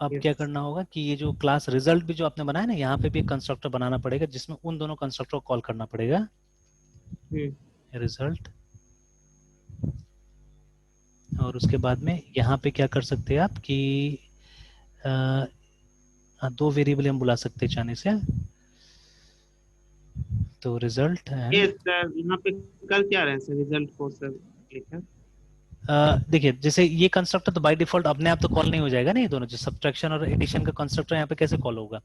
अब क्या यस। करना होगा कि ये जो क्लास रिजल्ट भी जो आपने बनाया ना, यहाँ पे भी एक कंस्ट्रक्टर बनाना पड़ेगा जिसमें उन दोनों कंस्ट्रक्टर को कॉल करना पड़ेगा, हम्म। रिजल्ट। और उसके बाद में यहाँ पे क्या कर सकते हैं आप कि दो वेरिएबल हम बुला सकते हैं चाहने से, तो रिजल्ट ये एंड, सर यहाँ पे कर क्या रहे हैं सर, रिजल्ट को सर लिखा। देखिए जैसे ये कंस्ट्रक्टर तो बाय डिफॉल्ट अपने आप तो कॉल नहीं हो जाएगा ना, ये दोनों जो सब्ट्रैक्शन और एडिशन का कंस्ट्रक्टर यहाँ पे कैसे कॉल होगा,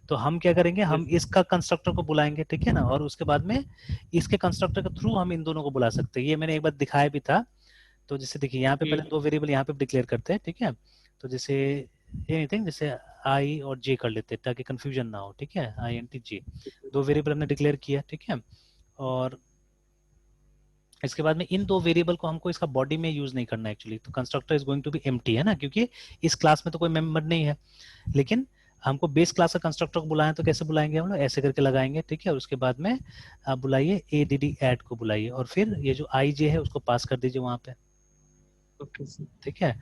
तो हम क्या करेंगे, हम यस। इसका कंस्ट्रक्टर को बुलाएंगे, ठीक है ना, और उसके बाद में इसके कंस्ट्रक्टर के थ्रू हम इन दोनों को बुला सकते हैं। ये मैंने एक बार दिखाया भी था। तो जैसे देखिए यहाँ पे पहले हम्म। दो वेरिएबल यहाँ पे डिक्लेयर करते हैं, ठीक है। तो जैसे एनीथिंग, जैसे आई और जे कर लेते हैं ताकि कंफ्यूजन ना हो, ठीक है, आई एन टी जे, दो वेरिएबल हमने डिक्लेयर किया, ठीक है। और इसके बाद में इन दो वेरिएबल को हमको इसका बॉडी में यूज नहीं करना एक्चुअली, तो constructor is going to be empty, है ना, क्योंकि इस क्लास में तो कोई मेंबर नहीं है। लेकिन हमको बेस क्लास का कंस्ट्रक्टर को बुलाएं तो कैसे बुलाएंगे, हम लोग ऐसे करके लगाएंगे, ठीक है। और उसके बाद में आप बुलाइए ए डी डी एड को बुलाइए, और फिर ये जो आई जे है उसको पास कर दीजिए वहां पे, ओके सर। ठीक है।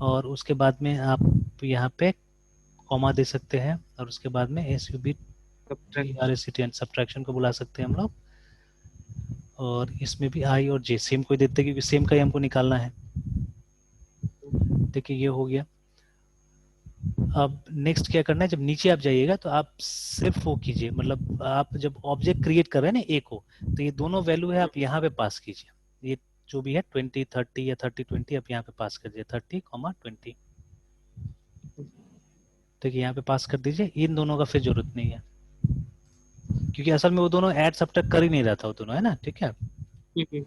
और उसके बाद में आप यहाँ पे कॉमा दे सकते हैं, और उसके बाद में S U B T R subtract. S C T N subtraction को बुला सकते हैं हम लोग। और इसमें भी आई और जे सेम को देते हैं क्योंकि सेम का ही हमको निकालना है। देखिए ये हो गया। अब नेक्स्ट क्या करना है, जब नीचे आप जाइएगा तो आप सिर्फ वो कीजिए, मतलब आप जब ऑब्जेक्ट क्रिएट कर रहे हैं ना ए को, तो ये दोनों वैल्यू है आप यहाँ पे पास कीजिए, ये जो भी है 20 30 या 30 20 आप यहाँ पे पास कर दीजिए, 30 20, ठीक है, यहाँ पे पास कर दीजिए। इन दोनों का फिर जरूरत नहीं है क्योंकि असल में वो दोनों ऐड सब्ट्रैक्ट कर ही नहीं रहा था वो दोनों, है ना, ठीक है। हम्म।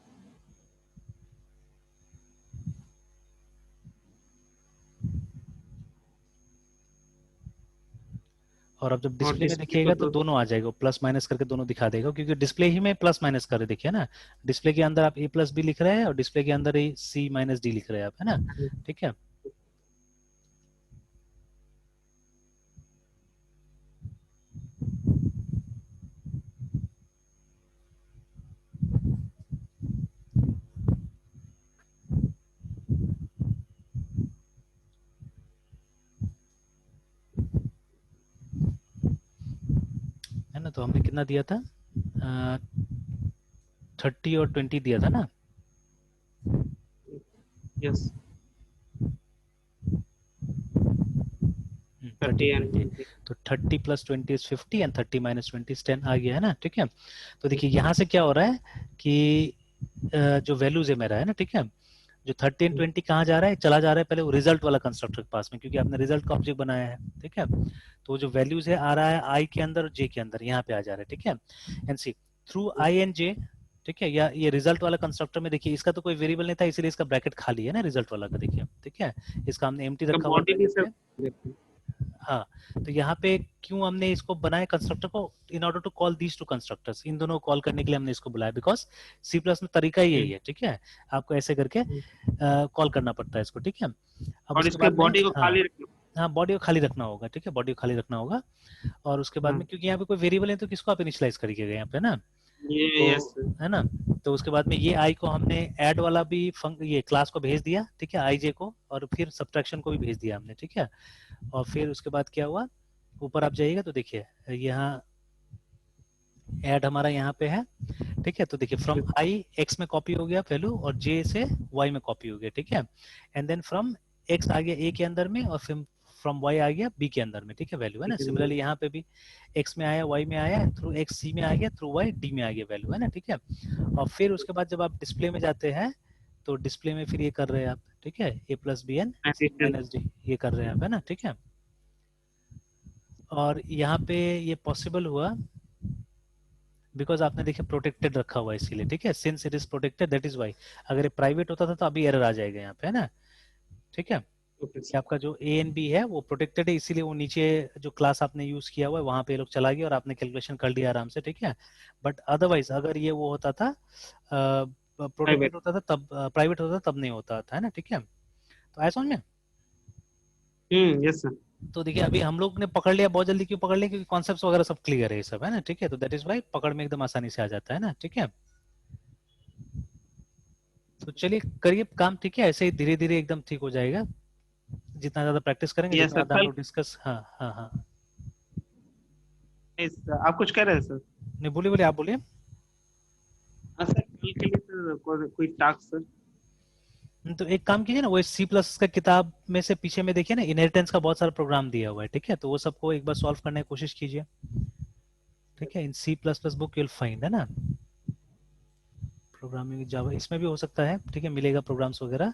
और अब जब और डिस्प्ले में डिस्प्ले को देखिएगा तो तो दोनों आ जाएगा, प्लस माइनस करके दोनों दिखा देगा, क्योंकि डिस्प्ले ही में प्लस माइनस कर देखिए ना, डिस्प्ले के अंदर आप ए प्लस बी लिख रहे हैं और डिस्प्ले के अंदर ही सी माइनस डी लिख रहे हैं आप, है ना, ठीक है। है ना, तो हमने कितना दिया था, 30 और 20 दिया था ना। यस। 30 30 एंड 20, 20। तो 30 + 20 इज 50 एंड 30 - 20 इज 10 आ गया, है ना, ठीक है। तो देखिए यहाँ से क्या हो रहा है कि जो वैल्यूज है मेरा, है ना, ठीक है, जो 30 एंड 20 कहाँ जा रहा है, चला जा रहा है पहले वो रिजल्ट वाला कंस्ट्रक्टर के पास में, क्योंकि आपने रिजल्ट का ऑब्जेक्ट बनाया है, ठीक है। तो जो वैल्यूज है आ रहा है आई के अंदर और जे के अंदर, यहाँ पे आ जा रहा है, ठीक है। And C through I and J, ठीक है। या ये रिजल्ट वाला कंस्ट्रक्टर में देखिए इसका तो कोई वेरिएबल नहीं था, इसीलिए इसका ब्रैकेट खाली है ना रिजल्ट वाला का, देखिए, ठीक है। इसका हमने एम्प्टी रखा हुआ बॉडी भी ब्रैकेट सर पे। हाँ, तो यहाँ पे क्यों हमने इसको बनाया कंस्ट्रक्टर को, in order to call these two constructors, इन दोनों को कॉल करने के लिए हमने इसको बुलाया, बिकॉज सी प्लस में तरीका ही यही है, ठीक है। आपको ऐसे करके कॉल करना पड़ता है इसको, ठीक है। अब और उसके इसके बाद में बॉडी को हाँ, खाली रखना। हाँ बॉडी को खाली रखना होगा, ठीक है, बॉडी को खाली रखना होगा। और उसके बाद में क्योंकि यहाँ पे कोई वेरिएबल है तो किसको आप इनिशियलाइज करिएगा यहाँ पे ना, ये यस तो है ना। तो उसके बाद में ये आई को हमने ऐड वाला भी ये क्लास को भेज दिया, ठीक है, आई जे को, और फिर सब्ट्रैक्शन को भी भेज दिया हमने, ठीक है। और फिर उसके बाद क्या हुआ, ऊपर आप जाइएगा तो देखिए यहाँ ऐड हमारा यहाँ पे है, ठीक है। तो देखिए फ्रॉम आई एक्स में कॉपी हो गया वैल्यू, और जे से वाई में कॉपी हो गया, ठीक है। एंड देन फ्रॉम एक्स आ गया ए के अंदर में, और फिर फ्रॉम वाई आ गया बी के अंदर में, ठीक है, वैल्यू है ना। सिमिलरली यहाँ पे भी एक्स में आया, वाई में आया, थ्रू एक्स सी में आ गया, थ्रू वाई डी में आ गया वैल्यू, है ना, ठीक है। और फिर उसके बाद जब आप डिस्प्ले में जाते हैं तो डिस्प्ले में फिर ये कर रहे हैं आप, ठीक है, A plus B and C minus D, ये कर रहे हैं आप, है ना, ठीक है। और यहाँ पे ये पॉसिबल हुआ बिकॉज आपने देखिए प्रोटेक्टेड रखा हुआ है इसीलिए, ठीक है, since it is protected that is why. अगर ये प्राइवेट होता था तो अभी एरर आ जाएगा यहाँ पे, है ना, ठीक है। कि आपका जो ए एन बी है वो प्रोटेक्टेड है, इसीलिए वो नीचे जो क्लास आपने यूज किया हुआ है वहां पे लोग चला गया और आपने कैलकुलेशन कर लिया आराम से, ठीक है। बट अदरवाइज अगर ये वो होता था प्रोटेक्टेड होता था तब, प्राइवेट होता था तब नहीं होता था, है ना, ठीक है। तो ऐसा समझ में। Yes sir. तो देखिए अभी हम लोग ने पकड़ लिया बहुत जल्दी, क्यों पकड़ लिया, क्योंकि कॉन्सेप्ट्स वगैरह सब क्लियर है ये सब, है ना, ठीक है। तो दैट इज वाई पकड़ में एकदम आसानी से आ जाता है ना, ठीक है। तो चलिए करिए काम, ठीक है, ऐसे ही धीरे धीरे एकदम ठीक हो जाएगा, जितना ज्यादा प्रैक्टिस करेंगे यस जितना सर ज्यादा हम कल। लोग डिस्कस। हाँ हाँ हाँ, यस सर, आप कुछ कह रहे हैं सर? नहीं बोलिए बोलिए, आप बोलिए। हाँ सर, कल के लिए सर कोई टास्क सर? तो एक काम कीजिए ना, वो सी प्लस का किताब में से पीछे में देखिए ना, इनहेरिटेंस का बहुत सारा प्रोग्राम दिया हुआ है, ठीक है। तो वो सबको एक बार सॉल्व करने की कोशिश कीजिए, ठीक है। In C plus plus book you'll find, है ना, प्रोग्रामिंग जावा इसमें भी हो सकता है, ठीक है, मिलेगा प्रोग्राम्स वगैरह,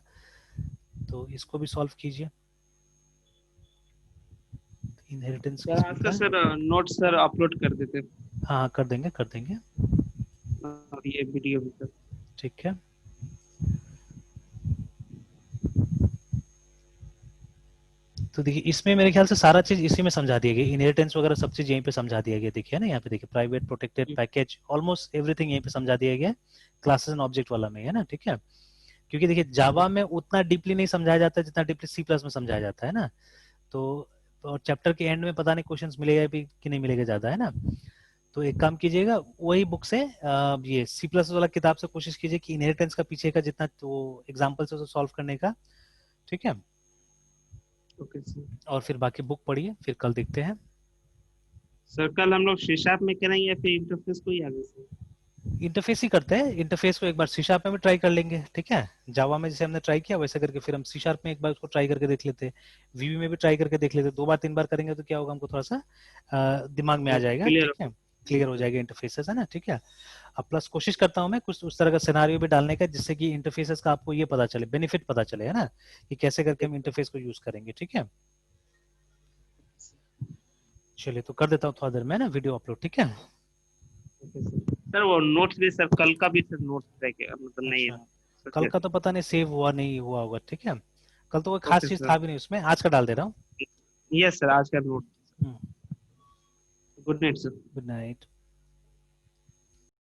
तो इसको भी सॉल्व कीजिए। इनहेरिटेंस सर किस आज बुक का का है? सर नोट सर अपलोड कर देते। हाँ हाँ, कर देंगे कर देंगे, और ये वीडियो भी सर। ठीक है। तो देखिए इसमें मेरे ख्याल से सारा चीज इसी में समझा दिया गया, इनहेरिटेंस वगैरह सब चीज यहीं पे समझा दिया गया, देखिए ना यहाँ पे देखिए private protected package almost everything यहीं पे समझा दिया गया, क्लासेस एंड ऑब्जेक्ट वाला में, है ना, ठीक है। क्योंकि देखिए जावा में उतना डीपली नहीं समझाया जाता है जितना डीपली सी प्लस में समझाया जाता है ना। तो और चैप्टर के एंड में पता नहीं क्वेश्चंस मिलेगा भी कि नहीं मिलेगा ज्यादा, है ना। तो एक काम कीजिएगा, वही बुक से ये सी प्लस वाला किताब से कोशिश कीजिए कि इनहेरिटेंस का पीछे का जितना तो एग्जाम्पल्स है सॉल्व करने का, ठीक है। Okay sir. और फिर बाकी बुक पढ़िए, फिर कल देखते हैं। सर कल हम लोग सी शार्प में करेंगे या फिर इंटरफेस को ही आगे सर? इंटरफेस ही करते हैं, इंटरफेस को एक बार सी शार्प में भी ट्राई कर लेंगे, ठीक है। जावा में जैसे हमने ट्राई किया वैसे करके फिर हम सी शार्प में एक बार उसको ट्राई करके देख लेते हैं, वीवी में भी ट्राई करके देख लेते हैं। 2 बार 3 बार करेंगे तो क्या होगा, हमको थोड़ा सा दिमाग में आ जाएगा, क्लियर। ठीक है, क्लियर हो जाएगा इंटरफेसेस, है ना, ठीक है। अब प्लस कोशिश करता हूँ मैं कुछ उस तरह का सिनारियो भी डालने का जिससे कि इंटरफेसेस का आपको ये पता चले, बेनिफिट पता चले, है ना, कि कैसे करके हम इंटरफेस को यूज करेंगे, ठीक है। चलिए तो कर देता हूँ थोड़ा देर में ना वीडियो अपलोड, ठीक है। सर वो नोट्स भी सर कल का भी सर नोट्स रहेगा मतलब नहीं अच्छा, है कल का सर? तो पता नहीं सेव हुआ नहीं हुआ होगा, ठीक है। कल तो कोई खास ओके चीज सर। था भी नहीं उसमें, आज का डाल दे रहा हूँ। यस सर, आज का note. Good night sir. Good night.